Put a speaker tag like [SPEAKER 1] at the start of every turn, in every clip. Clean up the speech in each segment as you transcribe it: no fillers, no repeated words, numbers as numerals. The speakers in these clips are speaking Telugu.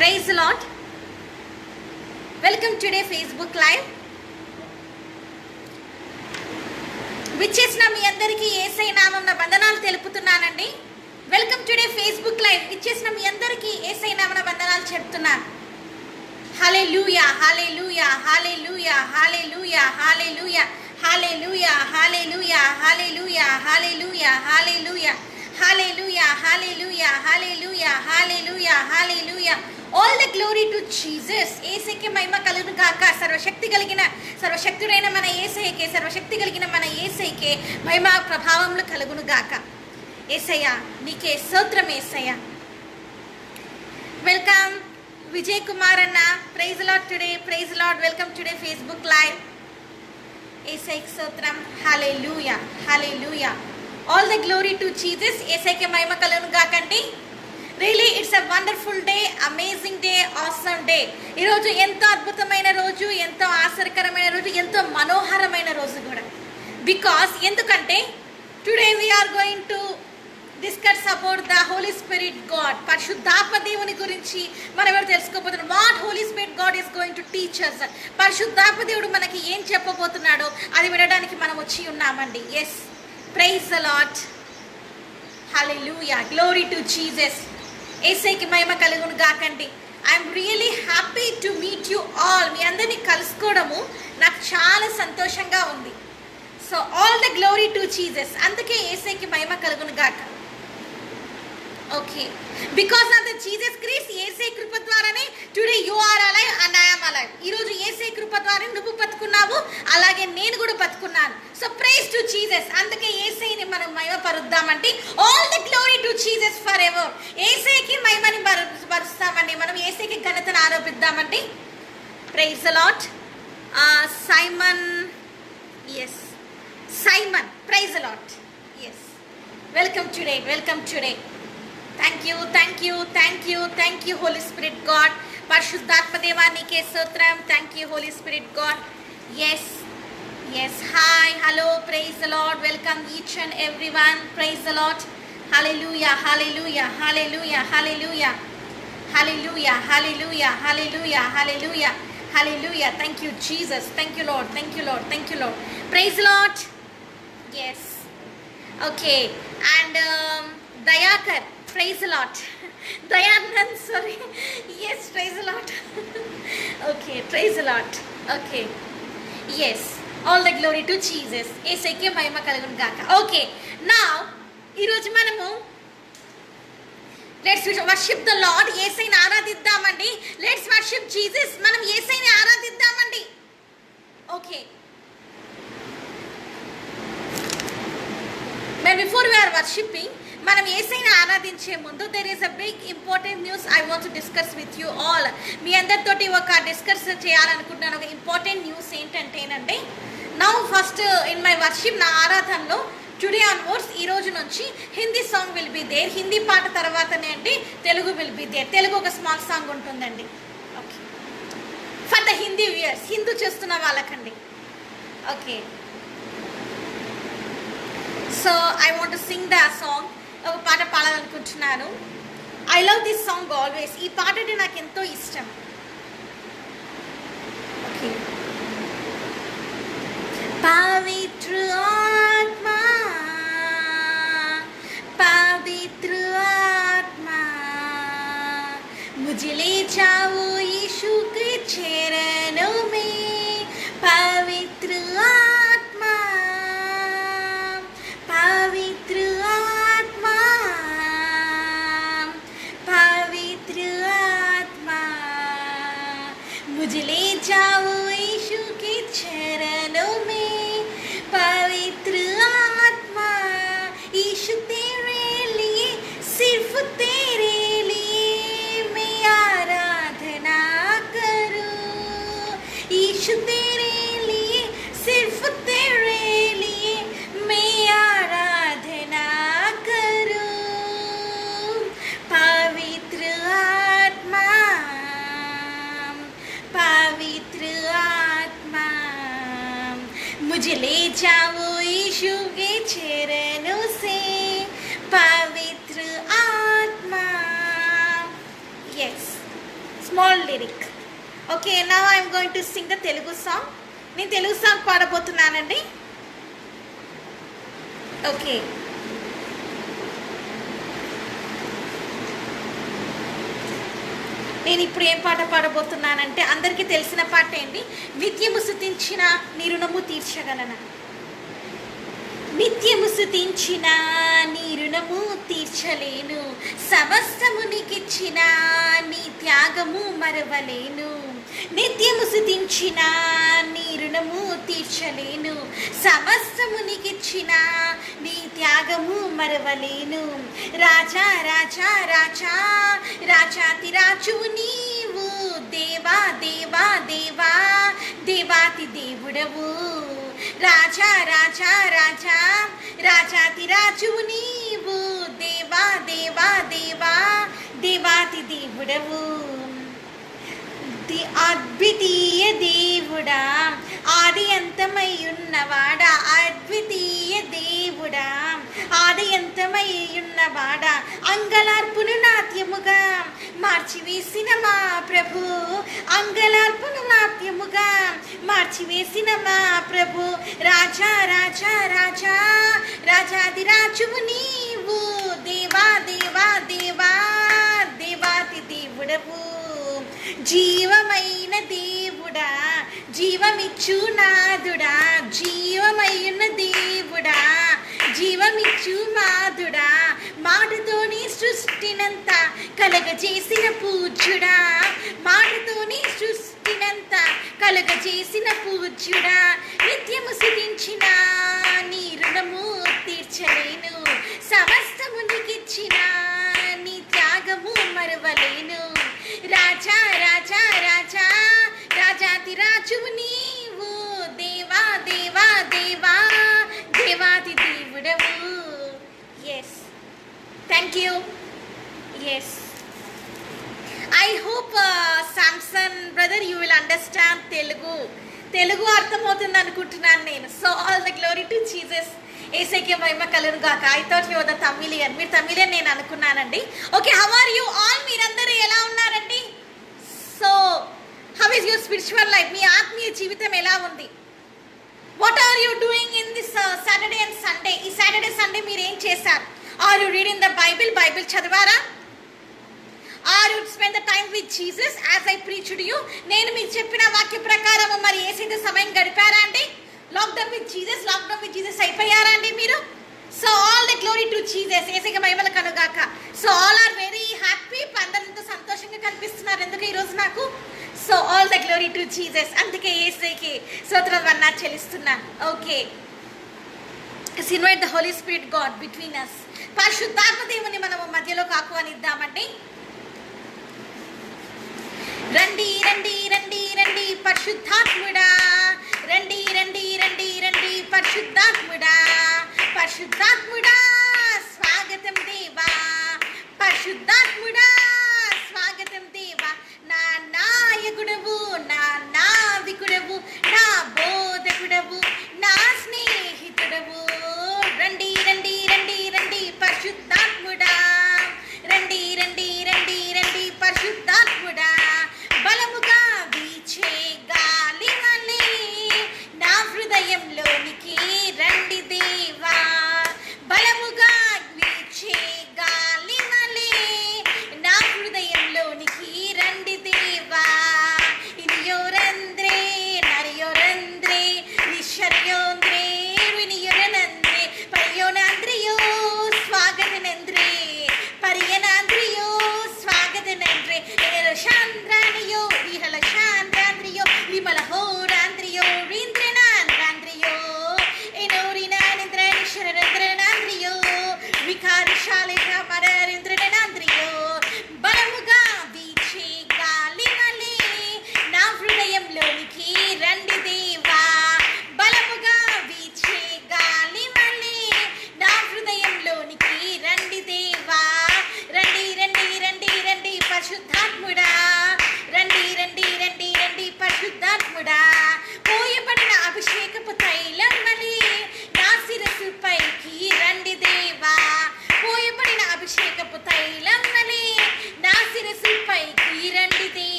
[SPEAKER 1] Praise the Lord. Welcome today Facebook Live. విచ్చేసిన మీ అందరికీ యేసయ్య నామమున వందనాలు తెలుపుతున్నానండి. Welcome today Facebook live. విచ్చేసిన మీ అందరికీ యేసయ్య నామమున వందనాలు చెప్తున్నాను. Hallelujah hallelujah hallelujah hallelujah hallelujah hallelujah hallelujah hallelujah hallelujah hallelujah hallelujah hallelujah hallelujah hallelujah hallelujah. All the glory to Jesus. యేసయ్యకి మహిమ కలుగును గాక. సర్వశక్తుడైన మన యేసయ్యకే, సర్వశక్తి కలిగిన మన యేసయ్యకే మహిమ ప్రభావములు కలుగును గాక. యేసయ్య నీకే స్తోత్రం. యేసయ్య వెల్కమ్ విజయ్ కుమార్ అన్న. Praise lord today. Praise lord. Welcome today Facebook live. యేసయ్యకి స్తోత్రం. Hallelujah hallelujah. All the glory to Jesus. యేసయ్యకి మహిమ కలుగును గాకండి. Really it's a wonderful day, amazing day, awesome day. ఈరోజు ఎంతో అద్భుతమైన రోజు, ఎంతో ఆశ్చర్యకరమైన రోజు, ఎంతో మనోహరమైన రోజు కూడా. బికాస్ ఎందుకంటే today we are going to discuss about the Holi spirit God. పరిశుద్ధాత్మ దేవుని గురించి మనం ఎవరు తెలుసుకోబోతున్నాం. What Holy spirit God is going to teach us. పరిశుద్ధాత్మ దేవుడు మనకి ఏం చెప్పబోతున్నాడో అది వినడానికి మనం వచ్చి ఉన్నామండి. Yes, praise the lord. Hallelujah. Glory to Jesus. యేసయ్యకి మహిమ కలుగును గాకండి. I'm really happy to meet you all. మీ అందరినీ కలుసుకోవడము నాకు చాలా సంతోషంగా ఉంది. So all the glory to Jesus. అందుకే యేసయ్యకి మహిమ కలుగును గాక. Okay, because of the Jesus Christ, Yesayya కృప ద్వారానే today you are alive and I am alive. ఈరోజు యేసయ్య కృప ద్వారా నువ్వు బతుకున్నావు, అలాగే నేను కూడా బతుకున్నాను. So praise to Jesus. అందుకే యేసయ్యని మనం మహిమపరుద్దామంటే all the glory to Jesus forever. యేసయ్యకి మహిమని పరుస్తామండి. మనం యేసయ్యకి ఘనతను ఆరోపిద్దామండి. Praise the lord. Simon, yes Simon, praise the lord. Yes, welcome today, welcome today. Thank you thank you thank you thank you holy spirit God. పరిశుద్ధాత్మ దేవా నీకే స్తోత్రం. Thank you holy spirit God. Yes yes, hi, hello, praise the lord. Welcome each and every one. Praise the lord. Hallelujah hallelujah hallelujah hallelujah hallelujah hallelujah hallelujah hallelujah hallelujah. Thank you Jesus. Thank you Lord. Thank you Lord. Thank you Lord. Praise the lord. Yes, okay. And Dayakar, praise the Lord. Dayanand, sorry. Yes, praise the Lord. Okay, praise the Lord. Okay, yes, all the glory to Jesus. యేసయ్యకి మహిమ కలుగును గాక. Okay, now ఈరోజు మనము లెట్స్ వర్షిప్ ద లార్డ్. యేసయ్యని ఆరాధిద్దామండి. Let's worship Jesus. మనం యేసయ్యని ఆరాధిద్దామండి. Okay, but before we are worshiping, మనం యేసయ్యని ఆరాధించే ముందు there is a big important news I want to discuss with you all. మీ అందరితోటి ఒక డిస్కస్ చేయాలనుకుంటున్నాను. ఒక ఇంపార్టెంట్ న్యూస్ ఏంటంటేనండి, now first in my worship, నా ఆరాధనలో టుడే ఆన్వర్డ్స్, ఈ రోజు నుంచి Hindi song will be there. Hindi పాట తర్వాతనే అండి Telugu will be there. Telugu ఒక స్మాల్ సాంగ్ ఉంటుందండి. Okay, for the Hindi viewers, Hindu చేస్తున్న వాళ్ళకండి. Okay, so I want to Singh the song. ఒక పాట పాడాలనుకుంటున్నాను. I love this song always. ఈ పాట అంటే నాకు ఎంతో ఇష్టం. ఓకే, పవిత్ర ఆత్మా, పవిత్ర ఆత్మా, मुझे ले जाओ यीशु के चरणों में. पवित्र आत्मा, पवित्र आत्मा, पवित्र आत्मा, मुझे ले जाओ यीशु के चरणों में. पवित्र आत्मा, यीशु तेरे लिए, सिर्फ तेरे लिए मैं आराधना करूं. यीशु तेरे लिए, सिर्फ तेरे लिए मैं आराधना करूं. पवित्र आत्मा, पवित्र आत्मा, मुझे ले जाओ यीशु के चरणों से. पवित्र आत्मा. Yes, small lyric. Okay, now I'm going to sing the Telugu song. నేను తెలుగు సాంగ్ పాడబోతున్నానండి. ఓకే, నేను ఇప్పుడు ఏం పాట పాడబోతున్నానంటే అందరికీ తెలిసిన పాట ఏంటి, నిత్యము స్తుతించిన నీ రుణము తీర్చగలనా. నిత్యము స్తుతించిన నీ రుణము తీర్చలేను, సమస్తము నీకిచ్చిన నీ త్యాగము మరవలేను. నిత్యము స్తుతించిన నీ రుణము తీర్చలేను, సమస్తము నీకిచ్చిన నీ త్యాగము మరవలేను. రాజా రాజా రాజా రాజాతి రాజువు నీవు, దేవా దేవా దేవా దేవాతి దేవుడవు. రాజా రాజా రాజా రాజాతి రాజువు నీవు, దేవా దేవా దేవా దేవాతి దేవుడవు. అద్వితీయ దేవుడా, ఆది అంతమై ఉన్నవాడా, అద్వితీయ దేవుడా, ఆది అంతమై ఉన్నవాడా, అంగలార్పును నాట్యముగా మార్చివేసిన మా ప్రభు, అంగలార్పును నాట్యముగా మార్చివేసిన మా ప్రభు. రాజా రాజా రాజా రాజాది రాజువు నీవు, దేవా దేవా దేవా దేవాతి దేవుడవు. జీవమైన దేవుడా, జీవమిచ్చు నాదుడా, జీవమైన దేవుడా, జీవమిచ్చు నాదుడా, మాటతోనే సృష్టినంత కలగజేసిన పూజ్యుడా, మాటతోనే సృష్టినంత కలగజేసిన పూజ్యుడా. నిత్యము స్తుతించిన నీ రుణము తీర్చలేను, సమస్తము నీకిచ్చిన నీ త్యాగము మరవలేను. రాజా రాజా రాజా రాజాతి రాజువు నీవు, దేవా దేవా దేవా దేవాతి దేవుడవు. Yes, thank you. Yes, I hope Samson brother you will understand Telugu అర్థమవుతుంది అనుకుంటున్నాను నేను. So all the glory to Jesus. ఏసైకే మహిమ కలుగును గాక. I thought you are the Tamilian. మీరు తమిళియన్ నేను అనుకున్నానండి. Okay, how are you all? మీరందరూ ఎలా ఉన్నారండి? So how is your spiritual life? మీ ఆత్మీయ జీవితం ఎలా ఉంది? What are you doing in this Saturday and Sunday? ఈ సాటర్డే సండే మీరు ఏం చేశారు? Are you reading the Bible చదివారా? Are you spend the time with Jesus as I preached you? నేను మీకు చెప్పిన వాక్య ప్రకారం మరి ఏసైతే సమయం గడిపారా అండి? లాక్డౌన్ విత్ జీసస్ అయిపోయారా అండి మీరు? So all the glory to Jesus. ఏసైకి మహిమలు కలుగాక. So all are very happy. అందరూ ఎంతో సంతోషంగా కనిపిస్తున్నారు ఎందుకు ఈరోజు నాకు? So all the glory to Jesus. అందుకే ఏసైకి స్తోత్రం వందనాలు చెల్లిస్తున్నాను. Okay, invite the Holi spirit God between us. పరిశుద్ధాత్మ దేవుని మనము మధ్యలోకి ఆహ్వానిద్దామండి. రండి రండి రండి రండి పరిశుద్ధాత్ముడా, రండి రండి రండి రండి పరిశుద్ధాత్ముడా, పరిశుద్ధాత్ముడా స్వాగతం దేవా, పరిశుద్ధాత్ముడా స్వాగతం దేవా. నా నాయకుడవు, నా నావికుడవు, నా బోధకుడవు, నా స్నేహితుడవు. రండి రండి రండి రండి పరిశుద్ధాత్ముడా, రండి రండి రండి రండి పరిశుద్ధాత్ముడా. బలముగా వీచే గాలి వలె నా హృదయంలోనికి రండి దేవా, బలముగా వీచే గాలి వలె నా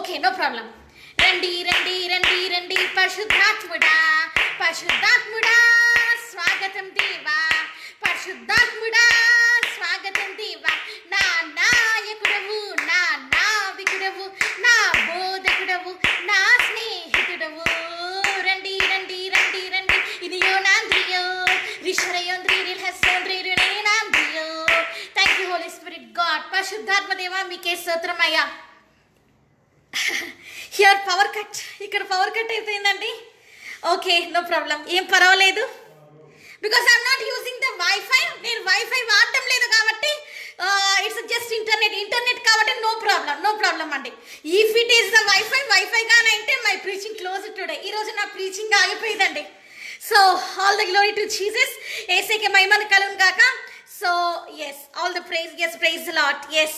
[SPEAKER 1] ఓకే, నో ప్రాబ్లం. రండి రండి రండి రండి పరిశుద్ధాత్ముడా, పరిశుద్ధాత్ముడా స్వాగతం దేవా, పరిశుద్ధాత్ముడా స్వాగతం దేవా. నా నాయకుడవు, నా నావికుడవు, నా బోధకుడవు, నా స్నేహితుడవు. రండి రండి రండి రండి. ఇది యోనాంద్రియో రిషరయోంద్రియో. Thank you holy spirit God. పరిశుద్ధాత్మ దేవా మీకే స్తోత్రమయ్యా. హియర్ పవర్ కట్, ఇక్కడ పవర్ కట్ అయిపోయిందండి. ఓకే, నో ప్రాబ్లం, ఏం పర్వాలేదు. Because I'm not using the wifi. నేను వైఫై వాడటం లేదు కాబట్టి ఇట్స్ జస్ట్ ఇంటర్నెట్ కాబట్టి నో ప్రాబ్లం అండి. If it is the wifi గానే అంటే మై ప్రీచింగ్ క్లోజ్ టుడే. ఈరోజు నా ప్రీచింగ్ ఆగిపోయిందండి. So all the glory to Jesus. యేసుకే మహిమ కలుగును గాక. So yes, all the praise, yes, praise the Lord, yes,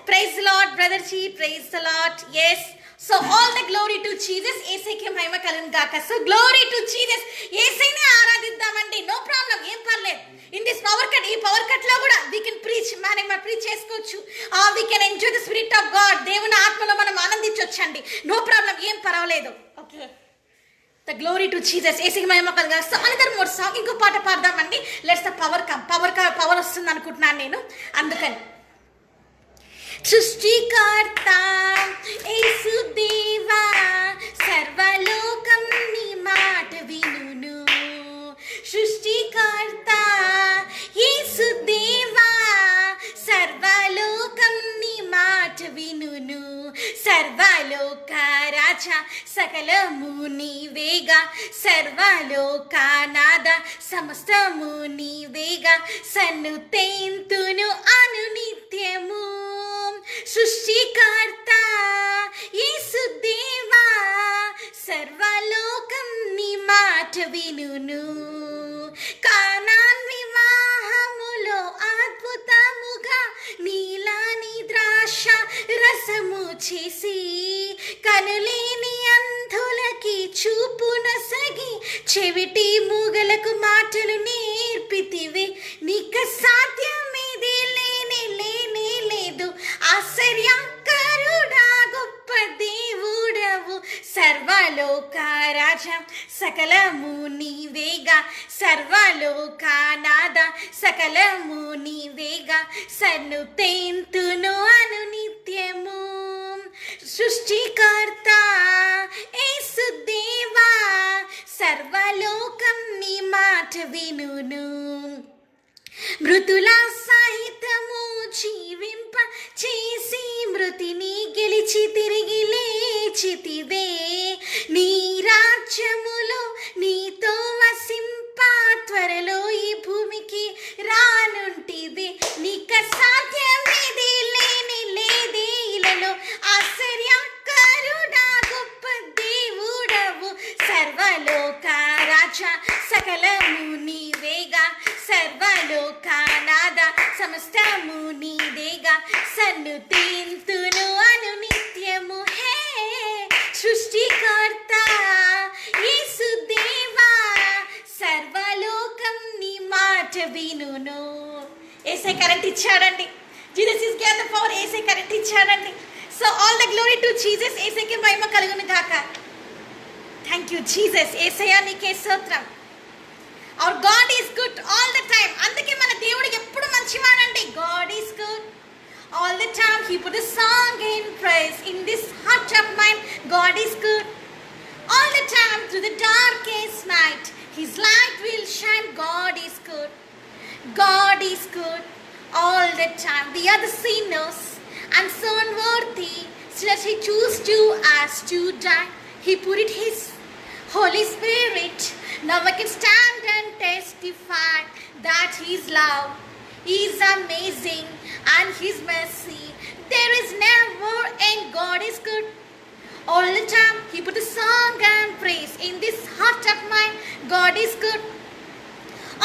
[SPEAKER 1] praise the Lord brother Chi, praise the Lord, yes. So all the glory to Jesus. యేసుకే మహిమ కలుగును గాక. So glory to Jesus. యేసునే ఆరాధిద్దామండి, నో ప్రాబ్లం, ఏం పర్లేదు. ఇన్ దిస్ పవర్ కట్, ఈ పవర్ కట్ లో కూడా వీ కెన్ ప్రీచ్, మనం ప్రీచ్ చేసుకోవచ్చు. We can enjoy the spirit of God. దేవుని ఆత్మలో మనం ఆనందించవచ్చండి, నో ప్రాబ్లం, ఏం పర్వాలేదు. Okay, the glory to Jesus. యేసుకి మహిమ కలుగును గాక. సో అనదర్ మోర్ సాంగ్, ఇంకో పాట పాడదామండి. Let's the power come. Power వస్తుంది అనుకుంటున్నాను నేను, అందుకని. సృష్టికర్త యేసుదేవా, సర్వలోకం నీ మాట వినును. సృష్టికర్త యేసుదేవా, సర్వలోకం నీ మాట వినును. సర్వలోక రాజా సకలము నీవేగా, సర్వలోకానాద సమస్తము నీవేగా, సన్నుతేంతును అనునిత్యము. సృష్టికర్త యేసుదేవా, సర్వలోకం నీ మాట వినును. కానాన్ వివాహములో అద్భుతముగా నీలాని ద్రాక్ష రసము చేసి, కనులేని అంధులకి చూపునసగి, చెవిటి మూగలకు మాటలు నేర్పితివే. నీకు సాధ్యమేది లేనే లేనే లేదు. ఆశ్చర్యకరుడా గొప్ప దేవుడవు, సర్వలోక రాజా సకలము నీవేగా, సర్వలోకానాద సకలము నీవేగా, సన్నుతేంతును అనునిత్యము. సృష్టికర్త యేసుదేవా, సర్వలోకం నీ మాట వినును. మృతుల సహితము జీవింప చేసి, మృతిని గెలిచి తిరిగి లేచితివే. నీ రాజ్యములో నీతో వసింప, త్వరలో ఈ భూమికి రానుంటివే. నీకు సాధ్యమేది లేని లేదే ఇలలో. ఆశ్చర్యకరుడా గొప్ప దేవుడవు, సర్వలోక రాజా సకలము నీవేగా, సర్వలోకానాద సమస్తము నీదేగా, సన్నుతేంతును అనునిత్యము. హే సృష్టికర్త యేసుదేవా, సర్వలోకం నీ మాట వినును. ఏసే కరెంట్ ఇచ్చాడండి. Jesus is given the power. ఏసే కరెంట్ ఇచ్చాడండి. So all the glory to Jesus. ఏసేకి మహిమ కలుగును గాక. Thank you Jesus. ఏసయ్యా నీకే స్తోత్రం. Our God is good all the time. అందుకే మన దేవుడు ఎప్పుడు మంచివాడండి. God is good all the time. He put a song in praise in this heart of mine. God is good all the time. Through the darkest night His light will shine. God is good. God is good all the time. We are the sinners and so unworthy. Still He chose to us to die. He put it His Holy Spirit. Now I can stand and testify that His love is amazing and His mercy there is never end. God is good all the time. He put a song and praise in this heart of mine. God is good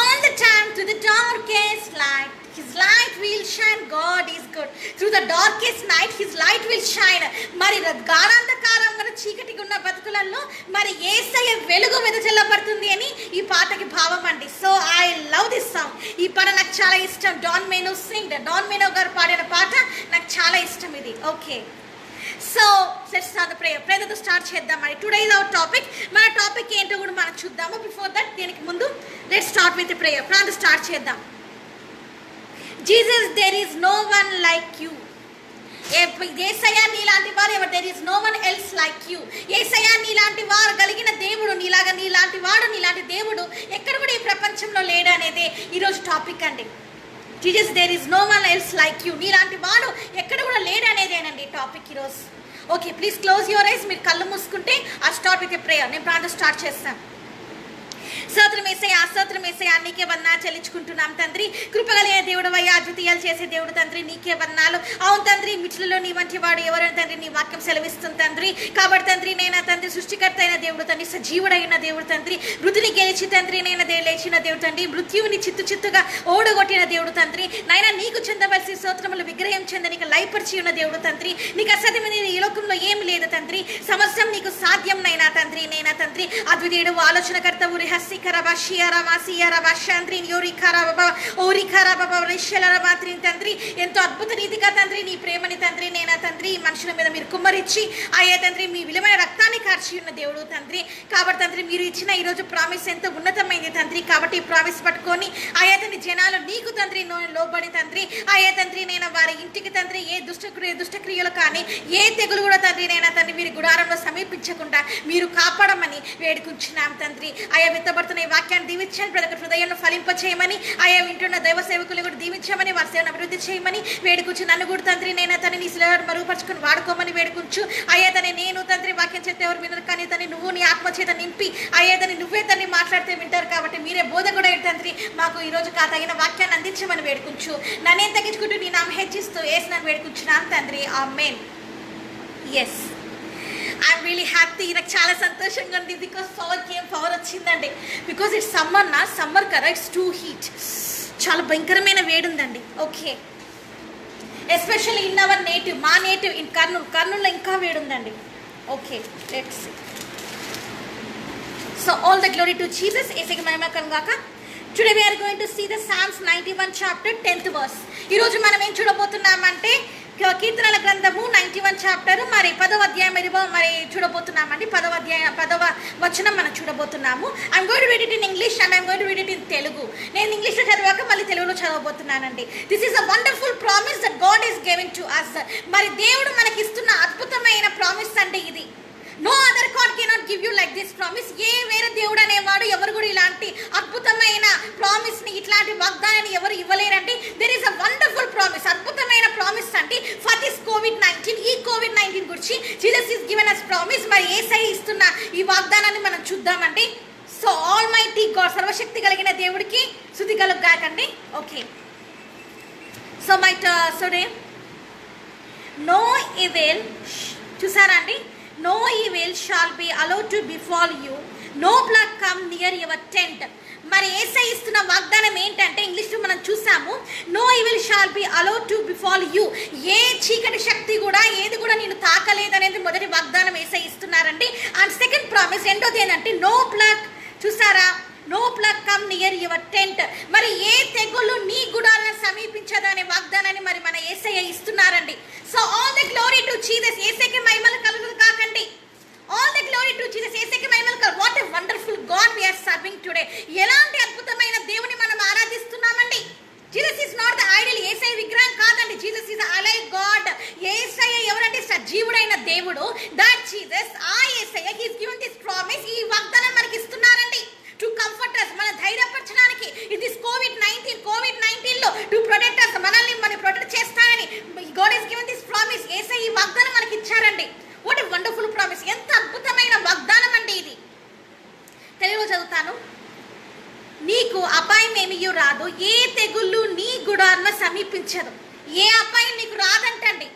[SPEAKER 1] all the time. Through the darkest light His light will shine. God is good. Through the darkest night His light will shine. మరి గాఢాంధకారం మన చీకటిగా ఉన్న బతుకులలో మరి యేసయ్య వెలుగు వెదజల్లబడుతుంది అని ఈ పాటకి భావం అండి. So I love this song. ఈ పాట నాకు చాలా ఇష్టం. డాన్ మేనో గారు పాడిన పాట నాకు చాలా ఇష్టం ఇది. Okay, so let's start the prayer. ప్రేయర్తో స్టార్ట్ చేద్దాం. మరి టుడే ఇస్ అవర్ టాపిక్. మన టాపిక్ ఏంటో కూడా మనం చూద్దాము. బిఫోర్ దట్, దీనికి ముందు లెట్స్ స్టార్ట్ విత్ ప్రేయర్. ప్రార్థన స్టార్ట్ చేద్దాం. Jesus, there is no one like you. Yesayya, నీలాంటి వారు ఎవరు? There is no one else like you. Yesayya, నీలాంటి వారు కలిగిన దేవుడు, నీలాంటి వాడు, నీలాంటి దేవుడు ఎక్కడ కూడా ఈ ప్రపంచంలో లేడు అనేది ఈరోజు టాపిక్ అండి. Jesus, there is no one else like you. నీలాంటి వాడు ఎక్కడ కూడా లేడు అనేదేనండి టాపిక్ ఈరోజు. Okay, please close your eyes. మీరు కళ్ళు మూసుకుంటే ఆ స్టార్ట్ విత్ ప్రేయర్. నేను ప్రార్థన స్టార్ట్ చేస్తాను. స్తోత్రం యేసయ్యా, నీకే వందనాలు చెల్లించుకుంటున్నాం తండ్రి. కృపగలిగే దేవుడు అయ్యా, అద్వితీయాలు చేసే దేవుడు తండ్రి, నీకే వందనాలు. అవును తండ్రి, మిట్లలో నీ వంటి వాడు ఎవరైనా తండ్రి, నీ వాక్యం సెలవిస్తుంది తండ్రి. కాబట్టి తండ్రి, నేనా తండ్రి, సృష్టికర్త అయిన దేవుడు తండ్రి, సజీవుడైన దేవుడు తండ్రి, మృతిని గెలిచి తండ్రి, నేను లేచిన దేవుడు తండ్రి, మృత్యువుని చిత్తుగా ఓడగొట్టిన దేవుడు తండ్రి, నైనా నీకు చెందవలసి స్తోత్రములు విగ్రహం చెంద నీకు లయపరిచి ఉన్న దేవుడు తండ్రి, నీకు అసాధ్యమైన ఈ లోకంలో ఏమి లేదు తండ్రి, సమస్తం నీకు సాధ్యం నైనా తండ్రి. నేనా తండ్రి, అద్వితీయుడు, ఆలోచనకర్త, రిహస్సి తండ్రి, ఎంతో అద్భుత రీతిగా తండ్రి నీ ప్రేమని తండ్రి, నేనా తండ్రి, మనుషుల మీద మీరు కుమ్మరిచ్చి అయ్యా తండ్రి, మీ విలువైన రక్తాన్ని కార్చి ఉన్న దేవుడు తండ్రి. కాబట్టి తండ్రి, మీరు ఇచ్చిన ఈరోజు ప్రామిస్ ఎంతో ఉన్నతమైంది తండ్రి. కాబట్టి ఈ ప్రామిస్ పట్టుకొని అయ్యా తండ్రి, జనాలు నీకు తండ్రి లోబడి తండ్రి, అయ్యా తండ్రి, నేను వారి ఇంటికి తండ్రి ఏ దుష్టక్రియలు కానీ ఏ తెగులు కూడా తండ్రి, నేనా తండ్రి, మీరు గుడారంలో సమీపించకుండా మీరు కాపాడమని వేడుకుంటున్నాం తండ్రి. అయ్యా, విత్తబడుతున్న ఈ వాక్యాన్ని దీవించండి, ప్రతి హృదయాన్ని ఫలింపచేయమని, అయ్యా వింటున్న దైవ సేవకులు కూడా దీవించమని, వారి సేవను అభివృద్ధి చేయమని వేడుకుంటూ, నన్ను కూడా తండ్రి, నేనా తండ్రి, నీ శిలను మరుగుపరుచుకొని వాడుకోమని వేడుకుంటూ, అయ్యా తండ్రి, నేను తండ్రి వాక్యం చేస్తే ఎవరు వినరు, కానీ తండ్రి నువ్వు నీ ఆత్మ చేత నింపి అయ్యా తండ్రి, నువ్వే తండ్రి మాట్లాడితే వింటారు. కాబట్టి మీరే బోధ కూడా తండ్రి మాకు ఈరోజు తగిన వాక్యాన్ని అందించమని వేడుకుంటూ, నన్నేం తగ్గించుకుంటూ నీ నామ హెచ్చిస్తూ వేసినాను వేడుకుంటున్నాను తండ్రి. Amen. Yes, I'm really happy. నాకు చాలా సంతోషంగా ఉంది. బికాస్ పవర్ వచ్చిందండి. బికాస్ ఇట్స్ సమ్మర్ కదా, ఇట్స్ టూ హీట్. చాలా భయంకరమైన వేడి ఉందండి. Okay, especially in our native, మా నేటివ్ ఇన్ కర్నూలులో ఇంకా వేడి ఉందండి. Okay, let's see. So all the glory to Jesus. యేసుకి మహిమ కలుగాక. Today we are going to see the Psalms 91 chapter 10th verse. ఈరోజు మనం ఏం చూడబోతున్నామంటే కీర్తనల గ్రంథము 91 చాప్టర్ మరి 10వ అధ్యాయం మరి చూడబోతున్నామండి. 10వ వచనం మనం చూడబోతున్నాము. I'm going to read it in English and I'm going to read it in Telugu. నేను ఇంగ్లీష్లో చదివాక మళ్ళీ తెలుగులో చదవబోతున్నానండి. This is a wonderful promise that God is giving to us. మరి దేవుడు మనకి ఇస్తున్న అద్భుతమైన ప్రామిస్ అంటే ఇది. No other God cannot give you like this promise. ఏ వేరే దేవుడు అనేవాడు ఎవరు కూడా ఇలాంటి అద్భుతమైన ప్రామిస్ని, ఇట్లాంటి వాగ్దానాన్ని ఎవరు ఇవ్వలేరండి. There is a wonderful promise, అద్భుతమైన ప్రామిస్ అండి ఫర్ దిస్ కోవిడ్-19. ఈ కోవిడ్-19 గురించి Jesus is given us promise. మరి యేసయ్య ఇస్తున్న ఈ వాగ్దానాన్ని మనం చూద్దామండి. సో ఆల్ మైటీ గాడ్, సర్వశక్తి కలిగిన దేవుడికి స్తుతి కలుగుగాకండి. Okay, so today no evil, చూసారా అండి, no evil shall be allowed to befall you, no plague come near your tent. మరి యేసయ్య ఇస్తున్న వాగ్దానం ఏంటంటే ఇంగ్లీష్లో మనం చూసాము, no evil shall be allowed to befall you. ఏ చీకటి శక్తి కూడా ఏది కూడా నేను తాకలేదనేది మొదటి వాగ్దానం యేసయ్య ఇస్తున్నారండి. అండ్ సెకండ్ ప్రామిస్ రెండోది ఏంటంటే నో ప్లగ్. చూసారా, no plague come near your tent. మరి ఏ తెగులు నీ గుడాలను సమీపించదు అనే వాగ్దానాన్ని మరి మన యేసయ్య ఇస్తున్నారండి. So all the glory to Jesus. యేసయ్యకి మహిమలు కలుగును కాకండి. All the glory to Jesus. యేసయ్యకి మహిమలు కలుగు. What a wonderful God we are serving today. ఎలాంటి అద్భుతమైన దేవుని మనం ఆరాధిస్తున్నామండి. Jesus is not the idol. Yesayya విగ్రహం కాదండి. Jesus is alive God. Yesayya ఎవరంటే సజీవుడైన దేవుడు. దట్ జీసస్, ఆ Yesayya, he is given this promise. ఈ వాగ్దానం మనకి ఇస్తున్నారండి టు కంఫర్ట్ us, మన ధైర్యపరచడానికి. ఇది కోవిడ్-19లో టు ప్రొటెక్ట్ us, మనల్ని ప్రొటెక్ట్ చేస్తానని God has given this promise. Yesayya ఈ వాగ్దానం మనకి ఇచ్చారండి. What a wonderful promise. ఎంత అద్భుతమైన వాగ్దానం అండి ఇది. తెలుగులో చదువుతాను. నీకు అపాయం ఏమీ రాదు, ఏ తెగుళ్ళు నీ గుడాలను సమీపించదు. ఏ అపాయం నీకు రాదంటండి.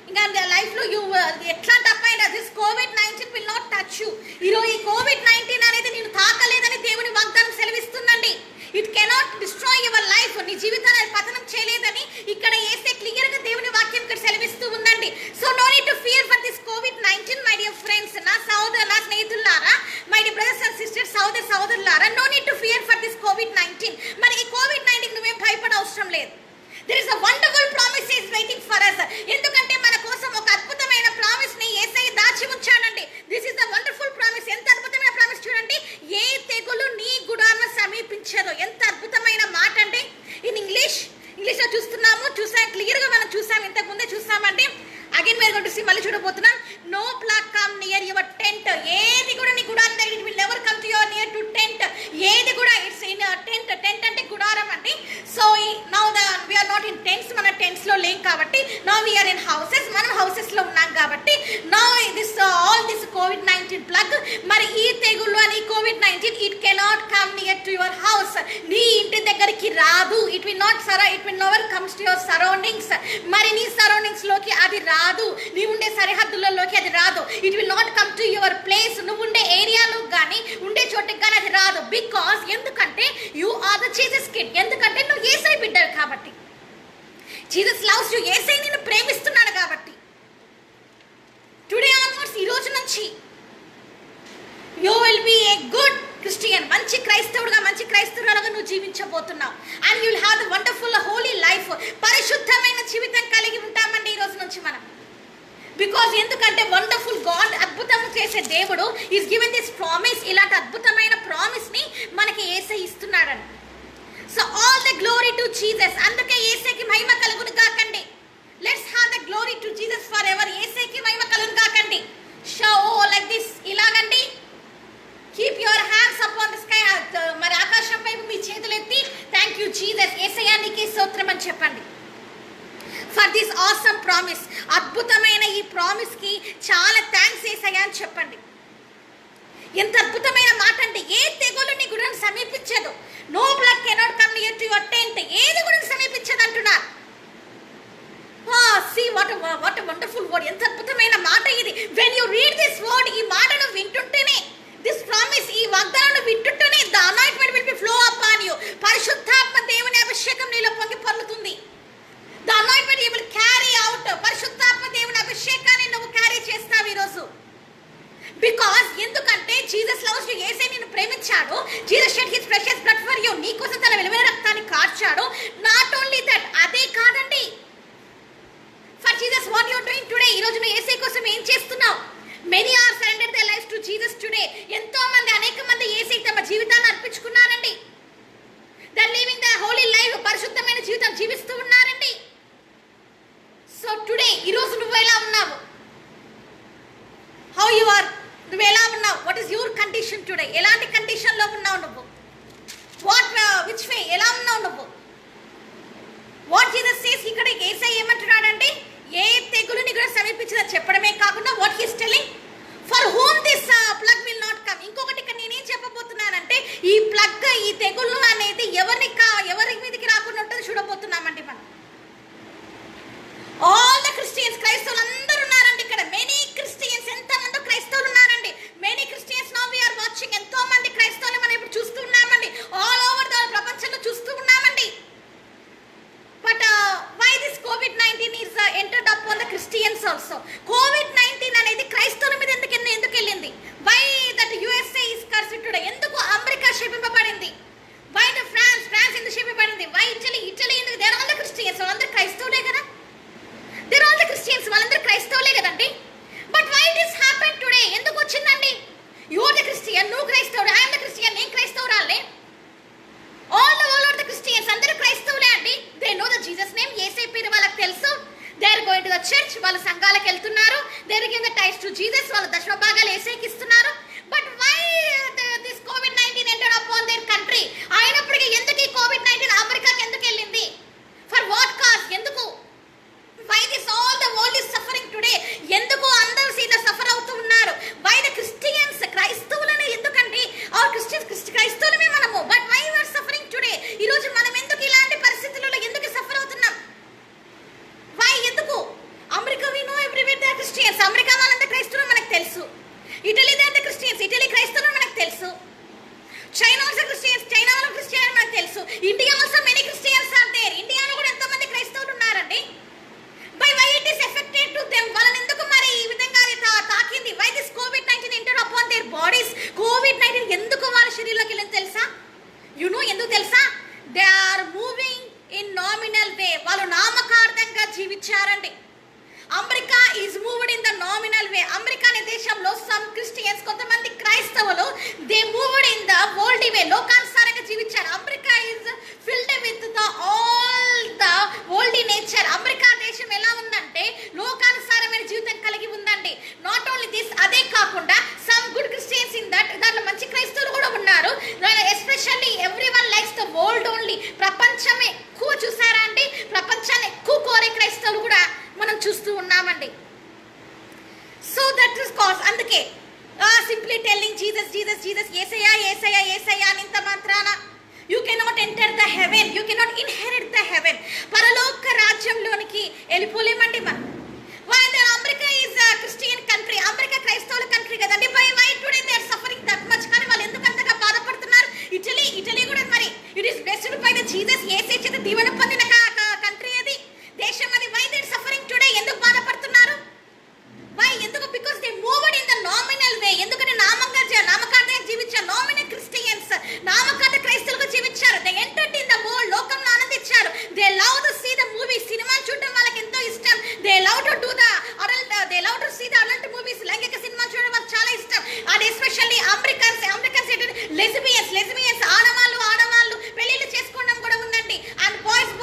[SPEAKER 1] ఇంకా లైఫ్లో ఎట్లాంటి అపాయం రాదు. దిస్ కోవిడ్-19 విల్ నాట్ టచ్ యూ. ఈరోజు ఈ కోవిడ్-19 అనేది నేను తాకలేదని దేవుని వాగ్దానం సెలవిస్తుందండి. It cannot destroy your life. నీ జీవితాన్ని పతనం చేయలేదని ఇక్కడ యేసయ్య క్లియర్గా దేవుని వాక్యం ఇక్కడ సెలవిస్తూ ఉందండి. So no need to fear for this కోవిడ్-19 మై డియర్ ఫ్రెండ్స్. నా స్నేహితులారా, my dear brothers and sisters, సోదరులారా, no need to fear for this కోవిడ్-19. మరి ఈ కోవిడ్-19 నువ్వేం భయపడ అవసరం లేదు. There is a wonderful promise is waiting for us. ఎందుకంటే మన కోసం ఒక అద్భుతమైన చూసామంటే again we're going to see, మళ్ళీ చూడబోతున్నాం. No plague come near your tent. ఏది కూడా నీ గుడారం దగ్గర it will never come to your near to tent. ఏది కూడా ఇట్స్ ఇన్ టెంట్. టెంట్ అంటే గుడారం అండి. So now we are not in tents, మన టెంట్స్ లో లేం కాబట్టి now we are in houses, మనం హౌసెస్ లో ఉన్నాం కాబట్టి నౌ దిస్ ఆల్ దిస్ కోవిడ్-19 ప్లగ్, మరి ఈ తెగుళ్ళు అని COVID-19 it cannot come near to your house. నీ ఇంటి దగ్గరికి రాదు. It will never comes to your surroundings. మరి నీ సరౌండింగ్స్ లోకి అది రాదు, నీ ఉండే సరిహద్దులలోకి అది రాదు. It will not come to your place. నువ్వు ఉండే ఏరియాలో కానీ ఉండే చోటుకి కానీ అది రాదు. బికాస్ ఎందుకంటే you are the Jesus kid. ఎందుకంటే నువ్వు యేసయ్య బిడ్డవి కాబట్టి. Jesus loves you. యేసయ్య నిన్ను ప్రేమిస్తున్నాడు కాబట్టి. టుడే ఆన్వర్డ్స్, ఈ రోజు నుంచి you will be a good Christian. మంచి క్రైస్తవుడుగా, మంచి క్రైస్తవురాలుగా నువ్వు జీవించబోతున్నావు. And you will have the wonderful holy life. పరిశుద్ధమైన జీవితం కలిగి ఉంటామండి ఈ రోజు నుంచి మనం. బికాజ్ ఎందుకంటే వండర్ఫుల్ గాడ్, అద్భుతం చేసే దేవుడు ఈస్ గివెన్ దిస్ ప్రామిస్. ఇలాంటి అద్భుతమైన ప్రామిస్ ని మనకి యేసయ్య ఇస్తున్నాడని. So all the glory to Jesus. అందుకే యేసయ్యకి మహిమ కలుగును కాకండి. Let's have the glory to Jesus forever. యేసయ్యకి మహిమ కలుగును కాకండి. షో లైక్ దిస్, ఇలాగండి. Keep your hands up on the sky. మరి ఆకాశం వైపు మీ చేతులు ఎత్తి థ్యాంక్ యూ జీసస్, యేసయ్య నీకే స్తోత్రం అని చెప్పండి. For this awesome promise. అద్భుతమైన ఈ ప్రామిస్ కి చాలా థ్యాంక్స్ యేసయ్య అని చెప్పండి. ఎంత అద్భుతమైన మాట అంటే, ఏ తెగులు నీ గుడిని సమీపించదు. No plague cannot come near to your tent. ఏది గుడిని సమీపించదు అంటున్నారు. See what a wonderful word. ఎంత అద్భుతమైన మాట ఇది. when you read this word, ఈ మాటను వింటుంటేనే, this promise, ఈ వాగ్దానాన్ని వింటుంటేనే the anointment will be flow upon you. పరిశుద్ధాత్మ దేవుని అభిషేకం నీలో పొంగి పొర్లుతుంది. The anointment you will carry out. పరిశుద్ధాత్మ దేవుని అభిషేకాన్ని నువ్వు క్యారీ చేస్తావు ఈ రోజు. బికాజ్ ఎందుకంటే జీసస్ లవ్స్ యు. యేసయ్య నిన్ను ప్రేమించాడు. Jesus shed his precious blood for you. నీ కోసం తన విలువైన రక్తాన్ని కార్చాడు. నాట్ ఓన్లీ దట్, అదే కాదండి. For Jesus what you are doing today. ఈ రోజు నువ్వు యేసయ్య కోసం ఏం చేస్తున్నావు? Many are surrendered their lives to Jesus today. ఎంతో మంది, అనేక మంది యేసయ్యకి తమ జీవితాన్ని అర్పించుకున్నారండి. They are living the holy life. పరిశుద్ధమైన జీవితం జీవిస్తూ ఉన్నారండి. సో టుడే, ఈ రోజు నువ్వు ఎలా ఉన్నావు? How you are? నువ్వు ఎలా ఉన్నావు? What is your condition today? ఎలాంటి కండిషన్ లో ఉన్నావు నువ్వు? విచ్ వే, ఎలా ఉన్నావు నువ్వు? వాట్ జీసస్ సేస్ ఇక్కడ యేసయ్య ఏమంటున్నాడంటే, ఏ తెగులుని కూడా సమీపించదని చెప్పడమే కాకుండా what he is telling, for whom this plug will not come. ఇంకొకటి ఇక్కడ నేనేం చెప్పబోతున్నానంటే, ఈ ప్లగ్, ఈ తెగులు అనేది ఎవరి మీదకి రాకుండా ఉంటుంది చూడబోతున్నామండి మనం. ఆల్ ద క్రిస్టియన్స్, క్రైస్తవులు అందరూ ఉన్నారండి ఇక్కడ. మెనీ క్రిస్టియన్స్, ఎంతమంది క్రైస్తవులు ఉన్నారండి. Many Christians now we are watching. ఎంతో మంది క్రైస్తవులు మనం ఇప్పుడు చూస్తూ ఉన్నామండి. ఆల్ ఓవర్ ద ప్రపంచంలో చూస్తూ ఉన్నామండి. బట్ వై దిస్ కోవిడ్-19 is entered upon the Christians also. కోవిడ్-19 అనేది క్రైస్తవుల మీద ఎందుకు వెళ్ళింది? Why that USA is cursed today. ఎందుకు అమెరికా శపింపబడింది? వై ద ఫ్రాన్స్ ఎందుకు శపింపబడింది? వై ఇటలీ ఎందుకు? They are all the Christians. వాళ్ళందరూ క్రైస్తవులే కదా. They are all the Christians. వాళ్ళందరూ క్రైస్తవులే కదండి. But why this happen today? ఎందుకు వచ్చిందండి? యు ఆర్ ద క్రిస్టియన్, నువ్వు క్రైస్తవుడు. ఐ యామ్ ద క్రిస్టియన్, నేను క్రైస్తవురాలే. ఆల్ ఓవర్ ద క్రిస్టియన్స్ అందరూ క్రైస్తవులే అండి. They know the Jesus name. Yesayya పేరు వాళ్ళకి తెలుసు. They are going to the church. వాళ్ళ సంఘాలకు వెళ్తున్నారు. They are giving the tithes to Jesus. వాళ్ళ దశమ భాగాలు యేసయ్యకి ఇస్తున్నారు. బట్ వై దిస్ కోవిడ్-19 ఎంటర్డ్ అపాన్ దేర్ కంట్రీ? అయినప్పటికీ ఎందుకు ఈ కోవిడ్-19 అమెరికాకి ఎందుకు వెళ్ళింది? For what cause? ఎందుకు? Why this all the world is suffering today? ఎందుకు అందరూ ఇలా సఫర్ అవుతూ ఉన్నారు? వై ద క్రిస్టియన్స్, క్రైస్తవులనే ఎందుకంటే ఆల్ క్రిస్టియన్స్, క్రైస్తవులమే మనము. But why we are suffering today? ఈ రోజు మనం ఎందుకు ఇలాంటి పరిస్థితులలో ఎందుకు సఫర్ అవుతున్నాం? వై? ఎందుకు? America we know everywhere they are Christians. America వాళ్ళంతా క్రైస్తవులు మనకు తెలుసు. Italy they are the Christians. Italy క్రైస్తవులు మనకు తెలుసు. China also Christians. చైనా వాళ్ళు క్రిస్టియన్ అని మనకు తెలుసు. India also many Christians are there. ఇండియాలో కూడా ఎంతో మంది క్రైస్తవులు ఉన్నారండి. By why it is affected to them? వాళ్ళని ఎందుకు మరి ఈ విధంగా తాకింది? వై దిస్ కోవిడ్-19 ఎంటర్డ్ అపాన్ దేర్ బాడీస్? కోవిడ్-19 ఎందుకు వాళ్ళ శరీరంలోకి వెళ్ళింది తెలుసా? యు నో ఎందుకు తెలుసా? They are moving in nominal way. వాళ్ళు నామకార్థంగా జీవించారండి. America is moved in the nominal way. America అనే దేశంలో సమ్ క్రిస్టియన్స్, కొంతమంది క్రైస్తవులు, they moved in the world way, లోకానుసారంగా జీవించారు. America is filled with the all the world nature. America దేశం ఎలా ఉందంటే లోకానుసారమైన జీవితం కలిగి ఉందండి. నాట్ ఓన్లీ దిస్, అదే కాకుండా some good Christians in that, దాంట్లో మంచి క్రైస్తవులు కూడా ఉన్నారు. Especially every one likes the world only. ప్రపంచం ఎక్కువ చూసారా అండి, ప్రపంచాన్ని ఎక్కువ కోరే క్రైస్తవులు కూడా మనం చూస్తూ ఉన్నామండి. సో దట్ ఇస్ కాజ్, అందుకే simply telling Jesus Jesus Jesus, యేసయ్యా యేసయ్యా యేసయ్యా అనింత మాత్రాన you cannot enter the heaven, you cannot inherit the heaven. పరలోక రాజ్యంలోనికి వెళ్ళిపోలేమండి మనం. America is Christian country, America క్రైస్తవుల కంట్రీ కదండి. Why today they are suffering that much. కానీ వాళ్ళు ఎందుకు అంతగా బాధపడుతున్నారు? ఇటలీ కూడా మరి it is blessed by the Jesus, యేసే చేత దీవెన పొందిన కంట్రీ అది, దేశం అది. Why they are suffering today? ఎందుకు బాధపడుతున్నారు? వై? ఎందుకు? Because they moved in the nominal way. ఎందుకంటే నామకార్థంగా జీవించారు. నామినల్ క్రిస్టియన్స్, నామకార్థ క్రైస్తవులుగా జీవించారు. They entered in the world, లోకంలో ఆనందించారు. They love to see the movies, సినిమాలు చూడడం వాళ్ళకి ఎంతో ఇష్టం. They love to do the they love to see the adult movies, లైంగిక సినిమాలు చూడడం వాళ్ళకి చాలా ఇష్టం. అండ్ ఎస్పెషల్లీ అమెరికన్స్ లెస్బియన్స్, ఆడవాళ్ళు పెళ్లిళ్ళు చేసుకోవడం కూడా ఉందండి. అండ్ బాయ్స్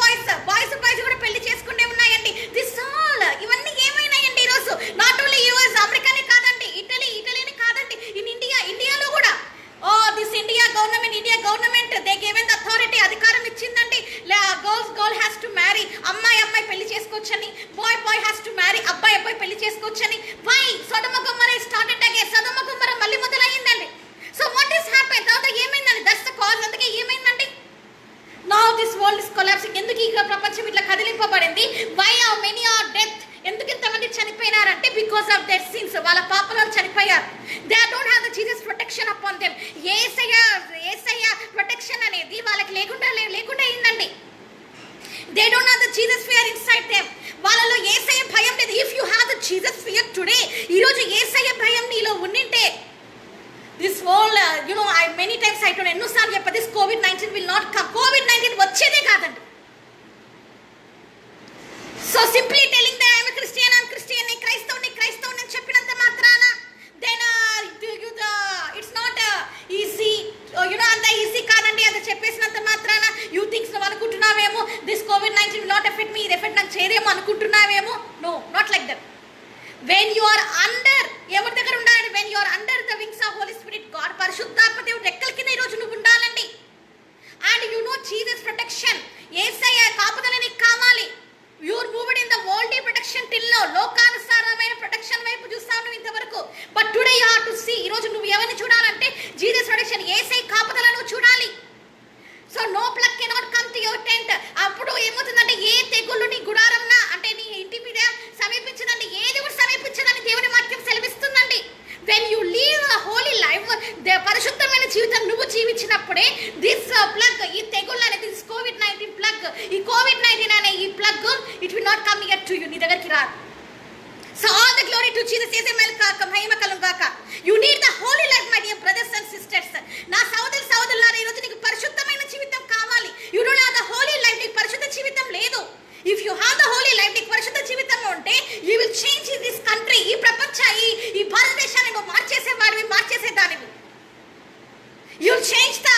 [SPEAKER 1] కూడా పెళ్లి చేసుకుంటే ఉన్నాయండి. దిస్ ఆల్, ఇవన్నీ ఏమైనాయండి ఈరోజు? నాట్ ఓన్లీ యూఎస్, అమెరికానే కాదండి, ఇటలీనే కాదండి, ఇన్ ఇండియాలో కూడా this India government they given the authority, అధికారం ఇచ్చిందండి. గర్ల్ హ్యాస్ టు మ్యారీ, అమ్మాయి పెళ్లి చేసుకోవచ్చని. బాయ్ హ్యాస్ టు మ్యారీ, అబ్బాయి పెళ్లి చేసుకోవచ్చని. వై? Sodom Gomorrah started again. Sodom Gomorrah మళ్ళీ మొదలైందండి. So what is happen? తర్వాత ఏమైందండి? That's the cause. అందుకే ఏమైందండి? Now this world is collapsing. ఎందుకు ఈ ప్రపంచం ఇట్లా కదిలింపబడింది? Why are many are death? ఎందుకు ఇంతమంది చనిపోయినారంటే బికాస్ ఆఫ్ దేర్ సిన్స్, వాళ్ళ పాపాలను చనిపోయారు. They don't have the Jesus protection upon them. Yesayya protection అనేది వాళ్ళకి లేకుండా అయిందండి. They don't have the Jesus fear inside them. వాళ్ళలో యేసయ్య భయం లేదు. If you have the Jesus fear today, ఈ రోజు యేసయ్య భయం నీలో ఉండింటే, this world I many times I told, ఎన్నోసార్లు చెప్పా, this COVID-19 will not come. COVID-19 వచ్చేదే కాదండి. So simply telling that I am Christian నేను క్రైస్తవుని చెప్పినంత మాత్రాన దెన్ ఇట్స్ నాట్ ఈజీ, అంత ఈజీ కాదండి. అది చెప్పేసినంత మాత్రాన యూ థింక్స్ నువ్వు అనుకుంటున్నావేమో this COVID-19 will not affect me, ఇది ఎఫెక్ట్ నాకు చేయదేమో అనుకుంటున్నావేమో. No, not like that. When you are under, ఎవరి దగ్గర ఉండాలండి? When you are under the wings of Holi spirit God, పరిశుద్ధాత్మ దేవుడి రెక్కల కింద ఈరోజు నువ్వు ఉండాలండి. And you know Jesus protection, Yesayya కాపుదల నీకు కావాలి. You're moved in the world protection till now, లోకానుసారమైన ప్రొటెక్షన్ వైపు చూస్తావు నువ్వు ఇంతవరకు. But today you have to see, ఈ రోజు నువ్వు ఎవరిని చూడాలంటే జీసస్ ప్రొటెక్షన్, యేసయ్య కాపుదల నువ్వు చూడాలి. So no plague cannot come to your tent. అప్పుడు ఏమవుతుందంటే ఏ తెగుళ్ళు నీ గుడారంన, అంటే నీ ఇంటి మీద సమీపించదండి, ఏది కూడా సమీపించదని దేవుని వాక్యం సెలవిస్తుందండి. When you live a holy life, పరిశుద్ధమైన జీవితం నువ్వు జీవించినప్పుడే దిస్ ప్లగ్, ఈ తెగుళ్ళు అనేది, దిస్ COVID-19 ప్లగ్, ఈ COVID-19 అనే ఈ plague, it will not come here to you, నీ దగ్గరికి రాదు. So all the glory to Jesus. మహిమ కలుగాక. You need the holy life my dear brothers and sisters. నా సోదరులారా, ఈ రోజు నీకు పరిశుద్ధమైన జీవితం కావాలి. You don't have the holy life, నీకు పరిశుద్ధ జీవితం లేదు. If you have the holy life, నీకు పరిశుద్ధ జీవితం ఉంటే you will change this country, ఈ ప్రపంచ ఈ భారతదేశాన్ని నువ్వు మార్చేసేదానివి. You will change the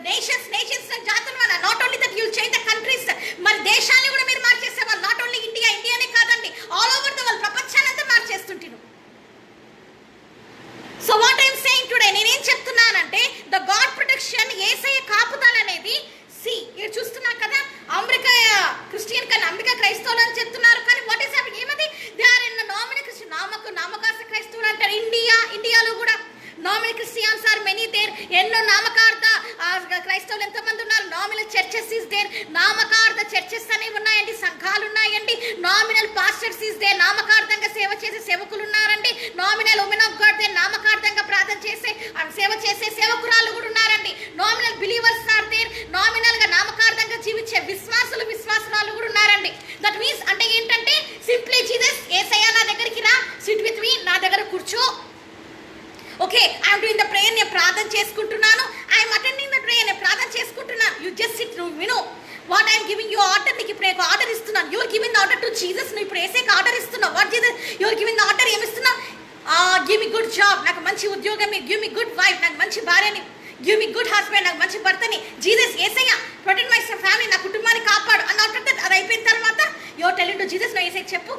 [SPEAKER 1] nations జాతుల వల్ల. Not only that, you will change the countries. మరి దేశాన్ని కూడా మీరు మార్చేసేవాళ్ళు. నాట్ ఓన్లీ ఇండియానే కాదండి, ఆల్ ఓవర్ ద వరల్డ్, ప్రపంచానంతా మార్చేస్తుంటాను. So what I'm saying today, నేనేం చెప్తున్నానంటే ద గాడ్ ప్రొటెక్షన్, యేసయ్య కాపుదల అనేది. ఇక్కడ చూస్తున్నా కదా, అమెరికా క్రిస్టియన్ కానీ అమెరికా క్రైస్తవులు అని చెప్తున్నారు. కానీ వాట్ ఈస్ హ్యాపెనింగ్? ఏమది? They are in nominal Christian, నామకార్థ క్రైస్తవులు అంటారు. ఇండియాలో కూడా nominal Christians are many there. ఎన్నో నామకార్థ క్రైస్తవులు ఎంతమంది ఉన్నారు? Nominal churches is there. నామకార్థ చర్చెస్ అనేవి ఉన్నాయండి, సంఘాలు ఉన్నాయండి. నామినల్ పాస్టర్స్ ఈస్ దేర్, నామకార్థంగా సేవ చేసే సేవకులు ఉన్నారండి. Nominal women of God there, నామకార్థంగా ప్రార్థన చేసే సేవ చేసే సేవకురాలు కూడా ఉన్నారండి. Nominal believers are there, nominal గా నామకార్థంగా జీవించే విశ్వాసురాలు కూడా ఉన్నారండి. దట్ మీన్స్ అంటే ఏంటంటే సింప్లీ జీసస్, యేసయ్య నా దగ్గరికి రా, సిట్ విత్ మీ, నా దగ్గర కూర్చో. Okay, I'm doing the prayer, నేను ప్రార్థన చేసుకుంటున్నాను. ఐఎమ్ అటెండింగ్ ద ప్రేయర్, నేను ప్రార్థన చేసుకుంటున్నాను. యు జస్ట్ సిట్, నువ్వు విను. What I'm giving you order, నీకు ఇప్పుడు ఒక ఆర్డర్ ఇస్తున్నాను. Your giving the order to Jesus. నువ్వు ఇప్పుడు ఏసైకి ఆర్డర్ ఇస్తున్నావు. What Jesus your giving the order, ఏమి ఇస్తున్నావు? గివ్ మీ గుడ్ జాబ్, నాకు మంచి ఉద్యోగం, గివ్ మీ గుడ్ వైఫ్, నాకు మంచి భార్యని, గివ్ మీ గుడ్ హస్బెండ్, నాకు మంచి భర్తని. Jesus Yesayya protect my family, నా కుటుంబాన్ని కాపాడు అని ఆఫ్టర్ దట్ అది అయిపోయిన తర్వాత యువర్ టెలింగ్ టు జీసస్, నువ్వు ఏసైకి చెప్పు,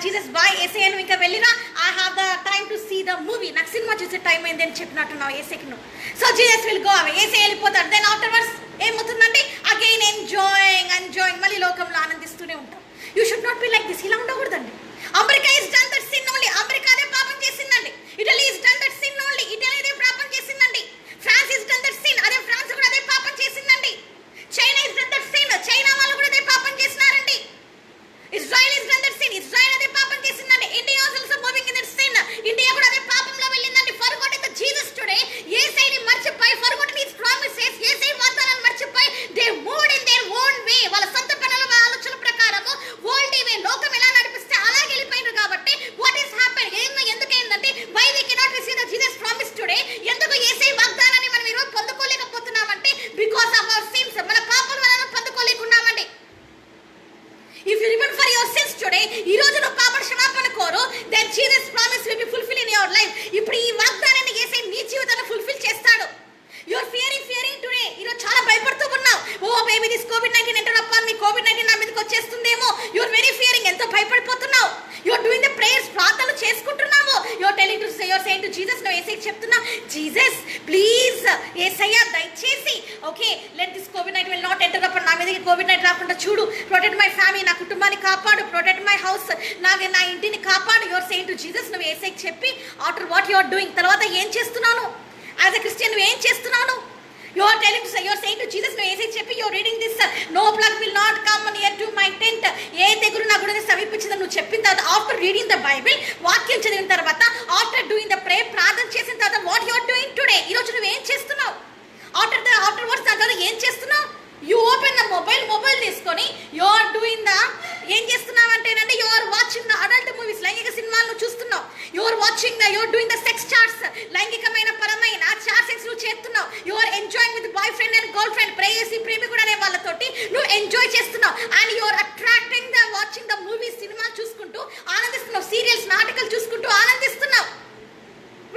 [SPEAKER 1] జీసస్ బాయ్ ఏసయ్య నువ్వు ఇంకా వెళ్ళిరా, I have the time to see the movie, నాకు సినిమా చూసే టైం అయింది అని చెప్పినట్టున్నావు ఏసైకి నువ్వు. So Jesus will go away, Yesai వెళ్ళిపోతాడు. దెన్ ఆఫ్టర్వర్డ్స్ ఏమవుతుందంటే అగైన్ ఎంజాయింగ్ మళ్ళీ లోకంలో ఆనందిస్తూనే ఉంటాం. You should not be like this. ఇలా ఉండకూడదండి. America is done that sin only. America అదే పాపం చేసిందండి. Italy is done that sin only. Italy అదే పాపం చేసిందండి. France is done that sin. అదే ఫ్రాన్స్ కూడా అదే పాపం చేసిందండి. China is done that sin. China వాళ్ళు కూడా అదే పాపం చేసినారండి. Israel is done that sin. Israel అదే పాపం చేసిందండి. India also moving in that sin. India కూడా అదే పాపంలో వెళ్ళిందండి. Forgotten the Jesus today. యేసయ్యని మర్చిపోయి, ఫర్గాటెన్ హిస్ ప్రామిసెస్, యేసయ్య వాగ్దానాన్ని మర్చిపోయి they moved in their own way. వాళ్ళ సొంత పనుల ఆలోచన ప్రకారము వరల్డ్ వే, లోకం ఎలా నడిపిస్తే అలాగే వెళ్ళిపోయినారు. కాబట్టి వాట్ ఈస్ హ్యాపెన్, ఎందుకైందంటే why we cannot receive the Jesus promise today. ఎందుకు యేసయ్య వాగ్దానాన్ని మనం ఈరోజు పొందుకోలేకపోతున్నామంటే బికాస్ ఆఫ్ అవర్ సిన్స్. మన పాపం వలన పొందుకోలేకున్నామండి. If you remember for your sins today, ఈ రోజు నువ్వు పాప క్షమాపణ కోరు, then Jesus promise will be fulfil in your life. ఇప్పుడు ఈ వాగ్దానాన్ని యేసయ్య నీ జీవితంలో ఫుల్ఫిల్ చేస్తాడు. You are fearing today. ఈరోజు చాలా భయపడుతూ ఉన్నావు. ఓ బేబీ దిస్ కోవిడ్-19 ఎంటర్ అపాన్ మీ, కోవిడ్-19 నా మీదకి వచ్చేస్తుందేమో. You are very fearing. ఎంతో భయపడిపోతున్నావు. You are doing the prayers, ప్రార్థనలు చేసుకుంటున్నావు. You are telling to your saying to Jesus, నువ్వు యేసయ్యకి చెప్తున్నా, జీసస్ ప్లీజ్ యేసయ్య దయచేసి ఓకే లెట్ దిస్ కోవిడ్-19 విల్ నాట్ ఎంటర్ అపాన్, నా మీదకి కోవిడ్-19 రాకుండా చూడు. ప్రొటెక్ట్ మై ఫ్యామిలీ, నా కుటుంబాన్ని కాపాడు. ప్రొటెక్ట్ మై హౌస్, నా ఇంటిని కాపాడు. You are saying to Jesus, నువ్వు యేసయ్యకి చెప్పి after what you are doing, తర్వాత ఏం చేస్తున్నాను యాజ్ ఎ క్రిస్టియన్, నువ్వు ఏం చేస్తున్నాను? You are telling to say, you are saying to Jesus, no ఏసై చెప్పి you are reading this, no plague will not come near to my tent. ఏ తెగులు నా గుడిని సమీపించదని నువ్వు చెప్పిన తర్వాత, ఆఫ్టర్ రీడింగ్ ద బైబిల్, వాక్యం చదివిన తర్వాత, ఆఫ్టర్ డూయింగ్ ద ప్రేయర్, ప్రార్థన చేసిన తర్వాత, what you are doing today, ఈ రోజు నువ్వు ఏం చేస్తున్నావు? ఆఫ్టర్ వర్డ్స్ దాని తర్వాత ఏం చేస్తున్నావు? యూ ఓపెన్ ద మొబైల్ తీసుకొని యు ఆర్ డూయింగ్ ద, ఏం చేస్తున్నావు అంటేనంటే you are watching the adult movies, లైంగిక సినిమాలు చూస్తున్నావు. You are watching the, you are doing the sex chats, లైంగికమైన పరమైన చాట్ సెక్స్ నువ్వు చేస్తున్నావు. You are enjoying with boyfriend and girlfriend, ప్రేయసి ప్రేమికుడు అనే వాళ్ళతోటి నువ్వు ఎంజాయ్ చేస్తున్నావు. And you are attracting the watching the movies, సినిమాలు చూసుకుంటూ ఆనందిస్తున్నావు. సీరియల్స్, నాటకాలు చూసుకుంటూ ఆనందిస్తున్నావు.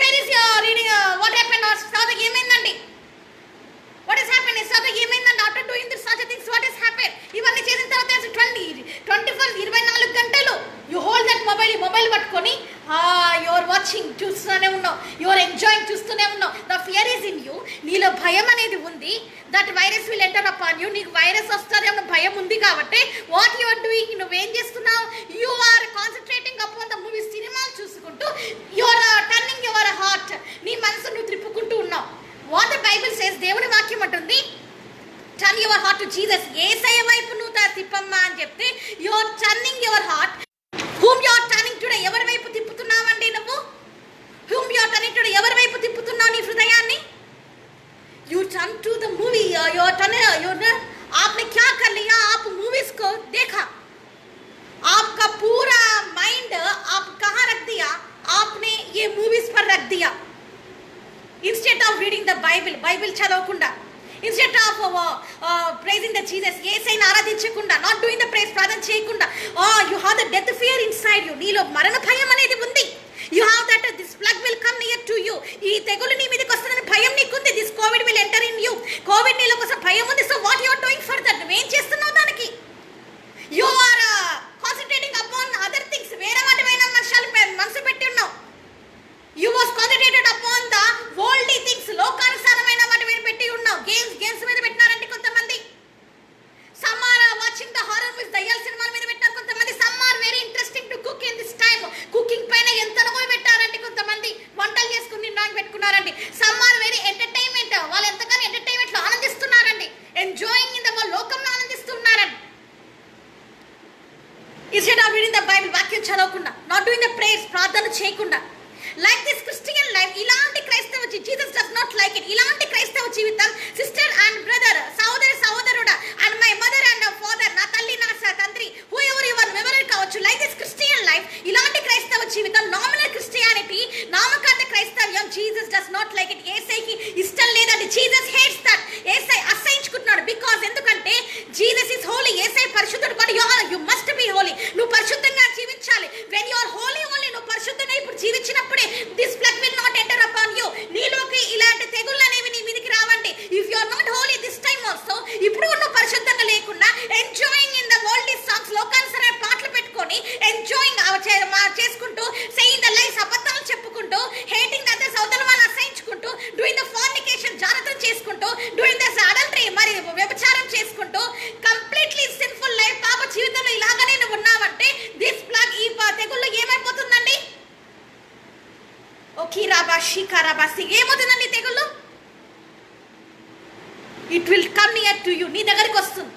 [SPEAKER 1] Where is your reading what happen తర్వాత ఏమైందండి? వాట్ ఇస్ హ్యాపెన్ ఇస్ తర్వాత ఏమైందండి? After doing this such things what is happen? ఇవన్నీ చేసిన తర్వాత 24 గంటలు యు హోల్డ్ దట్ మొబైల్ పట్టుకొని యు ఆర్ వాచింగ్, చూస్తూనే ఉన్నావు. యు ఆర్ ఎంజాయింగ్, చూస్తూనే ఉన్నావు. The fear is in you. నీలో భయం అనేది ఉంది. That virus will enter upon you. నీకు వైరస్ వస్తుందేమో భయం ఉంది కాబట్టి వాట్ యు ఆర్ డూయింగ్, నువ్వేం చేస్తున్నావు? You are concentrating upon the movie, సినిమాలు చూసుకుంటూ you are turning your heart, నీ మనసు నువ్వు త్రిప్పుకుంటూ ఉన్నావు. వాట్ ద బైబిల్ సేస్, దేవుని వాక్యం అంటుంది, turn your heart to Jesus. Yesayya వైపు నువ్వు తిప్పమ్మా అని చెప్తే you are turning your heart. Whom you are turning today, ఎవరి వైపు తిప్పుతున్నావండి నువ్వు? Whom you are turning today, ఎవరి వైపు తిప్పుతున్నావు నీ హృదయాన్ని? You turn to the movie, you are turn, आपने क्या कर लिया? आप मूवीज को देखा, आपका पूरा माइंड आप कहाँ रख दिया? आपने ये मूवीज पर रख दिया. Instead of reading the Bible చదవకుండా, instead of praising the Jesus, యేసయ్యని ఆరాధించకుండా, not doing the praise, ప్రార్థన చేయకుండా, you have the death fear inside you. నీలో మరణ భయం అనేది ఉంది. You have that this plague will come near to you. ఈ తెగులు నీ మీదకి వస్తుందని భయం నీకుంది. This COVID will enter in you. COVID నీలో కోసం భయం ఉంది. So what you are doing for that? నువ్వేం చేస్తున్నావు దానికి? You are concentrating upon other things. వేరే వాటి పైన మనసు పెట్టి ఉన్నావు. You was concentrated upon the worldly things, లోకానుసారమైన వాటి మీద పెట్టి ఉన్నావు. గేమ్స్ మీద పెట్టినారంటే కొంతమంది. Some are watching the horror movies, దయ్యాల సినిమాల మీద పెట్టారు కొంతమంది. Some are very interesting to cook in this time. Cooking పైన ఎంత అనుభవం పెట్టారంటే కొంతమంది, వంటలు చేసుకుని తినడానికి పెట్టుకున్నారండి. Some are very entertainment, వాళ్ళు ఎంతగానో ఎంటర్టైన్మెంట్ లో ఆనందిస్తున్నారండి. ఎంజాయింగ్ ఇన్ ద వరల్డ్, లోకంలో ఆనందిస్తున్నారండి. Instead of reading the Bible, వాక్యం చదవకుండా, not doing the prayers, ప్రార్థన చేయకుండా, like this Christian life, ఇలాంటి క్రైస్తవ Jesus does not like it. ఇలాంటి క్రైస్తవ జీవితం సిస్టర్ అండ్ బ్రదర్, సహోదరుడా, and my mother and father, నా తల్లి నా తండ్రి, హూ ఎవర్ యువర్ ఎవరు కావచ్చు, లైక్ దిస్ క్రిస్టియన్ లైఫ్, ఇలాంటి క్రైస్తవ జీవితం, నామినల్ క్రిస్టియానిటీ, నామకార్థ క్రైస్తవ్యం, Jesus does not like it. యేసయ్యకి ఇష్టం లేదండి. Jesus hates that. యేసయ్య అసహించుకుంటున్నాడు. బికాజ్ ఎందుకంటే జీసస్ ఏమవుతుందండి ఈ తెగుళ్ళు? It will come near to you, నీ దగ్గరికి వస్తుంది.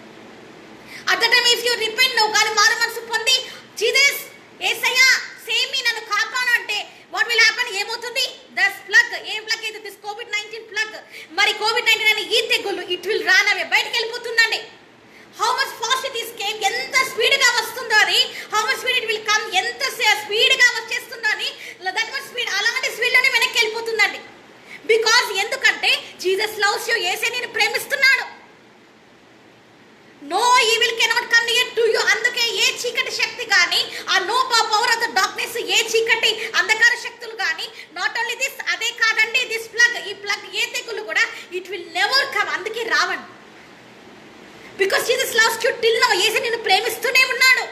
[SPEAKER 1] At the time if you repent, నువ్వు కానీ మారు మనసు పొంది జీసస్ యేసయ్యా సేవ్ మీ, నన్ను కాపాడు అంటే వాట్ విల్ హ్యాపెన్? ఏమవుతుంది? దస్ ప్లగ్, ఏ ప్లగ్ అయితే దిస్ కోవిడ్-19 ప్లగ్, మరి కోవిడ్-19 అనే ఈ తెగుళ్ళు ఇట్ విల్ రన్ అవే, బయటికి వెళ్ళిపోతుందండి. How much fast it is came, ఎంత స్పీడ్గా వస్తుందో అని, how much speed it will come, ఎంత స్పీడ్గా వచ్చేస్తుందో అని, దట్ మచ్ స్పీడ్, అలాంటి స్పీడ్లోనే వెనక్కి వెళ్ళిపోతుందండి. బికాజ్ ఎందుకంటే జీసస్ లవ్స్ యూ, యేసే నిన్ను ప్రేమిస్తున్నాడు. No evil cannot come near to you. అందుకే ఏ చీకటి శక్తి కానీ, ఆ no power of the darkness, ఏ చీకటి అంధకార శక్తులు కానీ, నాట్ ఓన్లీ దిస్, అదే కాదండి, దిస్ ప్లగ్, ఈ ప్లగ్, ఏ తెగులు కూడా ఇట్ విల్ నెవర్ కమ్, అందుకే రావండి. Because Jesus loves you till now, యేసే నిన్ను ప్రేమిస్తూనే ఉన్నాడు.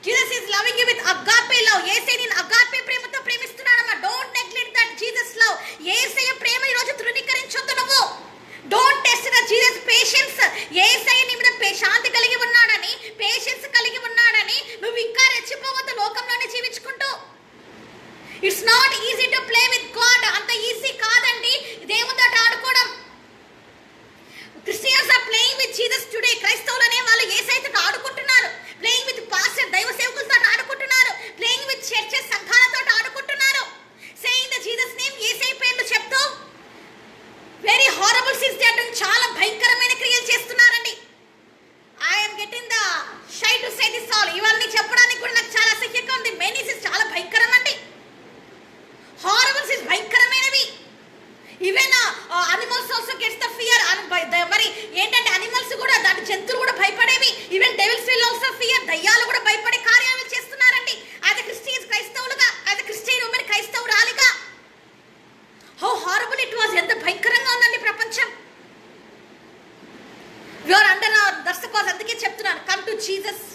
[SPEAKER 1] Jesus is loving you with agape love, యేసే నిన్ను అగాపే ప్రేమతో ప్రేమిస్తున్నాడమ్మా. Don't neglect that Jesus love. Yesayya ప్రేమ ఈ రోజు తృణీకరించొద్దు నువ్వు. Don't test the Jesus patience. Yesayya నీ మీద శాంతి కలిగి ఉన్నాడని, పేషెన్స్ కలిగి ఉన్నాడని నువ్వు ఇంకా రెచ్చిపోవద్దు లోకంలోనే జీవించుకుంటూ. It's not easy to play with God, అంత ఈజీ కాదండి దేవునితో ఆడుకోవడం. Christians are playing with Jesus today. క్రైస్తవులు అనే వాళ్ళు యేసయ్యతో ఆడుకుంటున్నారు, ప్లేయింగ్ విత్ పాస్టర్, దైవ సేవకులతో ఆడుకుంటున్నారు, ప్లేయింగ్ విత్ చర్చెస్, సంఘాలతో ఆడుకుంటున్నారు, saying the Jesus name, Yesayya పేర్లు చెప్తూ very horrible sins they are doing, చాలా భయంకరమైన క్రియలు చేస్తున్నారండి. I'm getting the shy to say this all, ఇవన్నీ చెప్పడానికి కూడా నాకు చాలా అసహ్యంగా ఉంది. మెనీ సిన్స్ చాలా భయంకరం అండి, హారబుల్ సిన్స్ భయంకరమైనవి. Even animals also gets the fear. మరి ఏంటంటే అనిమల్స్ కూడా, దాని జంతువులు కూడా భయపడేవి. Even devils will also fear, దయ్యాలు కూడా భయపడే కార్యాలు చేస్తున్నారండి. యాజ్ ఎ క్రిస్టియన్స్, క్రైస్తవులుగా, యాజ్ ఎ క్రిస్టియన్ ఉమెన్, క్రైస్తవురాలిగా, హౌ హారబుల్ ఇట్ వాజ్, ఎంత భయంకరంగా ఉందండి ప్రపంచం. యూఆర్ అండర్ దర్శకోస్, అందుకే చెప్తున్నాను, కమ్ టు జీసస్.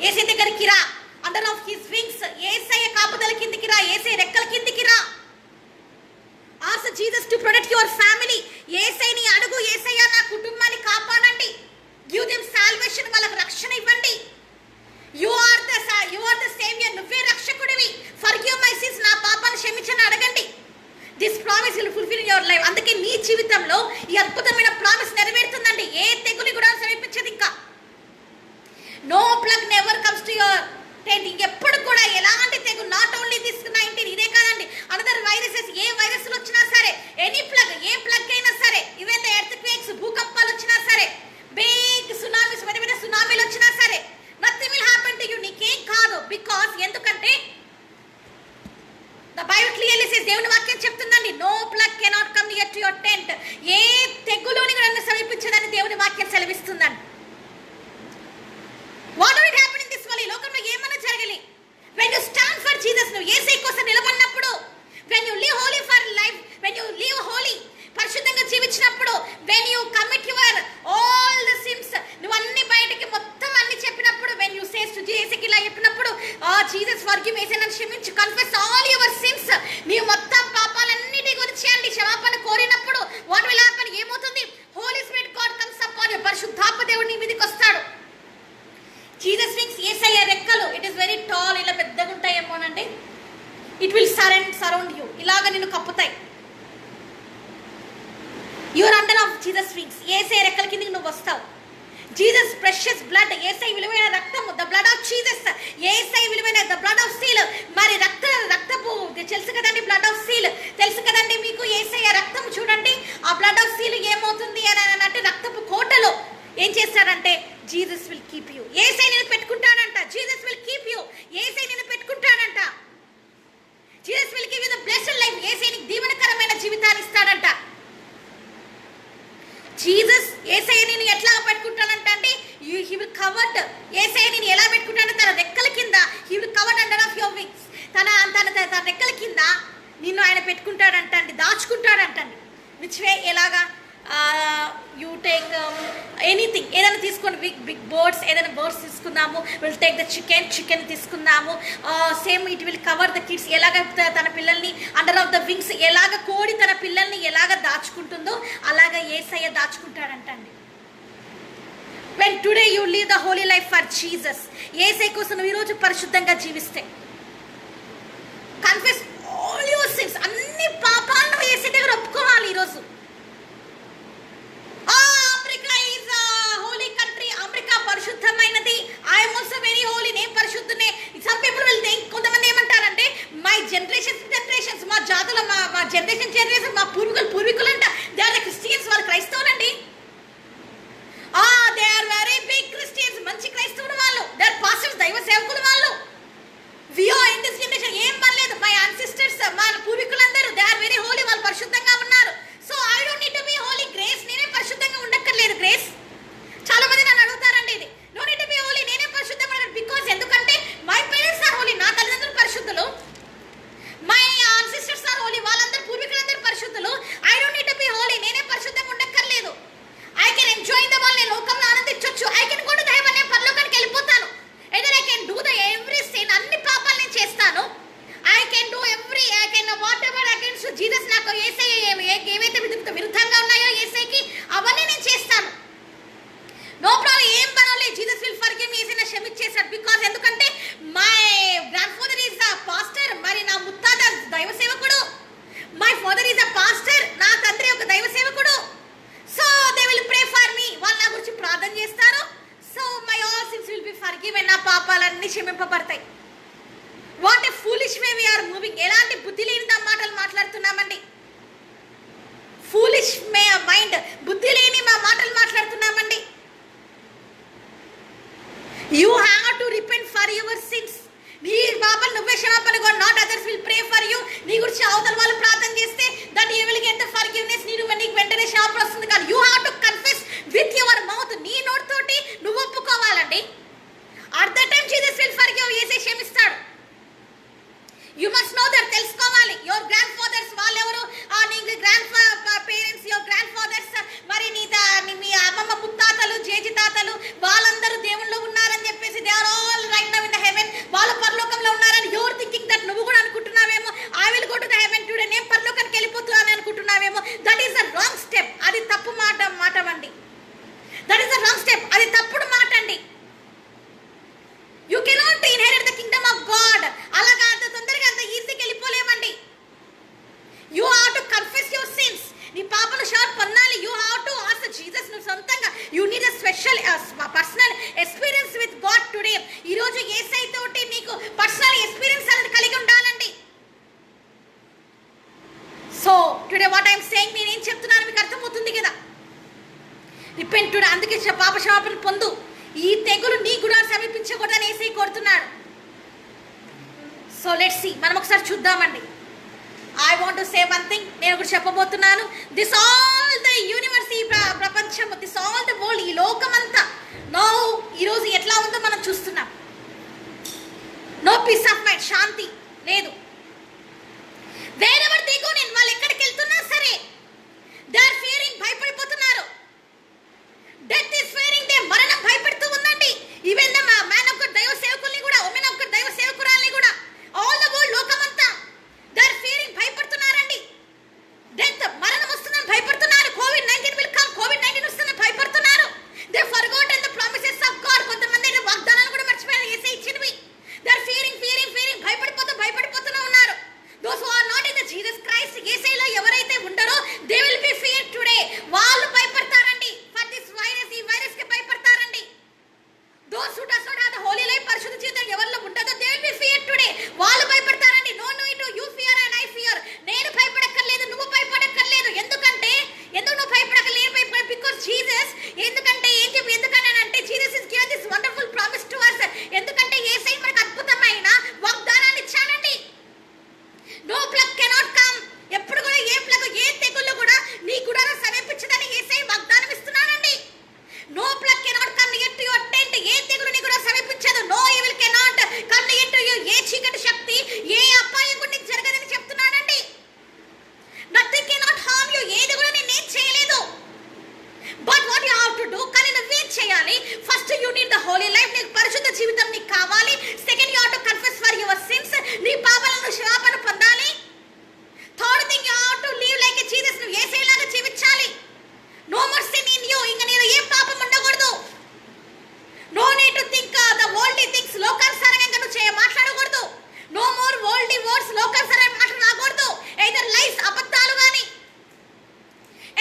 [SPEAKER 1] యేసయ్య దగ్గరికి రా, under of his wings, Yesayya కాపుదల కిందికి రా, యేసయ్య రెక్కల కిందికి రా. Ask Jesus to protect your family. యేసయ్యని అడుగు, యేసయ్య నా కుటుంబాన్ని కాపాడండి. గివ్ దెమ్ సాల్వేషన్, వాళ్ళకి రక్షణ ఇవ్వండి. యు ఆర్ ద సేవియర్, నువ్వే రక్షకుడివి. ఫర్గివ్ మై సిన్స్, నా పాపాన్ని క్షమించని అడగండి. This promise will fulfil your life. అందుకే నీ జీవితంలో ఈ అద్భుతమైన ప్రామిస్ నెరవేరుతుందండి. ఏ తెగులు కూడా సమీపించదు. ఇంకా no plague never comes to your tent. ఇంకెప్పుడు కూడా ఎలాంటి తెగులు, నాట్ ఓన్లీ దిస్ 19, ఇదే కాదండి, అనదర్ వైరసెస్, ఏ వైరస్లు వచ్చినా సరే, ఎనీ ప్లగ్, ఏ ప్లగ్ అయినా సరే, ఈవెన్ ద ఎర్త్ క్వేక్స్, భూకంపాలు వచ్చినా సరే, బిగ్ సునామీస్, పెద్ద పెద్ద సునామీలు వచ్చినా సరే, nothing will happen to you, నీకేం కాదు. బికాస్ ఎందుకంటే ద బైబిల్ క్లియర్లీ సేస్, దేవుని వాక్యం చెప్తుందండి, no plague cannot come near to your tent. ఏ తెగులుని కూడా సమీపించదని దేవుని వాక్యం సెలవిస్తుందండి. What will happen in this world, ఈ లోకంలో ఏమన్నా జరగలి, when you stand for Jesus, నువ్వు యేసయ్య కోసం నిలబడినప్పుడు, when you live holy for life, when you live holy, పరిశుద్ధంగా జీవించినప్పుడు, when you commit your all the sins, నువ్వు అన్ని బయటికి మొత్తం అన్ని చెప్పినప్పుడు, when you say to Jesus ఇలా చెప్పినప్పుడు, Jesus forgive me, యేసయ్య నన్ను క్షమించు, confess all your sins, నీ మొత్తం పాపాలన్నిటి గురించి అండి క్షమాపణ కోరినప్పుడు what will happen, ఏమవుతుంది? Holy Spirit God comes upon you, పరిశుద్ధాత్మ దేవుడు నీ మీదకి వస్తాడు. జీసస్ వింగ్స్, యేసయ్య రెక్కలు, ఇట్ ఈస్ వెరీ టాల్, ఇలా పెద్దగా ఉంటాయేమోనండి. ఇట్ విల్ సరౌండ్ యూ, ఇలాగ నిన్ను కప్పుతాయి. You are under of Jesus wings, Yesayya రెక్కల కిందకి నువ్వు వస్తావు. జీసస్ ప్రెషియస్ బ్లడ్, యేసయ్య విలువైన రక్తము, ద బ్లడ్ ఆఫ్ జీసస్, యేసయ్య విలువైన ద బ్లడ్ ఆఫ్ సీల్. మరి రక్తపు తెలుసు కదండి, బ్లడ్ ఆఫ్ సీల్ తెలుసు కదండి మీకు. యేసయ్య రక్తం చూడండి, ఆ బ్లడ్ ఆఫ్ సీల్ ఏమవుతుంది అని అంటే, రక్తపు కోటలో ఏం చేస్తాడంటే, Jesus will keep you, Yesayya నిన్ను పెట్టుకుంటాడంట. Jesus will keep you, Yesayya నిన్ను పెట్టుకుంటాడంట. Jesus will give you the blessed life, Yesayya నీకు దీవెనకరమైన జీవితాన్ని ఇస్తాడంట. జీసస్ యేసయ్య నిన్ను ఎట్లా పెట్టుకుంటాడంట అంటే, హి విల్ కవర్డ్, యేసయ్య నిన్ను ఎలా పెట్టుకుంటాడంటే తన రెక్కల కింద, he will covered under of your wings, తన రెక్కల కింద నిన్ను ఆయన పెట్టుకుంటాడంట అండి, దాచుకుంటాడంటండి. విచ్ వే, ఎలాగా? యూ టేక్ ఎనీథింగ్, ఏదైనా తీసుకోండి, బిగ్ బర్డ్స్, ఏదైనా బర్డ్స్ తీసుకుందాము, విల్ టేక్ ద చికెన్ తీసుకుందాము. Same it will cover the kids, ఎలాగ తన పిల్లల్ని అండర్ ఆఫ్ ద వింగ్స్, ఎలాగ కోడి తన పిల్లల్ని ఎలాగ దాచుకుంటుందో అలాగ యేసయ్య దాచుకుంటాడంటండి. when today you live the holy life for Jesus, యేసయ్య కోసం నువ్వు ఈరోజు పరిశుద్ధంగా జీవిస్తే, confess all your sins, way we are moving? ఎలాంటి బుద్ధి లేని మాటలు మాట్లాడుతున్నామండి? ఫూలిష్ మైండ్, బుద్ధి లేని మా మాటలు మాట్లాడుతున్నామండి. You have to repent for your sins. నీ పాపలు నువ్వే క్షమాపణ కోరు. Not others will pray for you. నీ గురించి అవతల వాళ్ళు ప్రార్థన చేస్తే that you will get the forgiveness. నీకు వెంటనే క్షమాపణ వస్తుంది. కానీ you have to confess with your mouth. నీ నోటితోటి నువ్వు ఒప్పుకోవాలండి. At the time Jesus will forgive. యేసే క్షమిస్తాడు. You must know that. తెలుసుకోవాలి. యువర్ గ్రాండ్ ఫాదర్స్ వాళ్ళెవరు? నీ grand parents, your grand fathers, మరి మీ అమ్మమ్మ ముత్తాతలు, జేజి తాతలు వాళ్ళందరూ దేవుళ్ళు ఉన్నారని చెప్పేసి they are all right now in the heaven. వాళ్ళ పరలోకంలో ఉన్నారని యువర్ థింకింగ్ దట్. నువ్వు కూడా అనుకుంటున్నావేమో I will go to the heaven today, నేను పరలోకానికి వెళ్ళిపోతున్నాను అనుకుంటున్నావేమో. That is the wrong step. అది తప్పు మాట అండి. That is the wrong step. అది తప్పుడు మాట అండి. You cannot inherit the kingdom of God. అలాగా అంత తొందరగా అంత ఈజీగా వెళ్ళిపోలేమండి. You have to confess your sins. నీ పాపను షార్ప్ పొందాలి. You have to ask Jesus. నువ్వు సొంతంగా you need a special personal experience with God today. ఈరోజు యేసయ్య తోటి నీకు పర్సనల్ ఎక్స్పీరియన్స్ అనేది కలిగి ఉండాలండి. So today what I'm saying, నేనేం చెప్తున్నాను మీకు అర్థమవుతుంది కదా. Repent today. అందుకే పాప క్షమాపణ పొందు. ఈ తెగులు నీ గుడాన్ని సమీపించకూడదని యేసయ్య కోరుతున్నాడు. So let's see. మనం ఒకసారి చూద్దామండి. I want to say one thing. నేను ఒకటి చెప్పబోతున్నాను. దిస్ ఆల్ ద యూనివర్స్, ఈ ప్రపంచం, దిస్ ఆల్ ద వరల్డ్, ఈ లోకమంతా నో ఈరోజు ఎట్లా ఉందో మనం చూస్తున్నాం. నో పీస్ ఆఫ్ మైండ్, శాంతి లేదు. వేరెవర్ దిగు, నేను వాళ్ళు ఎక్కడికి వెళ్తున్నా సరే దే ఆర్ ఫియరింగ్, భయపడిపోతున్నారు. Death is fearing they. మరణం భయపెడుతూ ఉందండి. Even the man of God, దైవ సేవకుల్ని కూడా, ఉమెన్ ఆఫ్ గాడ్, దైవ సేవకురాల్ని కూడా, ఆల్ ద వరల్డ్, లోకమంతా దే ఆర్ ఫియరింగ్, భయపడుతున్నారండి. డెత్, మరణం వస్తుందని భయపడుతున్నారు. COVID-19 విల్ కమ్, COVID-19 వస్తుందని భయపడుతున్నారు. They forgotten the promises of God. కొంతమంది అయితే వాగ్దానాలు కూడా మర్చిపోయారు యేసయ్య ఇచ్చినవి. దే ఆర్ ఫియరింగ్, భయపడిపోతూనే ఉన్నారు. Those who are not in the Jesus Christ, యేసయ్యలో ఎవరైతే ఉండరో they will be feared today. వాళ్ళు భయపడతారండి. ఫర్ దిస్ వైరస్, ఈ వైరస్ కి భయపడతారండి. Those who does not have the holy life, పరిశుద్ధ జీవితం ఎవరిలో ఉంటుందో they will be feared today. వాళ్ళు భయపడతారండి. నో నో ఇటు you fear and I fear. నేను భయపడక్కర్లేదు, నువ్వు భయపడక్కర్లేదు. ఎందుకు నువ్వు భయపడక్కర్లేదు? Because Jesus. ఎందుకంటే Jesus is given this wonderful promise to us. ఎందుకంటే యేసయ్య మనకు అద్భుతమైన వాగ్దానాన్ని ఇచ్చాడండి. No plague cannot come. ఎప్పుడు కూడా ఏ ప్లగ్, ఏ తెగుళ్ళు కూడా నీ గుడారం సమీపించదని యేసయ్య వాగ్దానం ఇస్తున్నాడండి. No plague cannot come near to your tent. ఏ తెగులు నీ గుడారం సమీపించదు. No evil cannot come near to you. ఏ చీకటి శక్తి, ఏ అపాయం కూడా నీకు జరగదని చెప్తున్నాడండి. Nothing cannot harm you. ఏది కూడా నేనేం చేయలేదు. But what you have to do, కానీ నువ్వేం చేయాలి? First you need the holy life. నీకు పరిశుద్ధ జీవితం నీకు కావాలి. Second, you have to confess for your sins. నీ పాపాలను క్షమాపణ పొందాలి. Third thing, you have to live like a Jesus. నువ్వు యేసయ్యలాగా జీవించాలి. No more sin in you. ఇంకా నేను ఏం పాపం ఉండకూడదు. No need to think the worldly things. లోకానుసారంగా నువ్వు మాట్లాడకూడదు. No more worldly words. లోకానుసారంగా మాటలు రాకూడదు. ఎయిదర్ లైస్, అబద్ధాలు కానీ,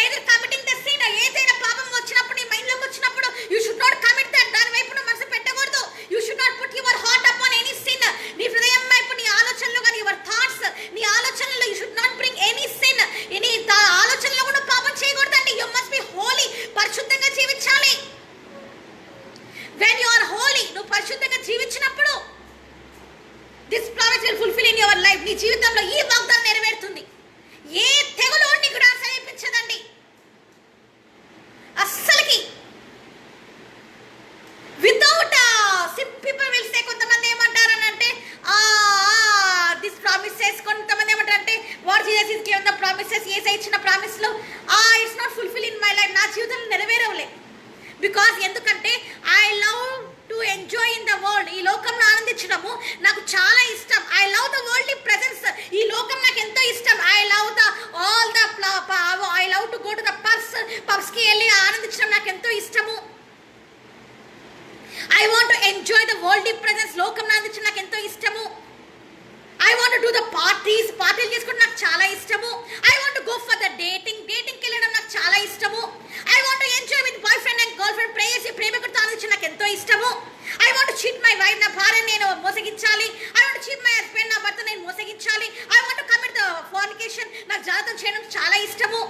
[SPEAKER 1] ఎయిదర్ కమిటింగ్ ద సిన్. ఏదైనా పాపం వచ్చినప్పుడు, నీ మైండ్లోకి వచ్చినప్పుడు you should not commit that. దాని వైపు నువ్వు మనసు పెట్టకూడదు. You should not put your heart upon any sin. నీ హృదయం వైపు, నీ ఆలోచనలు కానీ, యువర్ థాట్స్, నీ ఆలోచనలు you should not bring any sin. నీ ఆలోచనలో కూడా పాపం చేయకూడదండి. You must be holy. పరిశుద్ధంగా జీవించాలి. వెన్ యు ఆర్ హోలీ, నువ్వు పరిశుద్ధంగా జీవించినప్పుడు this promise will fulfil in your life. నీ జీవితంలో ఈ వాగ్దానం నెరవేరుతుంది. ఏ తెగులు నీకు కూడా సమీపించదండి అస్సలకి. వితౌట్ పీపుల్ విల్ సే, కొంతమంది ఏమంటారనంటే దిస్ ప్రామిసెస్, కొంతమంది ఏమంటారంటే what Jesus is given the promises, యేసయ్య ఇచ్చిన ప్రామిస్లో it's not fulfil in my life. నా జీవితంలో నెరవేరవులే. బికాస్ ఎందుకంటే I love to enjoy in the world. ఈ లోకంలో ఆనందించడము నాకు చాలా ఇష్టం. I love the worldly presence. ఈ లోకం నాకు ఎంతో ఇష్టం. I love the all the I love to go to the పబ్స్కి వెళ్ళి ఆనందించడం నాకు ఎంతో ఇష్టము. I want to enjoy the worldly presence. లోకంలో ఆనందించడం నాకు ఎంతో ఇష్టము. I want to do the పార్టీలు చేసుకోవడం నాకు చాలా ఇష్టము. I want to go for the డేటింగ్కి వెళ్ళడం నాకు చాలా ఇష్టము. I want to enjoy with boyfriend and girlfriend, ప్రేమికుడితో ఆనందించడం నాకు ఎంతో ఇష్టము. I want to cheat my wife. నా భార్యను నేను మోసగించాలి. I want to cheat my husband. నా భర్త నేను మోసగించాలి. I want to commit the fornication, నాకు జాగ్రత్త చేయడం చాలా ఇష్టము.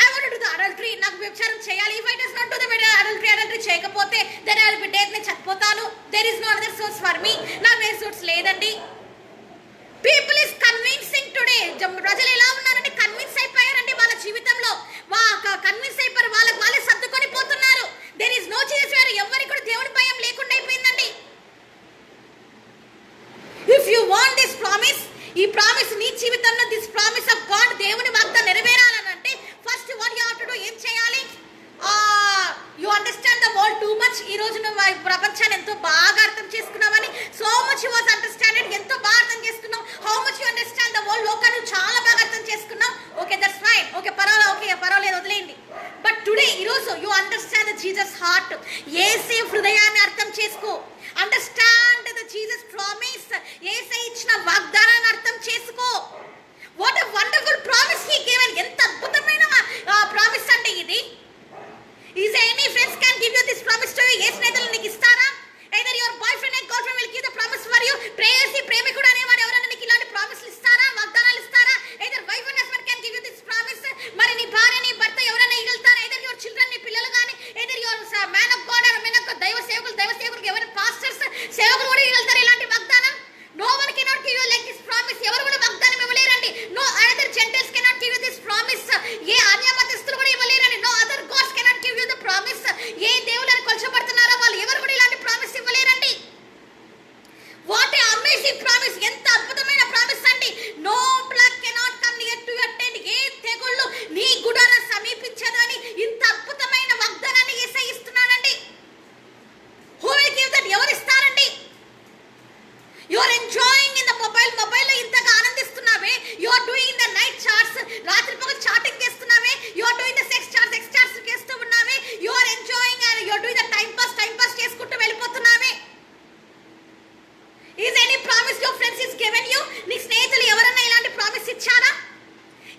[SPEAKER 1] I want to do the adultery, నాకు వ్యభిచారం చేయాలి. If I does not do the adultery చేయకపోతే then I will be dead, నేను చనిపోతాను. There is no other source for me, నా వేరే సోర్స్ లేదండి. People is convincing today. ప్రజలు ఎలా ఉన్నారంటే కన్విన్స్ అయిపోయారండి వాళ్ళ జీవితంలో, కన్విన్స్ అయిపోయారు, వాళ్ళే సర్దుకొని పోతున్నారు. There is no Jesus. ఎవరికి కూడా దేవుని భయం లేకుండా అయిపోయిందండి. If you want this promise, ఈ ప్రామిస్ నీ జీవితంలో, దిస్ ప్రామిస్ ఆఫ్ గాడ్, దేవుని వాగ్దానం నెరవేరాలని అంటే first what you have to do, ఏం చేయాలి? You understand the world too much. ఈ రోజు నువ్వు ప్రపంచాన్ని ఎంతో బాగా అర్థం చేసుకున్నావని, సో మచ్ యు వాస్ అండర్స్టాండెడ్, ఎంతో బాగా అర్థం చేసుకున్నావు. How much you understand the world, లోకాన్ని చాలా బాగా అర్థం చేసుకున్నావు. Okay, that's fine. ఓకే, పర్వాలేదు, వదిలేయండి. బట్ టుడే, ఈరోజు you understand the Jesus heart. యేసే హృదయాన్ని అర్థం చేసుకో. Understand the Jesus promise. యేసే ఇచ్చిన వాగ్దానాన్ని అర్థం చేసుకో. What a wonderful promise he given. ఎంత అద్భుతమైన ప్రామిస్ అంటే ఇది. Is there any friends can give you this promise to you? ఏ స్నేహితులు నీకు ఇస్తారా? Either your boyfriend and girlfriend will give the promise for you. ప్రేమికుడు అనేవాడు ఎవరైనా నీకు ఇలాంటి ప్రామిస్లు ఇస్తారా, వాగ్దానాలు ఇస్తారా? Either wife and husband can give you this promise. మరి నీ భార్య, నీ భర్త ఎవరైనా ఇగలుతారా? Either your children, నీ పిల్లలు కానీ, either your man of God or man of God, దైవ సేవకులు ఎవరైనా పాస్టర్స్, సేవకులు కూడా ఇగలుతారా ఇలాంటి వాగ్దానం? No one cannot give you like this promise. ఎవరు కూడా వాగ్దానం ఇవ్వలేరండి. No other Gentiles cannot give you this promise. ఏ అన్య మతస్థులు కూడా ఇవ్వలేరండి. No other gods cannot give you the promise. ఏ దేవుళ్ళని కొలచబడుతున్నారో వాళ్ళు ఎవరు కూడా ఇలాంటి promise ఇవ్వలేరండి. What a amazing promise. ఎంత అద్భుతమైన ప్రామిస్ అండి. No plague cannot come near to your tent. ఏ తెగుళ్ళు నీ గుడారం సమీపించదని ఇంత అద్భుతమైన వాగ్దానాన్ని యేసయ్య ఇస్తున్నాడండి. Who will give that? ఎవరు ఇస్తారండి? You are enjoying in the మొబైల్లో ఇంతగా ఆనందిస్తున్నావే. You are doing the night charts, రాత్రిపగలు చాటింగ్ చేస్తున్నావే. You are doing the sex charts చేస్తూ ఉన్నావే. You are enjoying and you are doing the time pass చేసుకుంటూ వెళ్ళిపోతున్నావే. Is any promise your friends is given you? నీ స్నేహితులు ఎవరైనా ఇలాంటి ప్రామిస్ ఇచ్చారా?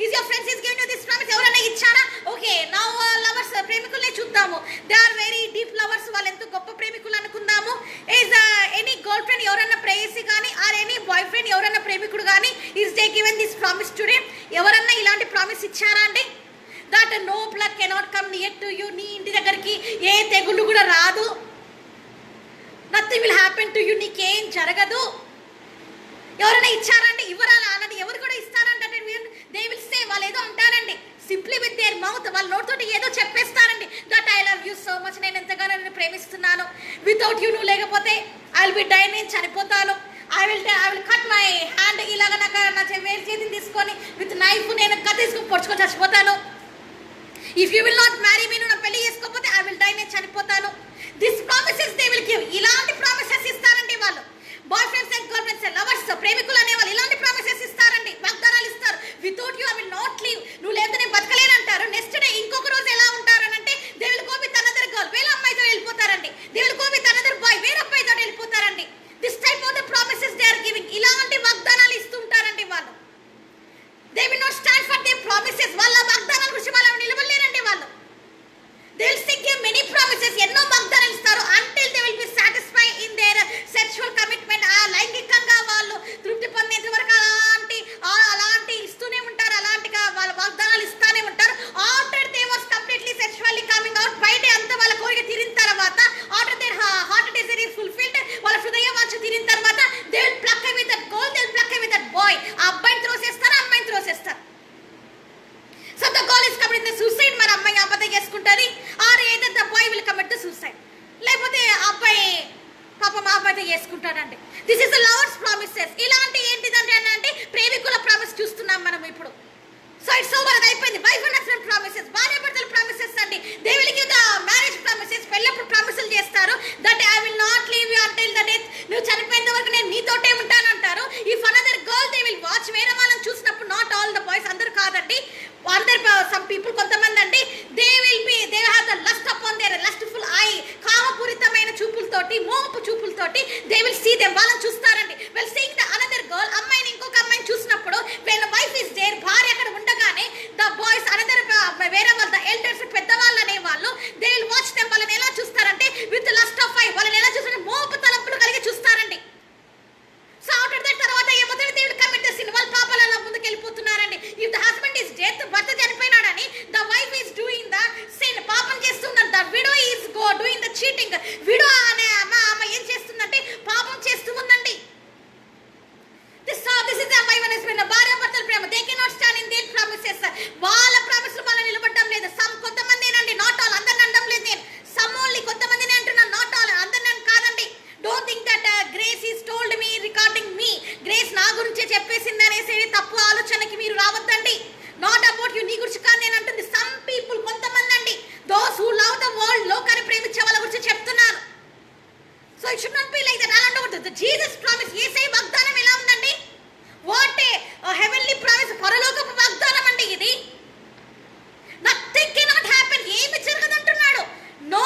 [SPEAKER 1] Is your friends is given you this promise? ఎవరైనా ఇచ్చారా? ఓకే, now lovers, ప్రేమికులనే చూద్దాము. They are very deep lovers. వాళ్ళు ఎంతో గొప్ప ప్రేమికులు అనుకుందాము. Is any girlfriend ఎవరైనా ప్రేయసి కానీ, or any boyfriend ఎవరైనా ప్రేమికుడు కానీ, is they given this promise today? ఎవరైనా ఇలాంటి ప్రామిస్ ఇచ్చారా అండి? That no plague cannot come near to you. నీ ఇంటి దగ్గరికి ఏ తెగుళ్ళు కూడా రాదు. Nothing will happen to you. నీకేం జరగదు. ఎవరైనా ఇచ్చారండి? ఇవ్వరాలా అన్నది ఎవరు కూడా ఇస్తారంటే దే విల్ సే, వాళ్ళు ఏదో అంటారండి సింప్లీ విత్ దేర్ మౌత్, వాళ్ళ నోటితోటి ఏదో చెప్పేస్తారండి. That I love you so much, నేను ఎంతగానో నిన్ను ప్రేమిస్తున్నాను. వితౌట్ యూ, నువ్వు లేకపోతే ఐ విల్ బి డై, నేను చనిపోతాను. I will cut my hand, ఇలాగ నా వేలు చేతిని తీసుకొని విత్ నైఫ్ నేను తీసుకొని పొడుచుకొని చచ్చిపోతాను. If you will not marry me, నువ్వు నా పెళ్లి చేసుకోకపోతే ఐ విల్ డై, నేను చనిపోతాను. This promises they will give. ఇలాంటి ప్రామిసెస్ ఇస్తారండి వాళ్ళు. Boyfriends and girlfriends, lovers, ప్రేమికులు అనేవాళ్ళు ఇలాంటి ప్రామిసెస్ ఇస్తారండి, వాగ్దానాలు ఇస్తారు. Without you I will not live, నువ్వు లేకపోతే నేను బతకలేనంటారు. నెక్స్ట్ డే ఇంకొక రోజు ఎలా ఉంటారనంటే they will go with another girl, వేరే అమ్మాయితో వెళ్ళిపోతారండి. They will go with another boy, వేరే అబ్బాయితో వెళ్ళిపోతారండి. This type of the promises they are giving. ఇలాంటి వాగ్దానాలు ఇస్తుంటారండి వాళ్ళు. They will not stand for their promises. వాళ్ళ వాగ్దానాల గురించి వాళ్ళు నిలబడలేరండి వాళ్ళు. They will still give many promises. ఎన్నో వాగ్దానాలు ఇస్తారు until they will be satisfied in their sexual commitment. ఆ లైంగికంగా వాళ్ళు తృప్తి పొందే they cannot stand in there promises. వాళ్ళ ప్రామిస్లు వాళ్ళు నిలబడడం లేదు. కొంతమంది ఏనండి, నాట్ ఆల్, అందరిని అనడం లేదు నేను, సమ్ ఓన్లీ, కొంతమందిని అంటున్నాను, నాట్ ఆల్, అందరిని కాదండి. Don't think that grace is told me regarding me, grace నా గురించే చెప్పేసింది అనేసి తప్పు ఆలోచనకి మీరు రావద్దండి. నాట్ అబౌట్ యు, నీ గురించి కాదు నేను అంటుంది. సమ్ పీపుల్, కొంతమంది అండి, those who love the world, లోకాన్ని ప్రేమించే వాళ్ళ గురించి చెప్తున్నాను. So it should not be like that. అలాంటి జీసస్ ప్రామిస్, యేసయ్య వాగ్దానం ఎలా ఉందండి? వాట్ ఏ హెవెన్లీ ప్రామిస్, పరలోకపు వాగ్దానం అండి ఇది. నథింగ్ కెనాట్ హ్యాపెన్, ఏమి జరగదంటున్నాడు. No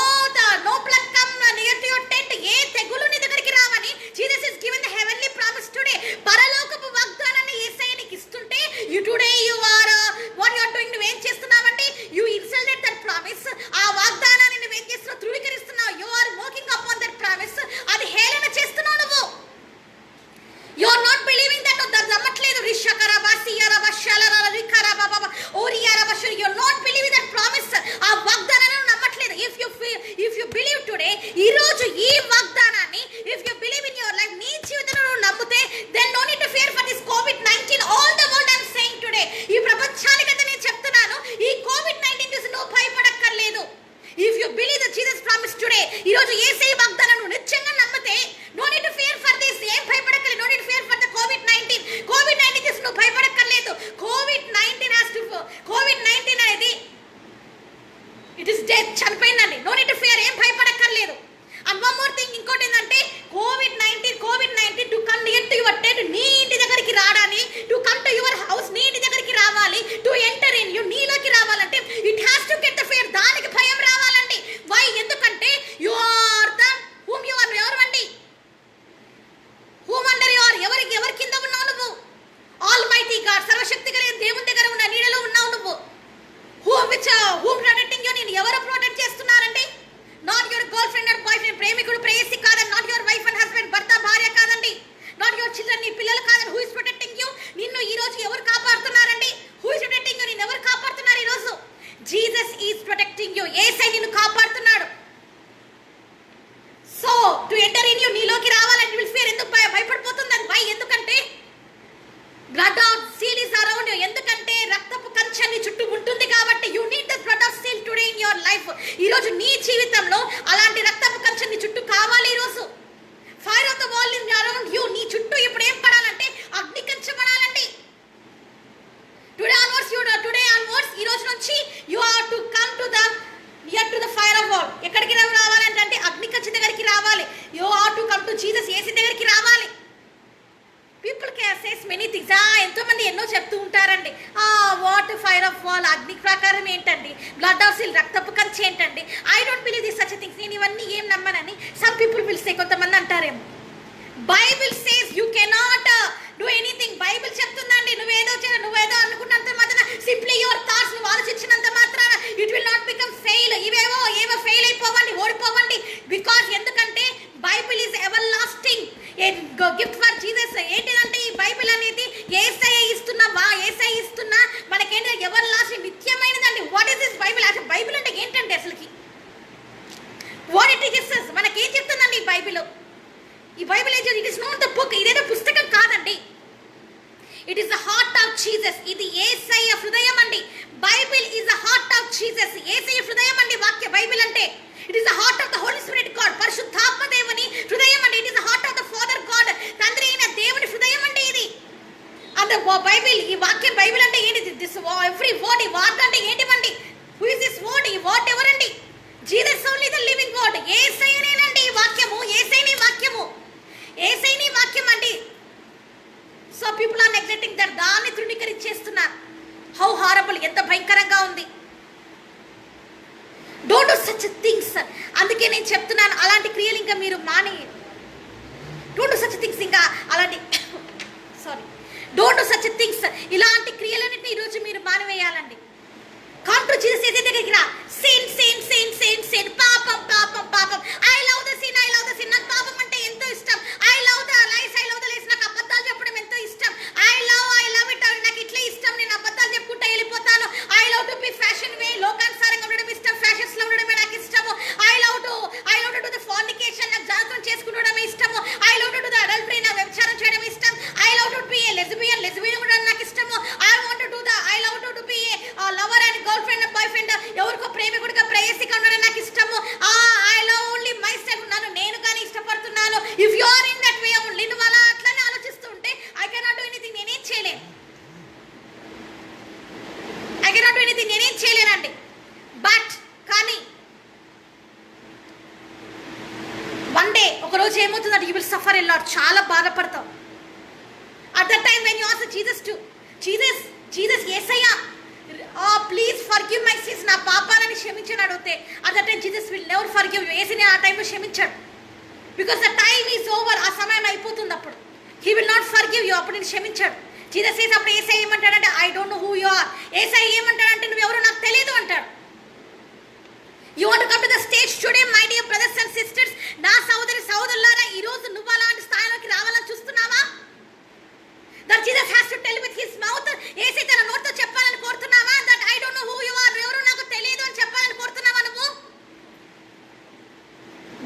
[SPEAKER 1] plague come near to your tent, ఏ తెగులు నీ దగ్గరికి రావని Jesus is given the heavenly promise today. పరలోకపు వాగ్దానాన్ని యేసయ్య నీకు ఇస్తుంటే, you today you are what you are doing, నువ్వేం చేస్తున్నావంటే యు ఇన్సల్టెడ్ దట్ ప్రామిస్. ఆ వాగ్దానాన్ని నువ్వేం చేస్తున్నావు? ధృవీకరిస్తున్నావు. You are working upon that promise. అది హేళన చేస్తున్నావు నువ్వు. You are not believing that. నమ్మట్లేదు. రిషకరబా సియరబా షలరల రికరబా బాబా ఓరియారబా షు, you are not believing that promise. ఆ వాగ్దానాన్ని నమ్మట్లేదు. ఇఫ్ యు బిలీవ్ టుడే, ఈ రోజు ఈ వాగ్దానాన్ని, if you believe in your life, నీ జీవితంలో నువ్వు నమ్మితే, then no need to fear for this కోవిడ్-19. All the world I am saying today, ఈ ప్రపంచానికంతా నేను చెప్తున్నాను, ఈ కోవిడ్-19 చూసి నువ్వు భయపడక్కర్లేదు. If you believe the Jesus promise today, ఈ రోజు యేసయ్య వాగ్దానం నువ్వు నిశ్చయంగా నమ్మితే, no need to fear for this, ఏం భయపడక్కర్లేదు. No need to fear for the కోవిడ్-19 చూసి నువ్వు భయపడక్కర్లేదు. కోవిడ్-19 అనేది ఇట్ ఇస్ డెత్, చనిపోయిందండి. నో నీడ్ టు ఫియర్, ఏం భయపడక్కర్లేదు. అండ్ వన్ మోర్ థింగ్, ఇంకోటి ఏంటంటే, కోవిడ్-19 to come near to your tent, నీ ఇంటి దగ్గరికి రావడాని, to come to your house, నీ ఇంటి దగ్గరికి రావాలి, టు ఎంటర్ ఇన్ యు, నీలోకి రావాలంటే it has to get the fear, దానికి భయం రావాలండి. వై? ఎందుకంటే you are the whom you are, ఎవరండి? హూమ్ అండర్ యు ఆర్, ఎవరి కింద ఉన్నావు నువ్వు? ఆల్ మైటీ గాడ్, సర్వశక్తి కలిగిన దేవుని దగ్గర ఉన్న నీడలో ఉన్నావు నువ్వు. హూమ్ ప్రొటెక్టింగ్ యు, నేను ఎవరు ప్రొటెక్ట్ చేస్తున్నారండి? Not your girl friend or boy friend, ప్రేమికుడు ప్రేయసి కాదండి. Not your wife and husband, భర్త భార్య కాదండి. నాట్ యువర్ చిల్డ్రన్, నీ పిల్లలు కాదండి. Who is protecting you? నిన్ను ఈ రోజు ఎవరు కాపాడుతున్నారండి? Who is protecting you? నిన్ను ఎవరు కాపాడుతున్నారు ఈ రోజు? Jesus is protecting you. యేసయ్య నిన్ను కాపాడుతున్నాడు. So to enter in you, నీలోకి రావాలంటే విల్ ఫియర్. ఎందుకు భయపడిపోతుంది అది? వై? ఎందుకంటే blood of seal is around you. ఎందుకంటే రక్తపు కంచె నీ చుట్టూ ఉంటుంది కాబట్టి. You need the blood of seal today in your life. ఈ రోజు నీ జీవితంలో అలాంటి రక్తపు కంచె నీ చుట్టూ కావాలి. ఈ రోజు fire of the wall in around you. నీ చుట్టూ ఇప్పుడు ఏం పడాలంటే అగ్ని కంచె పడాలండి. టుడే ఆన్వర్డ్స్, ఈ రోజు నుంచి you are to come to the near to the fire of wall. ఎక్కడికి రావాలంటే అగ్ని కంచె దగ్గరికి రావాలి. You are to come to Jesus, యేసయ్య దగ్గరికి రావాలి. People can says many things. ఎంతో మంది ఎన్నో చెప్తూ ఉంటారండి. వాట్ ఫైర్ ఆఫ్ వాల్, అగ్ని ప్రకారం ఏంటండి, బ్లడ్ ఆఫ్ సీల్, రక్తపు కంచె ఏంటండి. I don't believe this such things. నేను ఇవన్నీ ఏం నమ్మనని సమ్ పీపుల్ విల్ సే, కొంతమంది అంటారేమో. Bible says you cannot do anything. Bible చెప్తుందండి, నువ్వేదో అనుకున్నంత మాత్రాన, సింప్లీ యువర్ థాట్స్, నువ్వు ఆలోచించినంత మాత్రాన it will not become fail. ఏవో ఫెయిల్ అయిపోవండి, ఓడిపోవండి. బికాజ్ ఎందుకంటే Bible is ever lasting gift for Jesus. ఏంటిదంటే ఈ బైబిల్ అనేది యేసయ్య ఇస్తున్న మనకేంటి, ఎవర్ లాస్టింగ్, నిత్యమైనదండి. What is this Bible? అసలు బైబిల్ అంటే ఏంటంటే అసలుకి వాట్ ఇట్ టీచర్స్ మనకేం చెప్తుందండి ఈ బైబిల్? ఈ Bible it is not the book. ఇదేదో పుస్తకం కాదండి. It is the heart of Jesus. ఇది యేసయ్య హృదయం అండి. Bible is the heart of Jesus. యేసయ్య హృదయం అండి వాక్య బైబిల్ అంటే. It is the heart of the Holi spirit God, పరిశుద్ధాత్మ దేవుని హృదయం అండి. It is the heart of the father God, తండ్రి అయిన దేవుని హృదయం అండి ఇది. అండ్ బైబిల్, ఈ వాక్యం బైబిల్ అంటే ఏంటి? దిస్ ఎవ్రీ వర్డ్, ఈ వర్డ్ అంటే ఏంటివండి? Who is this word? ఈ వర్డ్ ఎవరండి? Jesus only the living word. యేసయ్యనేనండి ఈ వాక్యము. యేసయ్యని వాక్యం అండి. So people are neglecting that. దాన్ని తృణీకరించేస్తున్నారు. హౌ హారబుల్, ఎంత భయంకరంగా ఉంది. Don't do such things. అందుకే నేను చెప్తున్నాను, అలాంటి క్రియలు ఇంకా మీరు మాని. Don't do such things. ఇంకా అలాంటి డోంట్ డూ సచ్ థింగ్స్. ఇలాంటి క్రియలన్నింటినీ ఈరోజు మీరు మానివేయాలండి. కమ్ టు జీసస్, యేసయ్య దగ్గరికి రా. sin, పాపం. I love the sin. నాకు పాపం అంటే ఎంతో ఇష్టం. I love the lies. నాకు అబద్ధాలు చెప్పడం ఎంతో ఇష్టం. I love it. నాకు ఇట్లే ఇష్టం, నేను అబద్ధాలు చెప్పుకుంటా వెళ్ళిపోతాను. I love to be fashion way, లోకానుసారంగా ఉండడం ఇష్టం, ఫ్యాషన్స్ లో ఉండడమే నాకు ఇష్టము. I love to the fornication, నాకు జాగ్రత్త చేసుకుంటడమే ఇష్టము. I love to the adultery, నా వ్యభిచారం చేయడం Jesus to Jesus యేసయ్య ప్లీజ్ ఫర్గివ్ మై సిన్స్, నా పాపాలని క్షమించని అడిగితే at that time Jesus will never forgive you. యేసుని ఆ టైంలో క్షమించాడు. Because the time is over, ఆ సమయం అయిపోతుంది. అప్పుడు he will not forgive you. అప్పుడు నేను క్షమించాడు. జీసస్ సేస్ అప్పుడు యేసయ్య ఏమంటాడంటే I don't know who you are. యేసయ్య ఏమంటాడంటే నువ్వెవరో నాకు తెలియదు అంటాడు. You want to come to the stage today my dear brothers and sisters. నా సోదరులారా, ఈ రోజు నువ్వు అలాంటి స్థాయిలోకి రావాలని చూస్తున్నావా? That Jesus has to tell with his mouth. యేసయ్య తన నోటితో చెప్పాలని కోరుతున్నావా? That I don't know who you are, ఎవరో నాకు తెలియదు అని చెప్పాలని కోరుతున్నావా నువ్వు?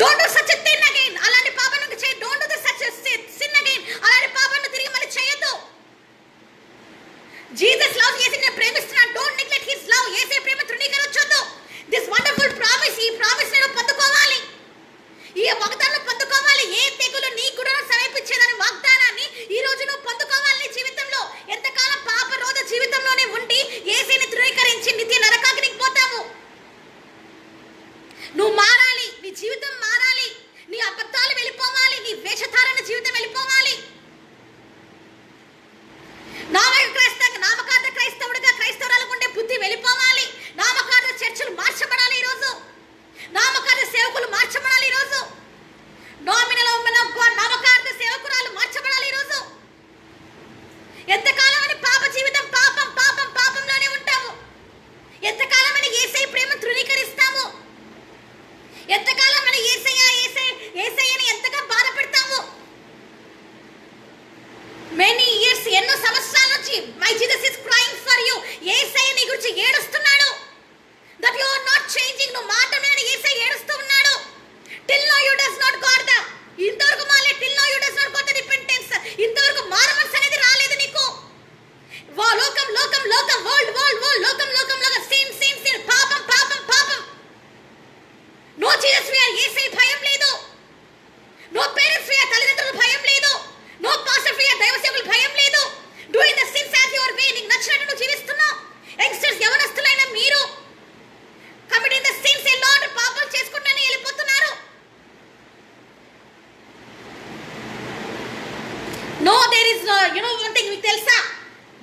[SPEAKER 1] Don't do such a thing again. అలాంటి పాపాన్ని చేయి. Don't do such a sin again. అలాంటి పాపాన్ని తిరిగి మళ్ళీ చేయొద్దు. జీసస్ లవ్ యేసుని ప్రేమిస్తున్నాడు. Don't neglect his love. యేసే ప్రేమ తృణీకరించొద్దు. దిస్ వండర్ఫుల్ ప్రామిస్, ఈ ప్రామిస్ నేను పొందుకోవాలి, ఈ వాగ్దానం పొందుకోవాలి. ఏ తెగులు నీ కూడా సమీపించేదని వాగ్దానాన్ని ఈ రోజు నువ్వు పొందుకోవాలి. నీ జీవితంలో ఎంతకాలం పాప రోధ జీవితంలోనే ఉండి యేసుని తృణీకరించి నిత్య నరకాగ్నికి పోతావు. నువ్వు మారాలి, నీ జీవితం మారాలి, నీ అబద్ధాలు వెళ్ళిపోవాలి, నీ వేషధారణ జీవితం వెళ్ళిపోవాలి. నామకార్థ క్రైస్తవుడిగా క్రైస్తవురాలకు ఉండే బుద్ధి వెళ్ళిపోవాలి. నామకార్థ చర్చలు మార్చబడాలి. ఈరోజు నామకార్థ సేవకులు మార్చబడాలి. ఈరోజు నామకార్థ సేవకురాలు మార్చబడాలి. ఈరోజు ఎంతకాలం అని పాప జీవితం పాపం పాపం పాపంలోనే ఉంటాము. ఎంతకాలం అని యేసయ్య ప్రేమ తృణీకరిస్తాము. ఎంతకాలం అని యేసయ్యని ఎంతగా బాధపెడతాము. మెనీ ఇయర్స్, ఎన్నో సంవత్సరాల నుంచి my Jesus is crying for you. యేసయ్య నీ గురించి ఏడుస్తున్నాడు. That you are not changing. నువ్వు మాట మీద యేసయ్య ఏడుస్తూ ఉన్నాడు. Till now you does not got the, ఇంతవరకు మాలే, till now you does not got the repentance. ఇంతవరకు మారమన్స్ అనేది రాలేదు నీకు. లోకం లోకం లోకం, వరల్డ్ వరల్డ్ వరల్డ్, లోకం లోకం లోకం, సిన్ సిన్ సిన్, పాపం పాపం పాపం. Know Jesus fear. యేసయ్య భయం లేదు. నో పేరెంట్స్ ఫియర్, తల్లిదండ్రుల భయం లేదు. నో పాస్టర్ ఫియర్, దైవ సేవకుల భయం లేదు. Doing the sins as your way. నీకు నచ్చినట్టు నువ్వు జీవిస్తున్నావు. యంగ్స్టర్స్, యవనస్తులైన మీరు committing the sins a lot, పాపాలు చేసుకుంటూనే వెళ్ళిపోతున్నారు. No there is one thing మీకు తెలుసా?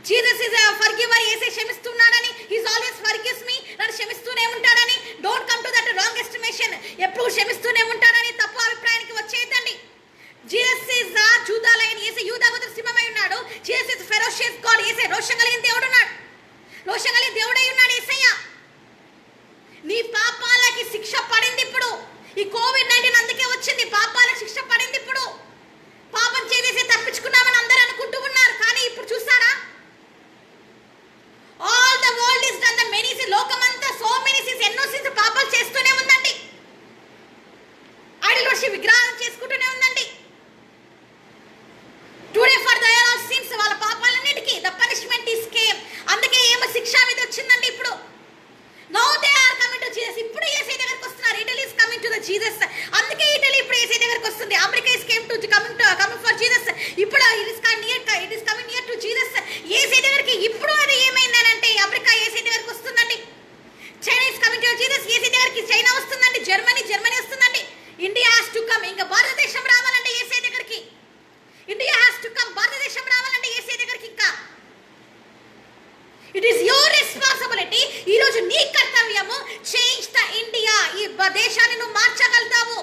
[SPEAKER 1] Jesus is a forgiver. యేసే క్షమిస్తున్నాడని, he is always forgives me, నన్ను క్షమిస్తూనే ఉంటాడని. Don't come to that wrong estimation. ఎప్పుడు క్షమిస్తూనే ఉంటాడని తప్పు అభిప్రాయానికి వచ్చేయద్దండి. Jesus is a Judah lion. యేసే యూదా గోత్ర సింహమై ఉన్నాడు. Jesus is ferocious God. యేసే రోషం కలిగిన దేవుడు ఉన్నాడు. రోషం కలిగిన దేవుడై ఉన్నాడు యేసయ్య. నీ పాపాలకి శిక్ష పడింది ఇప్పుడు. ఈ కోవిడ్-19 అందుకే వచ్చింది. పాపాలకు శిక్ష పడింది ఇప్పుడు. పాపం చేసేసి తప్పించుకున్నామని అందరూ అనుకుంటూ ఉన్నారు. కానీ ఇప్పుడు చూసారా, all the world is done the many sins. లోకమంతా సో మెనీ సిన్స్, ఎన్నో సిన్స్ పాపాలు చేస్తూనే ఉందండి. ఐడల్ వర్షిప్, విగ్రహాలు చేసుకుంటూనే ఉందండి. Today for the all sins, వాళ్ళ పాపాలన్నిటికీ ద పనిష్మెంట్ ఇస్ కేమ్. అందుకే ఏమో శిక్ష మీద వచ్చిందండి ఇప్పుడు. Now they are coming to Jesus. ఇప్పుడు యేసయ్య దగ్గరికి వస్తున్నారు. Italy is coming to the Jesus. అందుకే ఇటలీ ఇప్పుడు యేసయ్య దగ్గరికి వస్తుంది. America is came to coming for Jesus. ఇప్పుడు it is coming near to Jesus. యేసయ్య దగ్గరికి ఇప్పుడు అది ఏమైందనంటే అమెరికా యేసయ్య దగ్గరికి వస్తుందండి. China is coming to Jesus. యేసయ్య దగ్గరికి చైనా వస్తుందండి. జర్మనీ వస్తుందండి. India has to come. ఇంకా భారతదేశం రావాలంటే యేసయ్య దగ్గరికి. India has to come. భారతదేశం రావాలంటే యేసయ్య దగ్గరికి. ఇంకా ఇట్ ఈస్ యువర్ రెస్పాన్సిబిలిటీ. ఈ రోజు నీ కర్తవ్యము. Change the India. ఈ దేశాన్ని నువ్వు మార్చగలుగుతావు.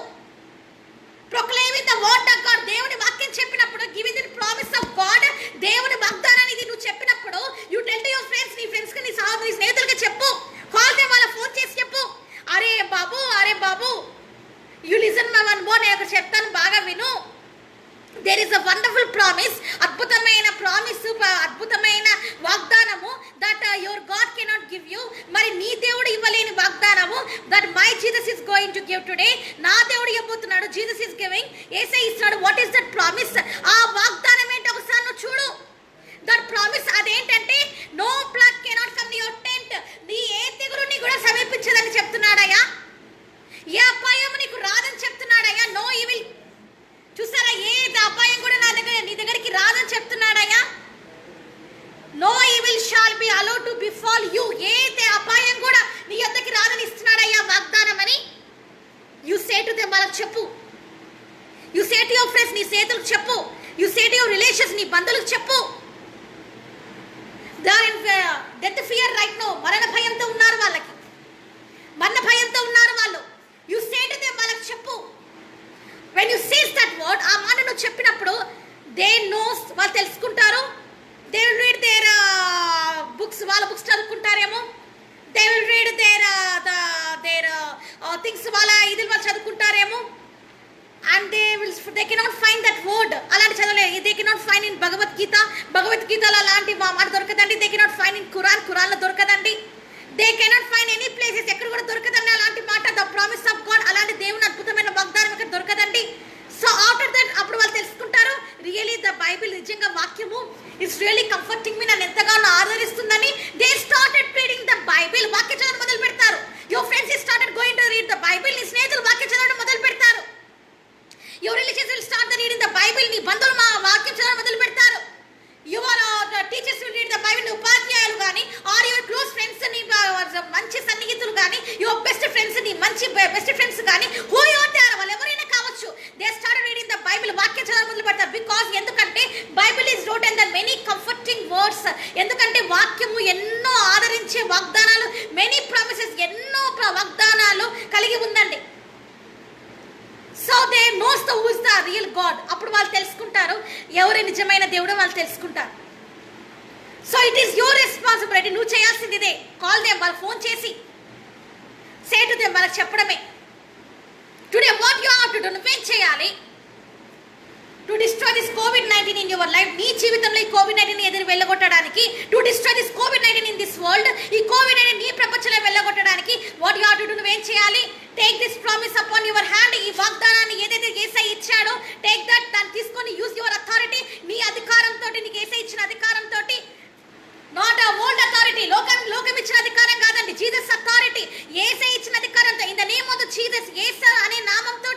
[SPEAKER 1] Proclaiming the word of God. దేవుని వాక్యం చెప్పినప్పుడు, giving the promise of God, దేవుని వాగ్దానాన్ని ఇది నువ్వు చెప్పినప్పుడు, you tell to your friends, నీ ఫ్రెండ్స్ కి, నీ స్నేహితులకి చెప్పు. కాల్ దెమ్, వాళ్ళ ఫోన్ చేసి చెప్పు. అరే బాబు you listen my one more. నేను ఒకటి చెప్తాను, బాగా విను. There is a wonderful promise. అద్భుతమైన ప్రామిస్, అద్భుతమైన వాగ్దానము that your God cannot give you. మరి నీ దేవుడు ఇవ్వలేని వాగ్దానము that my Jesus is going to give today. నా దేవుడు ఇవ్వబోతున్నాడు. Jesus is giving. యేసయ్య ఇస్తున్నాడు. What is that promise? ఆ వాగ్దానం ఏంటి ఒకసారి నువ్వు చూడు. దట్ ప్రామిస్ అదేంటంటే, no plague cannot come to your tent. నీ ఏ తెగులుని కూడా సమీపించదని చెప్తున్నాడయ్యా. ఏ అపాయం నీకు రాదని చెప్తున్నాడయ్యా. No evil. చూసారా, ఏ అపాయం కూడా నీ దగ్గరికి రాదని చెప్తున్నాడయ్యా. No evil shall be allowed to befall you. ఏ అపాయం కూడా నీ యొద్దకి రాదని ఇస్తున్నాడయ్యా వాగ్దానం అని. యు సే టు దెమ్, వాళ్ళకి చెప్పు. You say to your friends, నీ స్నేహితులకు చెప్పు. You say to your relations, నీ బంధువులకు చెప్పు. డెత్ ఫియర్ రైట్ నో, మరణ భయంతో ఉన్నారు, వాళ్ళకి మరణ భయంతో ఉన్నారు వాళ్ళు. యు సే టు దెం, వాళ్ళకి చెప్పు. When you says that word, ఆ మాట నువ్వు చెప్పినప్పుడు దే నోస్, వాళ్ళు తెలుసుకుంటారు. They will read their books, వాళ్ళ బుక్స్ చదువుకుంటారేమో. They will read their things, వాళ్ళ ఇది వాళ్ళు చదువుకుంటారేమో. And they cannot find that word. అలాంటి చదవలే. దే కెనాట్ ఫైండ్ ఇన్ భగవద్గీతలో అలాంటి మాట దొరకదండి. దే కెనాట్ ఫైండ్ ఇన్ ఖురాన్లో దొరకదండి. They cannot find any places, ఎక్కడ కూడా దొరకదండి అలాంటి మాట. ద ప్రామిస్ ఆఫ్ గాడ్, అలాంటి దేవుని అద్భుతమైన వాగ్దానం ఇక్కడ దొరకదండి. సో ఆఫ్టర్ దట్ అప్పుడు వాళ్ళు తెలుసుకుంటారు, రియలీ ద బైబిల్ నిజంగా వాక్యము ఇట్స్ రియలీ కంఫర్టింగ్ మీ, నన్ను ఎంతగానో ఆదరిస్తుందని. They started reading the Bible. వాక్య చదవడం మొదలు పెడతారు. Your friends started going to read the Bible. నీ స్నేహితులు వాక్య చదవడం మొదలు పెడతారు. Your relatives will start reading the Bible. నీ బంధువులు మా వాక్యం చదవడం మొదలు పెడతారు. Your teachers will read the Bible. ఉపాధ్యాయులు కానీ, ఆర్ యువర్ క్లోజ్ ఫ్రెండ్స్, నీ మంచి సన్నిహితులు కానీ, యువర్ బెస్ట్ ఫ్రెండ్స్, నీ మంచి బెస్ట్ ఫ్రెండ్స్ కానీ, హూ యువర్ దే ఆర్, వాళ్ళు ఎవరైనా కావచ్చు, they start reading the Bible. వాక్యం చదవడం మొదలు పెడతారు. బికాస్ ఎందుకంటే Bible is wrote and the many comforting words. ఎందుకంటే వాక్యము ఎన్నో ఆదరించే వాగ్దానాలు, మెనీ ప్రామిసెస్, ఎన్నో వాగ్దానాలు కలిగి ఉందండి. So they knows the who is the real God. అప్పుడు వాళ్ళు తెలుసుకుంటారు ఎవరి నిజమైన దేవుడు, వాళ్ళు తెలుసుకుంటారు. So it is your responsibility. నువ్వు చేయాల్సింది ఇదే. కాల్ దేమ్, వాళ్ళు ఫోన్ చేసి సే టు దేమ్, వాళ్ళకి చెప్పడమే. Today what you have to do, నువ్వేం చేయాలి to destroy this COVID-19 in your life. నీ జీవితంలో ఈ COVID-19 ఎదురు వెళ్ళగొట్టడానికి, to destroy this COVID-19 in this world, ఈ COVID-19 నీ ప్రపంచంలో వెళ్ళగొట్టడానికి what you have to do, నువ్వేం చేయాలి? Take this promise upon your hand. ఈ వాగ్దానాన్ని ఏదైతే యేసయ్య ఇచ్చాడో, టేక్ దట్, దాన్ని తీసుకొని యూజ్ యువర్ అథారిటీ. నీ అధికారంతో, నీకు యేసయ్య ఇచ్చిన అధికారంతో, నాట్ అ వరల్డ్ అథారిటీ, లోకం ఇచ్చిన అధికారం కాదండి, జీసస్ అథారిటీ, యేసయ్య ఇచ్చిన అధికారంతో, in the name of Jesus, Yesu అనే నామంతో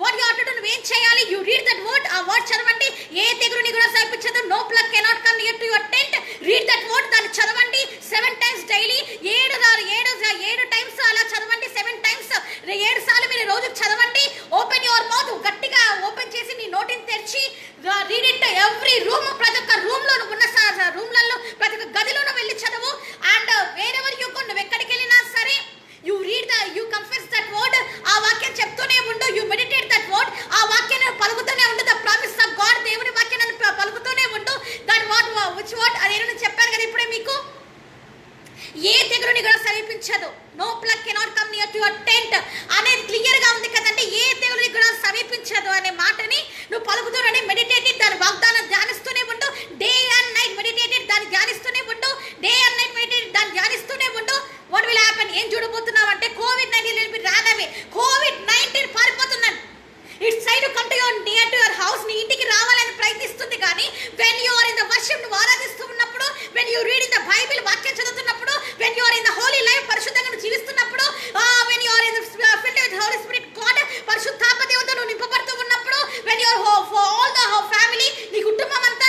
[SPEAKER 1] what you have to do, నువ్వేం చేయాలి? You read that word. ఆ వర్డ్ చదవండి. ఏ తెగులుని కూడా సమీపించదు. No plague cannot come near to your tent. Read that word. దాన్ని చదవండి 7 times డైలీ. 7 times అలా చదవండి. 7 times 7 సార్లు మీరు రోజుకు చదవండి. Open your mouth. గట్టిగా ఓపెన్ చేసి నీ నోటిని తెరిచి రీడ్ ఇట్ ఎవ్రీ రూమ్. ప్రతి ఒక్క రూమ్లో ఉన్న రూమ్లలో, ప్రతి ఒక్క గదిలోనూ వెళ్ళి చదువు. అండ్ వేరెవర్ యూ గో, నువ్వు ఎక్కడికి వెళ్ళినా సరే, you read you confess that word. ఆ వాక్యం చెప్తూనే ఉండు. You meditate that word. ఆ వాక్యాన్ని పలుకుతూనే ఉండు. ద ప్రామిస్ ఆఫ్ గాడ్, దేవుని వాక్యాన్ని పలుకుతూనే ఉండు. దట్ వాట్ విచ్ వాట్, అదేనని చెప్పాను కదా ఇప్పుడే మీకు. ఏ తెగులుని కూడా సమీపించదు. No plague cannot come near to your tent అనేది క్లియర్ గా ఉంది కదండి. ఏ తెగులుని కూడా సమీపించదు అనే మాటని నువ్వు పలుకుతూనే మెడిటేటెడ్, దాని వాగ్దానం ధ్యానిస్తూనే ఉండు. డే అండ్ నైట్ మెడిటేటెడ్, దాన్ని ధ్యానిస్తూనే ఉండు. డే అండ్ నైట్ మెడిటేటెడ్, దాన్ని ధ్యానిస్తూనే ఉండు. వాట్ విల్ హ్యాపెన్, ఏం చూడబోతున్నావు అంటే COVID-19 రానవే. COVID-19 పారిపోతుందండి. It's side to come to your near to your house. నీ ఇంటికి రావాలని ప్రయత్నిస్తుంది. కానీ when you are in the worship, నువ్వు ఆరాధిస్తూ ఉన్నప్పుడు, when you read in the Bible, వాక్యం చదువుతున్నప్పుడు, when you are in the holy life, పరిశుద్ధంగా నువ్వు జీవిస్తున్నప్పుడు, when you are in the filled with Holy spirit God, పరిశుద్ధాత్మ దేవునితో నువ్వు నింపబడుతూ ఉన్నప్పుడు, when you are for all the family, నీ కుటుంబం అంతా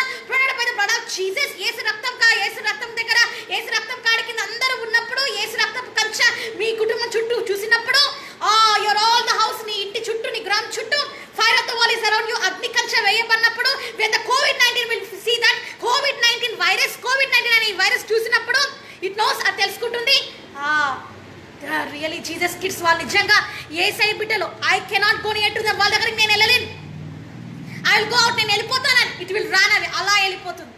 [SPEAKER 1] జీసస్, యేసు రక్తం దగ్గర, యేసు రక్తం కాడి కింద అందరూ ఉన్నప్పుడు, యేసు రక్తం కంచ మీ కుటుంబం చుట్టూ చూసినప్పుడు, యువర్ ఆల్ ద హౌస్, నీ ఇంటి చుట్టూ, నీ గ్రామం చుట్టూ, fire of the wall is around you, అగ్ని కంచ వేయబడినప్పుడు, when the COVID-19 will see that COVID-19 అనే వైరస్ చూసినప్పుడు, ఇట్ నోస్, అది తెలుసుకుంటుంది. రియలీ జీసస్ కిడ్స్, వాళ్ళు నిజంగా యేసయ్య బిడ్డలు. I cannot go near to them, వాళ్ళ దగ్గరికి నేను వెళ్ళలేను. ఐ విల్ గో అవుట్, నేను వెళ్ళిపోతానని. ఇట్ విల్ రాన్ అవి, అలా వెళ్ళిపోతుంది.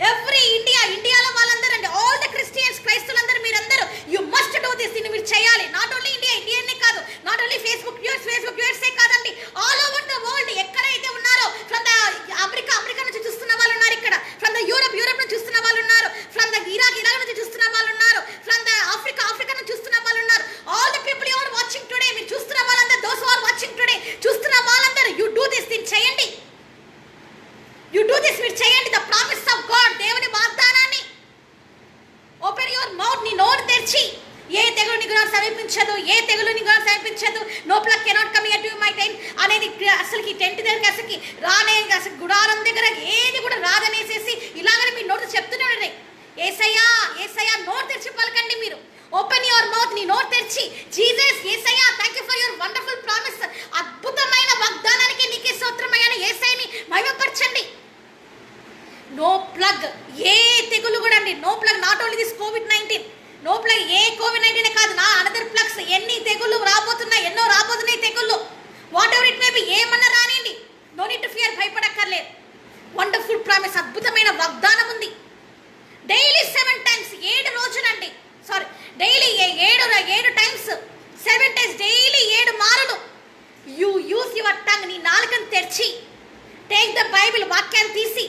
[SPEAKER 1] ఎవ్రీ ఇండియాలో వాళ్ళందరూ అండి, ఆల్ ద క్రిస్టియన్స్, క్రైస్తవులందరూ, మీరందరూ యు మస్ట్ డూ దిస్. దీన్ని మీరు చేయాలి. నాట్ ఓన్లీ ఇండియానే కాదు, నాట్ ఓన్లీ ఫేస్బుక్ యూఎస్ఏ కాదండి, ఆల్ ఓవర్ ద వరల్డ్. ఎక్కడైతే ఉన్నారో, ఫ్రమ్ ద అమెరికా నుంచి చూస్తున్న వాళ్ళు ఉన్నారు ఇక్కడ, ఫ్రమ్ ద యూరప్ నుంచి చూస్తున్న వాళ్ళు ఉన్నారు, ఫ్రమ్ ద ఇరాక్ నుంచి చూస్తున్న వాళ్ళు ఉన్నారు, ఫ్రమ్ ద ఆఫ్రికా నుంచి చూస్తున్న వాళ్ళు ఉన్నారు. All the people you are watching today, మీరు చూస్తున్న వాళ్ళందరూ, those who are watching today, చూస్తున్న వాళ్ళందరూ, యు డూ దిస్. దీన్ని చేయండి. యు డూ దిస్, మీరు చేయండి. ద ప్రామిస్ ఆఫ్ గాడ్, దేవుని వాగ్దానాన్ని. ఓపెన్ యువర్ మౌత్, నీ నోరు తెరిచి, ఏ తెగులుని కూడా సమీపించదు. No plague cannot come here to my tent అనేది అసలుకి టెంట్ దగ్గరికి అసలు గుడారం దగ్గర ఏది కూడా రాదనేసేసి ఇలాగనే మీ నోరు చెప్తూనే ఉండండి. యేసయ్యా నోరు తెరిచి పలకండి మీరు. ఓపెన్ యువర్ మౌత్, నీ నోరు తెరిచి, Jesus, Yesayya thank you for your wonderful promise, అద్భుతమైన వాగ్దానానికి నీకే స్తోత్రమయ్యా, యేసయ్యని మహిమపరచండి. నో ప్లగ్, ఏ తెగులు కూడా అండి, no plague. Not only this COVID-19, no plague. ఏ COVID-19 కాదు, నా అనదర్ ప్లగ్స్ ఎన్ని తెగుళ్ళు రాబోతున్నాయి, ఎన్నో రాబోతున్నాయి తెగుళ్ళు. Whatever it may be, ఏమన్నా రానియండి, నో నీడ్ టు ఫియర్, భయపడక్కర్లేదు. వండర్ఫుల్ ప్రామిస్, అద్భుతమైన వాగ్దానం ఉంది. డైలీ 7 times, 7 రోజులండి, sorry daily 7 times, 7 times daily 7 మారులు. యూ యూస్ యువర్ టంగ్, నీ నాలుకను తెరిచి, టేక్ ద బైబిల్, వాక్యాన్ని తీసి,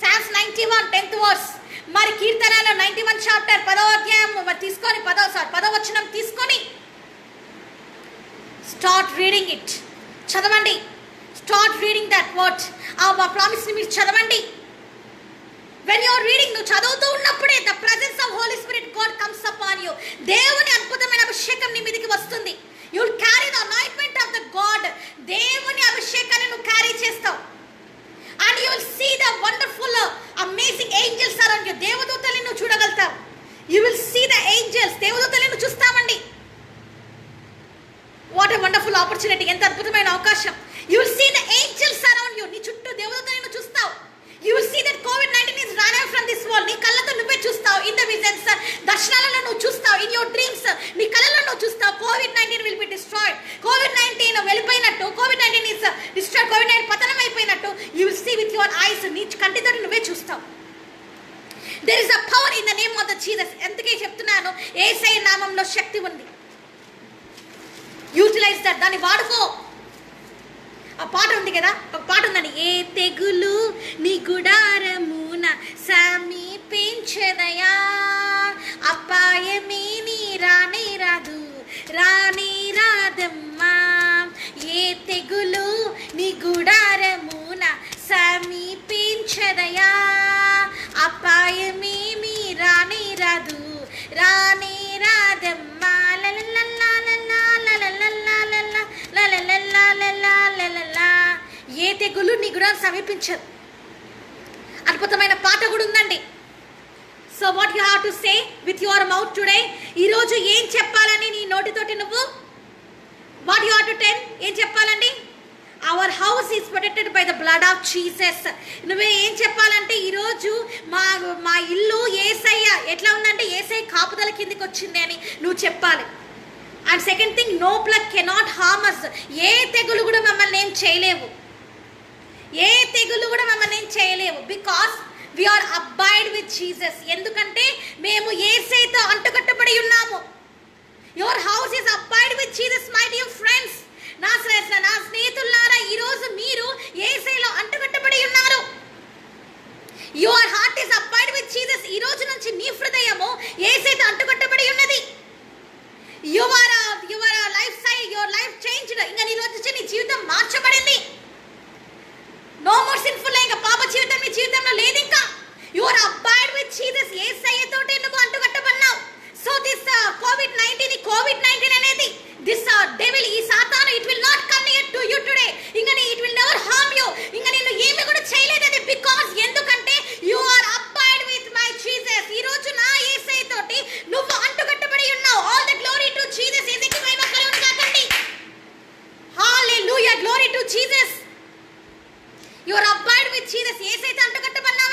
[SPEAKER 1] Psalms 91 10th verse, మరి కీర్తనలో 91 chapter 10వ అధ్యాయం తీసుకొని 10వ వచనం తీసుకొని స్టార్ట్ రీడింగ్ ఇట్, చదవండి. స్టార్ట్ రీడింగ్ దట్ వర్డ్, ఆ ప్రామిస్ని మీరు చదవండి. వెన్ యు ఆర్ రీడింగ్, నువ్వు చదువుతూ ఉన్నప్పుడే the presence of Holi spirit God comes upon you. దేవుని అద్భుతమైన అభిషేకం నీ మీదకి వస్తుంది. You will carry the anointment of the God. దేవుని అభిషేకాన్ని నువ్వు క్యారీ చేస్తావు. And you will see the wonderful amazing angels around you. దేవదూతల్ని నువ్వు చూడగలుగుతావు. You will see the angels, దేవదూతల్ని నువ్వు చూస్తామండి. వాట్ ఎ వండర్ఫుల్ ఆపర్చునిటీ, ఎంత అద్భుతమైన అవకాశం. You will see the angels around you. నీ చుట్టూ దేవదూతల్ని నువ్వు చూస్తావు. You will see that COVID-19 is run away from this world. నీ కళ్ళతో నువ్వే చూస్తావు. ఇన్ ద విజన్స్, దర్శనాలలో నువ్వు చూస్తావు. ఇన్ యువర్ డ్రీమ్స్, నీ కళ్ళలో నువ్వు చూస్తావు. COVID-19 will be destroyed. COVID-19 వెళ్ళిపోయినట్టు, COVID-19 is destroyed, COVID-19 పతనం అయిపోయినట్టు you will see with your eyes. నీ కంటితో నువ్వే చూస్తావు. There is a power in the name of the Jesus. ఎందుకే చెప్తున్నాను, యేసయ్య నామంలో శక్తి ఉంది. యూటిలైజ్ దట్, దాన్ని వాడుకో. ఆ పాట ఉంది కదా, ఒక పాట ఉందండి, ఏ తెగులు నీ గుడారమున సమీపించదయా, అపాయమే నీ రానే రాదు, రానే రాదమ్మా. ఏ తెగులు నీ గుడారమున సమీపించదయా, అపాయమే మీ రానే రాదు, రానే రాదమ్మా. ఏ తెగులు నీ గుడాన్ని సమీపించదు. అద్భుతమైన పాట కూడా ఉందండి. So what you have to say with your mouth today. ఈరోజు ఏం చెప్పాలని నీ నోటితోటి నువ్వు, what you have to tell, ఏం చెప్పాలండి? Our house is protected by the blood of Jesus. నువ్వే ఏం చెప్పాలంటే, ఈరోజు మా ఇల్లు యేసయ్య ఎట్లా ఉందంటే యేసయ్య కాపుదల కిందికి వచ్చింది అని నువ్వు చెప్పాలి. And second thing, no plague cannot harm us. ఏ తెగులు కూడా మమ్మల్ని ఏం చేయలేవు, ఏ తెగులు కూడా మమ్మల్ని ఏం చేయలేవు. Because we are abide with Jesus. ఎందుకంటే మేము యేసయ్యతో అంటుకట్టబడి ఉన్నాము. Your house is abide with Jesus. My dear friends, నా స్నేహితులారా, ఈరోజు మీరు యేసయ్యలో అంటుకట్టబడి ఉన్నారు. Your heart is abide with Jesus. ఈ రోజు నుంచి నీ హృదయము యేసయ్యతో అంటుకట్టబడి ఉన్నది. Your life style, your life changed. ఇంకా నీ రోజు నుంచి నీ జీవితం మార్చబడింది. No more sinful. ఇంకా పాప జీవితం నీ జీవితంలో లేదు. ఇంకా యువర్ అబైడ్ విత్ జీసస్. యేసయ్యతోటి నువ్వు అంటుకట్టబడినావు. సో దిస్ COVID-19 అనేది, దిస్ డెవిల్, ఈ సాతాను, it will not come near to you today. ఇంకా it will never harm you. ఇంకా నిన్ను ఏమి కూడా చేయలేదు అది. బికాజ్ ఎందుకంటే you are abide with my Jesus. ఈ రోజు నా యేసయ్యతోటి నువ్వు అంటుకట్టబడి ఉన్నావు. All the glory to Jesus. యేసయ్యకి మహిమ కలుగును గాకండి. Hallelujah, glory to Jesus. You are abide with Jesus. యేసయ్యతో అంటుకట్టబడినావు.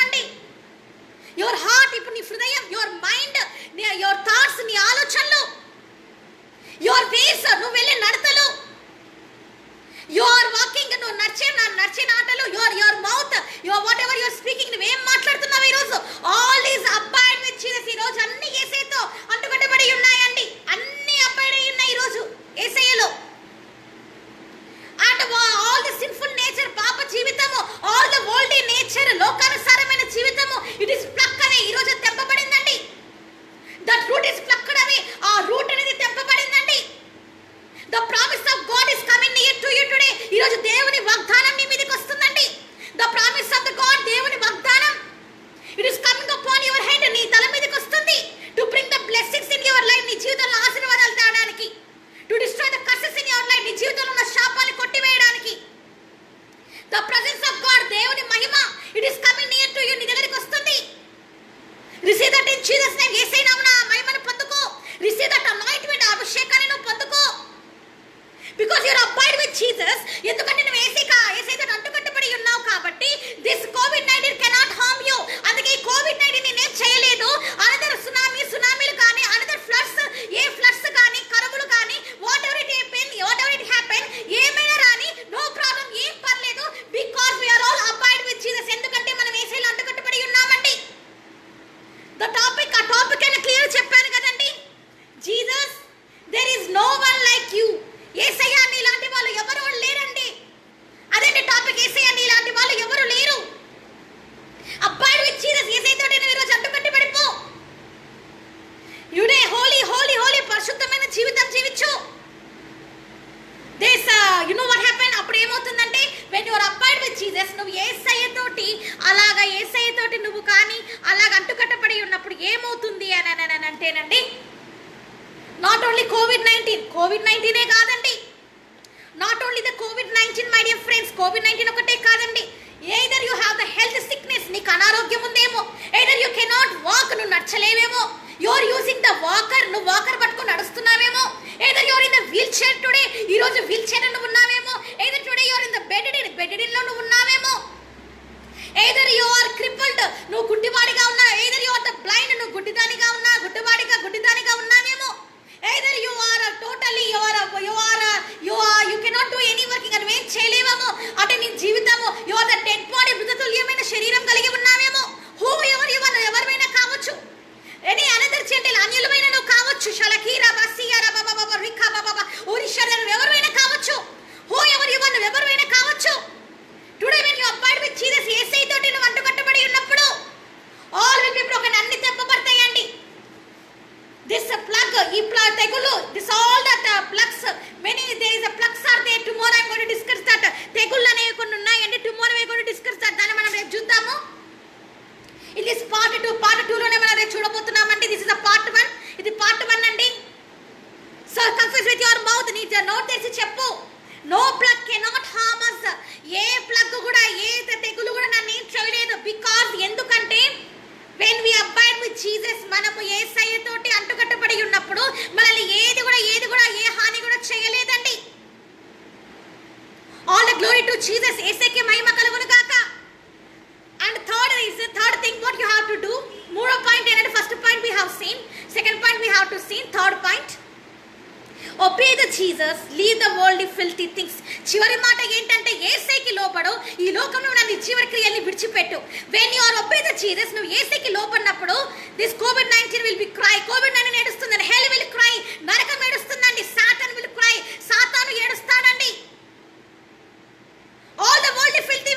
[SPEAKER 1] అలాగా యేసయ్యతోటి నువ్వు కానీ అలాగ అంటుకట్టబడి ఉన్నప్పుడు ఏమవుతుంది అని అంటేనండి, నాట్ ఓన్లీ కోవిడ్-19 కాదండి, not only the COVID-19 my dear friends, COVID-19 ఒకటే కాదండి. Either you have the health sickness, నీకు అనారోగ్యం ఉందేమో, ఎయిదర్ యూ కెనాట్ వాక్, నువ్వు నడచలేవేమో, you are using the walker, నువ్వు వాకర్ పట్టుకొని నడుస్తున్నావేమో, either you are in the wheel chair today, ఈ రోజు వీల్ చైర్ నువ్వు ఉన్నావేమో, either today you are in the bed లో నువ్వు ఉన్నావేమో, ఎయిదర్ యు ఆర్ క్రిపుల్డ్, నువ్వు గుడ్డివాడిగా ఉన్నా, either you are the blind, నువ్వు గుడ్డిదానిగా ఉన్నా, గుడ్డిదానిగా ఉన్నావేమో, either you are totally you cannot do any working, అని ఏం చేయలేవేమో, అంటే నీ జీవితము you are the dead body, మృతతుల్యమైన శరీరం కలిగి ఉన్నావేమో, ఎవరైనా కావచ్చు, ఎనీ అనదర్ జెంటల్ అన్యులమైన నువ్వు కావచ్చు, షలకీరా బసియారా బాబా రికా బాబా ఓరిషారా ఎవరైనా కావచ్చు, ఎవరైనా కావచ్చు. Today when you abide with Jesus, Yesayya తోటి నువ్వు అంటుకట్టబడి ఉన్నప్పుడు ఆల్ విల్ బి బ్రోకెన్, అన్ని తెప్పబడతాయండి. దిస్ ప్లగ్, ఈ ప్లగ్ తెగులు, this all that plagues, many there is a plagues are there. Tomorrow I am going to discuss that. తెగుళ్ళు అనేవి కొన్ని ఉన్నాయండి, tomorrow I am going to discuss that. దాన్ని మనం రేపు చూద్దాము. ఇట్ ఇస్ పార్ట్ 2 లోనే మనం రేపు చూడబోతున్నామండి. దిస్ ఇస్ అ పార్ట్ 1, ఇది పార్ట్ 1 అండి. So confuse with your mouth, నీ నోట్ తెరిచి చెప్పు, no plague cannot harm us. ఏ ప్లగ్ కూడా, ఏ తెగులు కూడా నన్ను ఏం చేయలేదు. బికాజ్ ఎందుకంటే when we abide with Jesus, మనము యేసయ్య తోటి అంటుకట్టబడి ఉన్నప్పుడు మనల్ని ఏది కూడా ఏ హాని కూడా చేయలేదండి. All the glory to Jesus, యేసయ్యకి మహిమ కలుగును గాక. And third thing what you have to do. మూడో పాయింట్ ఏంటంటే, first point we have seen, second point we have to see, third point obey the Jesus, leave the worldly filthy things. చివరి మాట ఏంటంటే, యేసయ్యకి లోబడు, ఈ లోకంలో ఉన్న నీ చివరి క్రియల్ని విడిచిపెట్టు. when you are obey the Jesus, నువ్వు యేసయ్యకి లోబడినప్పుడు this COVID-19 will be cry, COVID-19 ఏడుస్తుందండి, hell will cry, నరకం ఏడుస్తుందండి, సాతాన్ will cry, సాతాను ఏడుస్తాడండి. all the worldly filthy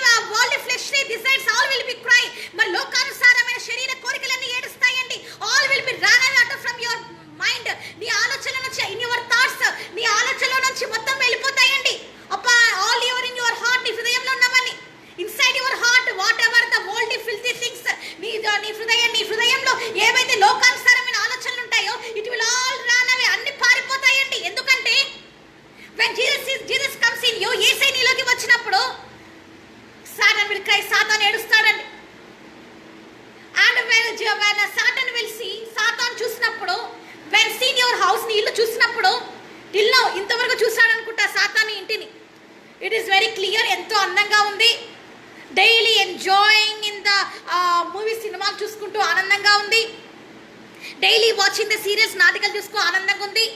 [SPEAKER 1] fleshly desires all will be cry, మరి లోకానుసారమైన శరీర కోరికలన్నీ ఏడుస్తాయండి. all will be run out from your mind, నీ ఆలోచనల నుంచి, ఇన్ యువర్ థాట్స్, నీ ఆలోచనల నుంచి మొత్తం వెళ్ళిపోతాయండి. అప్పా all your in your heart, నీ హృదయంలో ఉన్నవన్నీ, inside your heart what ever the world filthy things, నీ హృదయంలో ఏవైతే లోకానుసారమైన ఆలోచనలు ఉంటాయో, it will all run away, అన్ని పారిపోతాయండి. ఎందుకంటే when Jesus comes in you, యేసయ్య నీలోకి వచ్చినప్పుడు Satan will cry, Satan ఏడుస్తాడండి. and when Satan will see, Satan చూసినప్పుడు, when seen your house, నీ ఇల్లు చూసినప్పుడు, ఇల్లు ఇంతవరకు చూసాడు అనుకుంటా సాతాను ఇంటిని, ఇట్ ఈస్ వెరీ క్లియర్, ఎంతో అందంగా ఉంది, daily enjoying in the movie, సినిమాలు చూసుకుంటూ ఆనందంగా ఉంది, డైలీ వాచింగ్ ద సీరియల్స్, నాటకాలు చూసుకుంటూ ఆనందంగా ఉంది,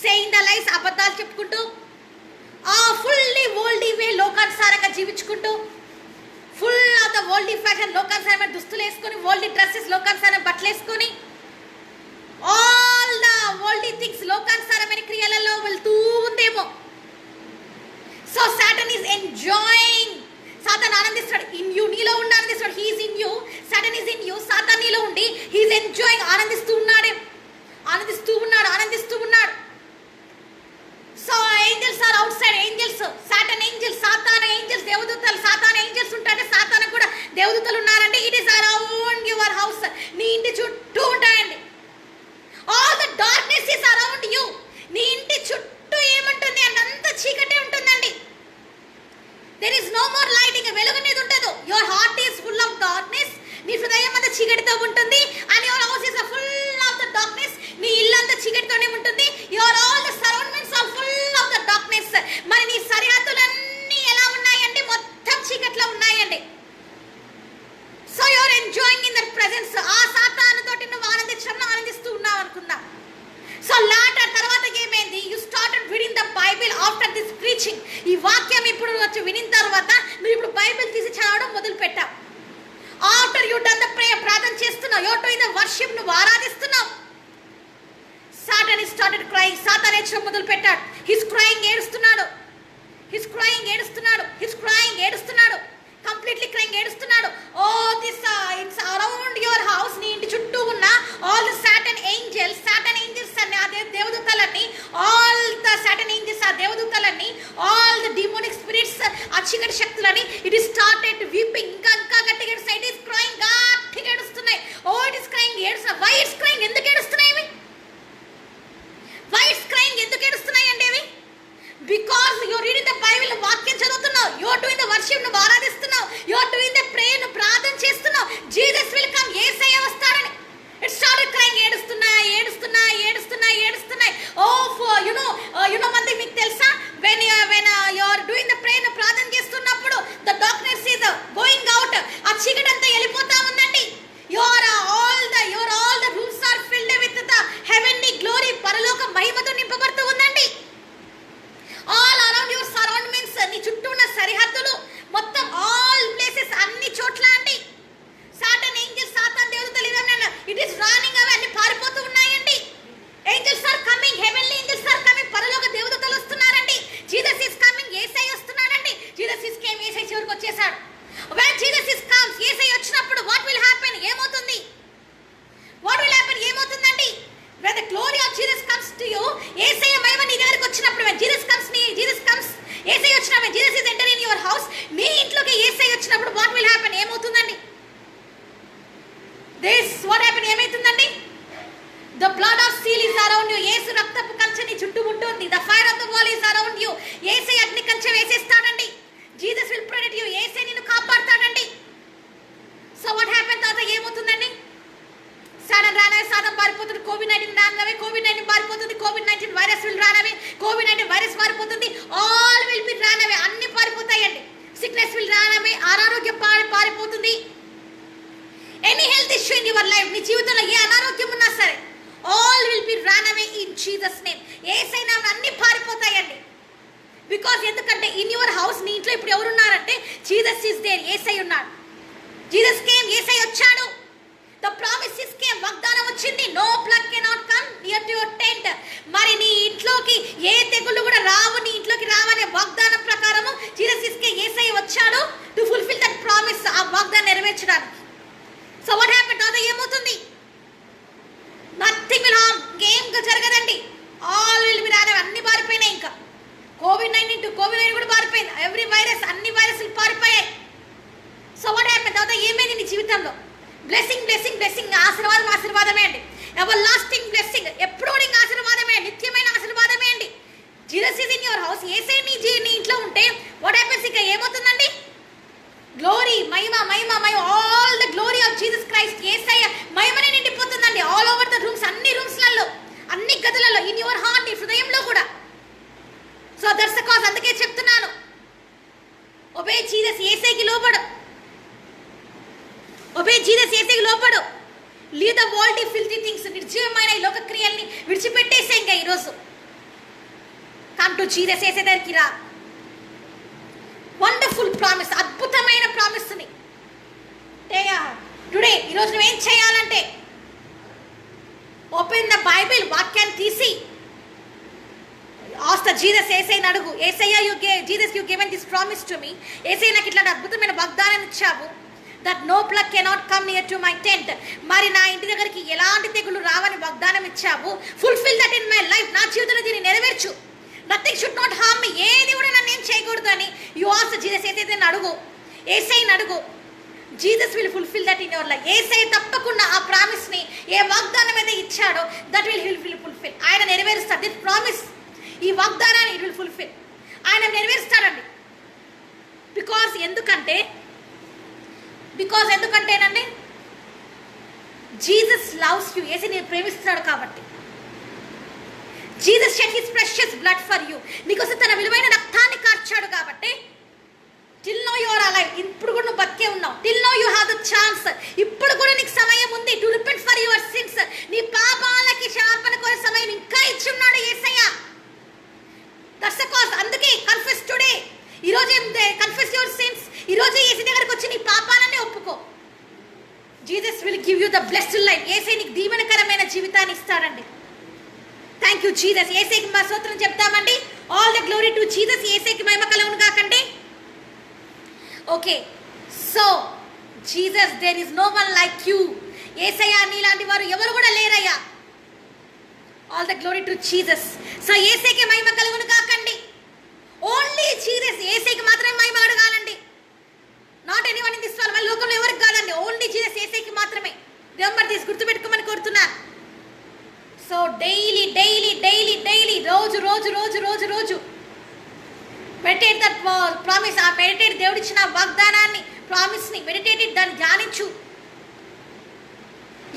[SPEAKER 1] సేయింగ్ ద లైస్, అబద్ధాలు చెప్పుకుంటూ, ఫుల్లీ వరల్డీ వే, లోకానుసారంగా జీవించుకుంటూ, full of the worldly fashion, లోకానుసారమైన దుస్తులు వేసుకొని, వరల్డీ డ్రెస్సెస్, లోకానుసారమైన బట్టలు వేసుకొని, ఆల్ ద వరల్డీ థింగ్స్, లోకానుసారమైన క్రియలలో వెళ్తూ ఉందేమో. సో సాటన్ ఈస్ ఎంజాయింగ్, సాతాన్ ఆనందిస్తాడు, ఇన్ యూ, నీలో ఉండి ఆనందిస్తాడు. He is in you, Satan is in you, సాతాన్ నీలో ఉండి హీ ఈస్ ఎంజాయింగ్, ఆనందిస్తూ ఉన్నాడు. So angels are outside, angels, Satan angels, సాతాన్ ఏంజల్స్, దేవదూతలు, సాతాన్ ఏంజల్స్ ఉంటాయంటే సాతాన్ కూడా దేవదూతలు ఉన్నారండి. It is around your house, నీ ఇంటి చుట్టూ ఉంటాయండి. All the darkness is around you, నీ ఇంటి చుట్టూ ఏముంటుంది అంటే అంత చీకటే ఉంటుందండి. There is no more lighting, వెలుగు అనేది ఉండదు. Your heart is full of darkness, నీ హృదయం అంతా చీకటితో ఉంటుంది. And your house is full of the darkness, నీ ఇల్లు అంతా చీకటితోనే ఉంటుంది. Your all the surroundings are full of the darkness. మరి నీ సరిహద్దులన్నీ ఎలా ఉన్నాయండి? మొత్తం చీకట్లో ఉన్నాయండి. So your enjoying in that presence. ఆ సాతాను తోటి నువ్వు ఆనందిస్తూ ఉన్నావు అనుకుందాం. సో లాటర్ తర్వాత ఏమైంది? You started reading the Bible after this preaching. ఈ వాక్యం ఇప్పుడు వచ్చి వినిన తర్వాత నువ్వు ఇప్పుడు బైబిల్ తీసి చదవడం మొదలు పెట్టావు. After you done the prayer, ప్రార్థన చేస్తున్నావు, you are doing the worship, నువ్వు ఆరాధిస్తున్నావు. సాతాన్ స్టార్టెడ్ క్రైయింగ్, సాతాన్ ఏడ్చడం మొదలు పెట్టాడు. హిస్ క్రైయింగ్, ఏడుస్తున్నాడు, హిస్ క్రైయింగ్, ఏడుస్తున్నాడు, హిస్ క్రైయింగ్, ఏడుస్తున్నాడు, కంప్లీట్లీ క్రైయింగ్, ఏడుస్తున్నాడు. Oh this it's around your house, నీ ఇంటి చుట్టూ ఉన్న ఆల్ ద సాటన్ ఏంజల్స్ అన్ని, అదే దేవదూతలన్నీ, ఆల్ ద సాటన్ ఏంజల్స్, ఆ దేవదూతలన్నీ, ఆల్ ద డిమోనిక్ స్పిరిట్స్, ఆ చీకటి శక్తులని, ఇట్ ఇస్ స్టార్టెడ్ వీపింగ్, ఇంకా గట్టిగా side is crying. This what happen, ఏమైతుందండి? The blood of seal is around you. Yesu రక్తపు కంచె నీ చుట్టూ ఉంటుంది. The fire of the wall is around you. యేసే అగ్ని కంచె వేసేస్తాడండి. Jesus will protect you. యేసే నిన్ను కాపాడతాడండి. So what happen? తర్వాత ఏమవుతుందండి? సాడన్ రానవే, సాధం పారిపోతుంది. కోవిడ్-19 రానవే, కోవిడ్-19 పారిపోతుంది. కోవిడ్-19 వైరస్ విల్ రానవే, కోవిడ్-19 వైరస్ పారిపోతుంది. ఆల్ విల్ బి రానవే, అన్ని పారిపోతాయండి. సిక్నెస్ విల్ రానవే, అనారోగ్యం పారిపోతుంది. Any health issue in your life, మీ జీవితంలో ఏ అనారోగ్యం ఉన్నా సరే, all will be run away in Jesus name. Yesayya నామమున అన్ని పారిపోతాయండి. బికాజ్ ఎందుకంటే ఇన్ యువర్ హౌస్, నీ ఇంట్లో ఇప్పుడు ఎవరున్నారంటే జీసస్ ఇస్ దేర్. యేసయ్య ఉన్నాడు. జీసస్ కేమ్, యేసయ్య వచ్చాడు. ద ప్రామిసెస్ కేమ్, వాగ్దానం వచ్చింది. No plague cannot come near to your tent. మరి నీ ఇంట్లోకి ఏ తెగుళ్ళు కూడా రావు, నీ ఇంట్లోకి రావనే వాగ్దానం ప్రకారము జీసస్ కే యేసయ్య వచ్చాడు టు ఫుల్ఫిల్ దట్ ప్రామిస్, ఆ వాగ్దానం నెరవేర్చడానికి. So what happen? తర్వాత ఏమవుతుంది? నథింగ్ విల్ హార్మ్, ఏం జరగదండి. ఆల్ విల్ బి రానవే, అన్ని పారిపోయినాయి. ఇంకా కోవిడ్-19 కోవిడ్-19 కూడా పారిపోయింది. ఎవ్రీ వైరస్, అన్ని వైరస్లు పారిపోయాయి. So what happen? తర్వాత ఏమైంది నీ జీవితంలో? బ్లెస్సింగ్ బ్లెస్సింగ్ బ్లెస్సింగ్, ఆశీర్వాదం ఆశీర్వాదమే అండి. ఎవర్ లాస్టింగ్ బ్లెస్సింగ్, ఎప్పుడూ నీకు ఆశీర్వాదమే, నిత్యమైన ఆశీర్వాదమే అండి. Jesus is in your house. Yesayya నీ ఇంట్లో ఉంటే వాట్ హ్యాపెన్స్? ఇంకా ఏమవుతుందండి? గ్లోరీ, మహిమ మహిమ మహిమ, all the glory of Jesus Christ. Yesayya మహిమనే నిండిపోతుందండి ఆల్ ఓవర్ ద రూమ్స్, అన్ని రూమ్స్లలో, అన్ని గదులలో, ఇన్ యువర్ హార్ట్, నీ హృదయంలో కూడా. సో దట్స్ ద కాజ్, అందుకే చెప్తున్నాను, ఒబే జీసస్, యేసయ్యకి లోబడు. ఒబే జీసస్, యేసయ్యకి లోబడు. Leave the world filthy things, నిర్జీవమైన ఈ లోక క్రియల్ని విడిచిపెట్టేసే ఇంకా ఈరోజు. కమ్ టు జీసస్, యేసయ్య దగ్గరికి రా. వండర్ఫుల్ ప్రామిస్, అద్భుతమైన ప్రామిస్ని టుడే ఈరోజు నువ్వేం చేయాలంటే ఓపెన్ ద బైబిల్, వాక్యాన్ని తీసి ఆస్క్ ద జీసస్, యేసయ్యని అడుగు. Yesayya, Jesus you given this promise to me. Yesayya నాకు ఇట్లాంటి అద్భుతమైన వాగ్దానాన్ని ఇచ్చావు. That no plague cannot come near to my tent. మరి నా ఇంటి దగ్గరికి ఎలాంటి తెగులు రావని వాగ్దానం ఇచ్చావు. Fulfil that in my life, నా జీవితంలో దీన్ని నెరవేర్చు. Nothing should not harm me, ఏది కూడా నన్ను ఏం చేయకూడదు అని యు ఆస్క్ జీసస్. యేసయ్యని అడుగు, యేసయ్యని అడుగు. Jesus will fulfil that in your life. Yesayya తప్పకుండా ఆ ప్రామిస్ని, ఏ వాగ్దానం అయితే ఇచ్చాడో దట్ విల్ ఫుల్ఫిల్. ఆయన నెరవేరుస్తాడు. దిస్ ప్రామిస్, ఈ వాగ్దానాన్ని ఇట్ విల్ ఫుల్ఫిల్. ఆయన నెరవేరుస్తాడండి. బికాజ్ ఎందుకంటేనండి జీసస్ లవ్స్ యూ. యేసయ్య నేను ప్రేమిస్తున్నాడు కాబట్టి. Jesus shed his precious blood for you. నీకోసం తన విలువైన రక్తాన్ని కార్చాడు కాబట్టి till now you are alive. ఇప్పుడు కూడా నువ్వు బతికే ఉన్నావు. Till now you have the chance. ఇప్పుడు కూడా నీకు సమయం ఉంది to repent for your sins. నీ పాపాలకి క్షమాపణ కోరే సమయం ఇంకా ఇచ్చున్నాడు యేసయ్య. That's the cause. అందుకే కన్ఫెస్ టుడే. ఈరోజు కన్ఫెస్ యువర్ సిన్స్. ఈరోజు యేసయ్య దగ్గరికి వచ్చి నీ పాపాలన్నీ ఒప్పుకో. Jesus will give you the blessed life. Yesayya నీకు దీవెనకరమైన జీవితాన్ని ఇస్తాడండి. Thank you Jesus. యేసయ్యకి మా స్తోత్రం చెప్తామండి. All the glory to Jesus. యేసయ్యకి మహిమ కలుగును కాకండి. Okay, so Jesus, there is no one like you. Yesayya నీలాంటి వారు ఎవరు కూడా లేరయ్యా. All the glory to Jesus. So యేసయ్యకి మహిమ కలుగును కాకండి. ఓన్లీ జీసస్, యేసయ్యకి మాత్రమే మహిమ అడగాలండి. Not anyone in this world. మన లోకంలో ఎవరికి కాదండి, ఓన్లీ జీసస్, యేసయ్యకి మాత్రమే. రిమెంబర్ దిస్, గుర్తుపెట్టుకోమని కోరుతున్నాను. So daily daily daily daily, రోజు రోజు రోజు రోజు రోజు మెడిటేట్ దట్ ప్రామిస్. ఆ మెడిటేట్, దేవుడిచ్చిన వాగ్దానాన్ని, ప్రామిస్ని మెడిటేట్, దాన్ని ధ్యానించు.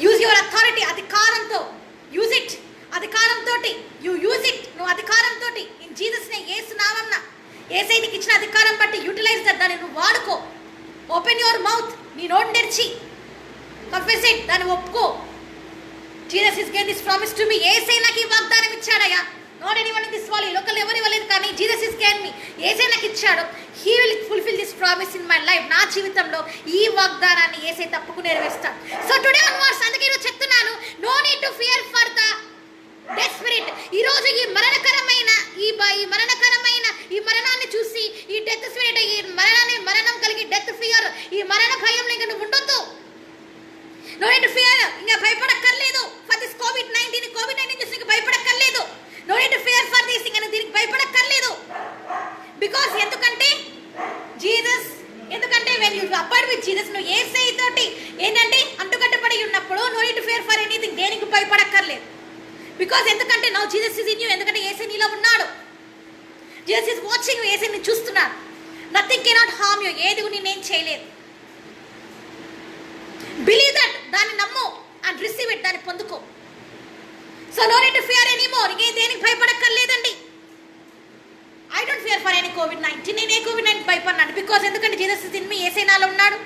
[SPEAKER 1] యూజ్ యువర్ అథారిటీ, అధికారంతో యూజ్ ఇట్. అధికారంతో యూజ్ ఇట్. నువ్వు అధికారంతో ఇన్ జీసస్ నే, యేసు నామమున, యేసయ్య నీకు ఇచ్చిన అధికారం బట్టి యూటిలైజ్ దట్, దాన్ని నువ్వు వాడుకో. ఓపెన్ యువర్ మౌత్, నీ నోట్ తెరిచి కన్ఫెస్ ఇట్, దాన్ని ఒప్పుకో. Jesus is given this promise to me. Yesayya నాకు ఈ వాగ్దానం ఇచ్చాడయ్యా. Not anyone in this world. ఈ లోకల్ ఎవరు ఇవ్వలేదు, కానీ Jesus is given me. Yesayya నాకు ఇచ్చాడు. He will fulfil this promise in my life. నా జీవితంలో ఈ వాగ్దానాన్ని యేసయ్య తప్పకుండా నెరవేరుస్తాడు. సో టుడే ఆన్వర్డ్స్, అందుకే ఈరోజు చెప్తున్నాను, no need to fear for the death spirit. ఈరోజు ఈ మరణకరమైన ఈ మరణాన్ని చూసి, ఈ డెత్ స్పిరిట్, ఈ మరణం కలిగి డెత్ ఫియర్, ఈ మరణ భయం ఇంకా నువ్వు ఉండొద్దు. No need to fear. ఇంకా భయపడక్కర్లేదు ఫర్ దిస్ కోవిడ్-19 చూసి ఇంకా భయపడక్కర్లేదు. No need to fear for this. ఇంకా దీనికి భయపడక్కర్లేదు. బికాస్ ఎందుకంటే when you abide with Jesus, నువ్వు యేసయ్య తోటి ఏంటంటే అంటుకట్టబడి ఉన్న బికాజ్ ఎందుకంటే now Jesus is in you, ఎందుకంటే యేసు నీలో ఉన్నాడు. Jesus is watching you, Yesu నిన్ను చూస్తున్నాడు. నథింగ్ కెనాట్ హార్మ్ యూ, ఏది నేనేం చేయలేదు. బిలీవ్ దట్, దాన్ని నమ్ము అండ్ రిసీవ్ ఇట్, దాన్ని పొందుకో. So no need to fear anymore, ఇంకే దేనికి భయపడక్కర్లేదండి. I don't fear for any COVID-19. నేను ఏ COVID-19 భయపడినాను, బికాజ్ ఎందుకంటే జీసస్ ఇస్ ఇన్ మీ, యేసే నాలో ఉన్నాడు.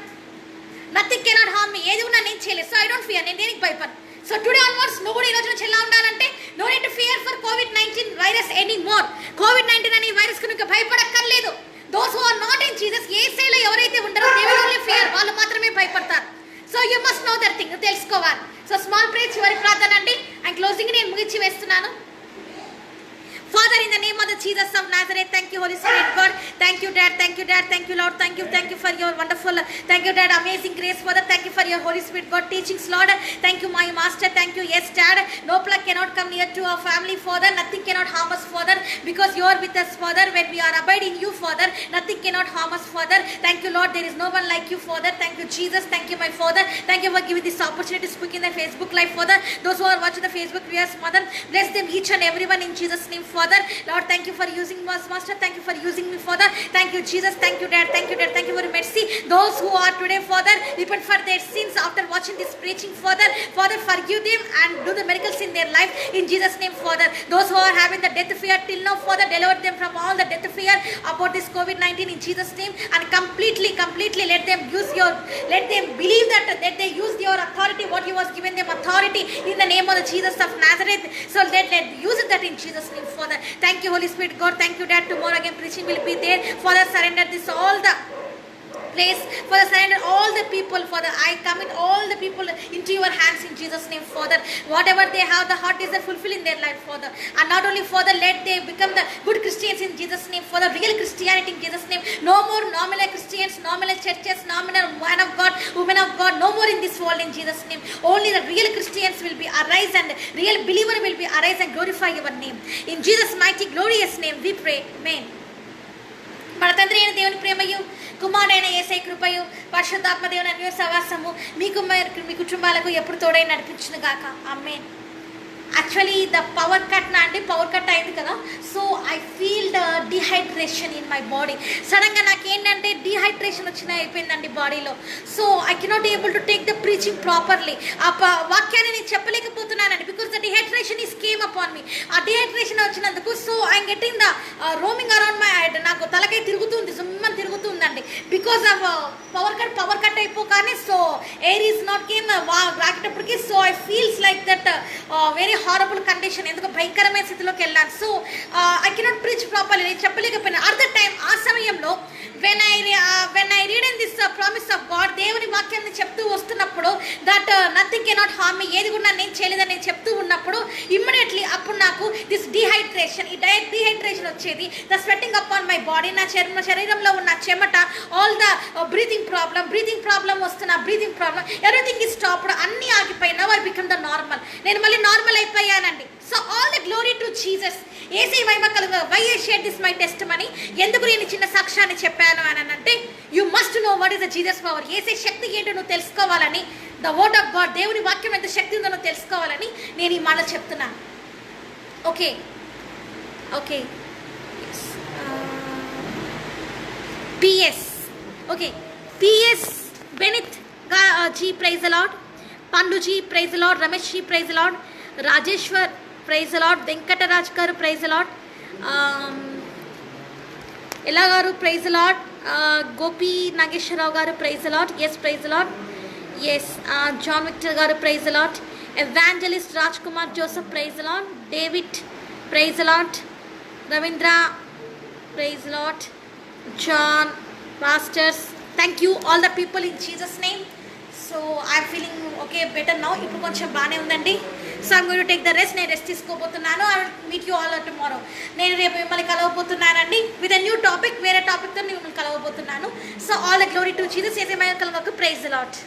[SPEAKER 1] నథింగ్ కెనాట్ హార్మ్ మీ, ఏది ఉన్నా నేను చేయలేదు. సో ఐ డోంట్ ఫియర్, నేను దేనికి భయపడను. సో టుడే ఆన్వర్డ్స్ నువ్వు కూడా ఈ రోజు నుంచి ఎలా ఉండాలంటే no need to fear for COVID-19 virus any more. COVID-19 అనే వైరస్ కు నువ్వు భయపడక్కర్లేదు. Those who are not in Jesus, యేసేలో ఎవరైతే ఉంటారో దే విల్ ఓన్లీ ఫియర్, వాళ్ళు మాత్రమే భయపడతారు. So you must know that thing, తెలుసుకోవాలి. సో స్మాల్ ప్రేయర్, చివరి ప్రార్థన అండి. అండ్ క్లోజింగ్ నేను ముగించి వేస్తున్నాను. Father, in the name of the Jesus of Nazareth, thank you, Holy Spirit God. Thank you, Dad. Thank you, Dad. Thank you, Lord. Thank you for your wonderful, thank you, Dad, amazing grace, Father. Thank you for your Holy Spirit God teachings, Lord. Thank you, my Master. Thank you, yes, Dad. No plague cannot come near to our family, Father. Nothing cannot harm us, Father, because you are with us, Father. When we are abiding in you, Father, nothing cannot harm us, Father. Thank you, Lord. There is no one like you, Father. Thank you, Jesus. Thank you, my Father. Thank you for giving this opportunity to speak in the Facebook live, Father. Those who are watching the Facebook viewers, Mother, bless them each and everyone in Jesus' name, Father. Lord, thank you for using us, Master. Thank you for using me, Father. Thank you, Jesus. Thank you, Dad. Thank you, Dad. Thank you for your mercy. Those who are today, Father, repent for their sins after watching this preaching, Father. Father, forgive them and do the miracles in their life in Jesus' name, Father. Those who are having the death fear till now, Father, deliver them from all the death fear about this COVID-19 in Jesus' name, and completely let them believe that they use your authority, what you was given them authority in the name of the Jesus of Nazareth. So let use that in Jesus' name, Father. Thank you, Holy Spirit God. Thank you, Dad. Tomorrow again preaching will be there. Father, surrender this all the place. Father, surrender all the people, Father. I commit all the people into your hands in Jesus' name, Father. Whatever they have, the heart desire fulfill in their life, Father. And not only, Father, let they become the good Christians in Jesus' name, Father. Real Christianity in Jesus' name. No more nominal Christians, nominal churches, nominal man of God, women of God. No more in this world in Jesus' name. Only the real Christians will be arise, and real believer will be arise and glorify your name. In Jesus' mighty glorious name we pray. Amen. మన తండ్రి అయిన దేవుని ప్రేమయు, కుమారుడైన యేసయ్య కృపయు, పరిశుద్ధాత్మ దేవుని అన్యోన్య సహవాసము మీకు మీ కుటుంబాలకు ఎప్పుడు తోడై నడిపించును గాక. ఆమేన్. యాక్చువల్లీ ద పవర్ కట్ అయింది కదా. So I feel the dehydration in my body. సడన్గా నాకేంటంటే డిహైడ్రేషన్ అయిపోయిందండి బాడీలో. So I cannot able to take the preaching properly. ఆ వాక్యాన్ని నేను చెప్పలేకపోతున్నానండి, because the dehydration is came upon me. ఆ డిహైడ్రేషన్ వచ్చినందుకు so I'm getting the roaming around my head. నాకు తలకై తిరుగుతుంది, జుమ్మని తిరుగుతుందండి, బికాస్ ఆఫ్ పవర్ కట్ అయిపోగానే. So air is not came రాకేటప్పటికి. So I feels like that very horrible condition. ఎందుకు భయంకరమైన స్థితిలోకి వెళ్ళాను. So I cannot preach properly, నేను చెప్పలేకపోయినా. అట్ ద టైం, ఆ సమయంలో when I read in this promise of God, దేవుని వాక్యాన్ని చెప్తూ వస్తున్నప్పుడు that nothing cannot harm me, ఏది కూడా నేను చేయలేదని నేను చెప్తూ ఉన్నప్పుడు ఇమ్మీడియట్లీ అప్పుడు నాకు దిస్ డిహైడ్రేషన్, ఈ డిహైడ్రేషన్ వచ్చేది. The sweating up on my body, నా శరీరంలో ఉన్న చెమట, ఆల్ ద బ్రీతింగ్ ప్రాబ్లం వస్తున్న breathing problem, everything is stopped, అన్నీ ఆగిపోయినా. ఐ బికమ్ ద నార్మల్, నేను మళ్ళీ నార్మల్ అయిపోయానండి. So all the glory to Jesus. యేసయ్య మహిమ కలుగుగా. Why I share this my testimony, ఎందుకు నేను చిన్న సాక్ష్యాన్ని చెప్పాను అని అంటే, you must know what is the Jesus power. యేసయ్య శక్తి ఏంటో నువ్వు తెలుసుకోవాలని, ద వర్డ్ ఆఫ్ గాడ్, దేవుని వాక్యం ఎంత శక్తి ఉందో నువ్వు తెలుసుకోవాలని నేను ఈ మాట చెప్తున్నాను. Okay PS Benith ji praise the lord, Pandu ji praise the lord, Ramesh ji praise the lord, Rajeshwar praise the lord, Venkataraj గారు ప్రైజ్ ద లార్డ్, ఎలా గారు praise the lord, Gopi Nageswararao గారు praise the lord, S praise the lord, S John Victor గారు praise the lord, evangelist Raj Kumar Joseph praise the lord, David praise the lord, Ravindra praise the lord, John, pastors, thank you all the people in Jesus name. So I'm feeling okay better now. ఇప్పుడు కొంచెం బాగానే ఉందండి. So I'm going to take the rest. నేను రెస్ట్ తీసుకోబోతున్నాను. I will meet you all tomorrow. నేను రేపు మిమ్మల్ని కలవబోతున్నానండి విత్ ఎ న్యూ టాపిక్. వేరే టాపిక్తో నేను మిమ్మల్ని కలవబోతున్నాను. So all the glory to Jesus. యేసయ్య మహిమ కలుగుగాక. Praise the lord.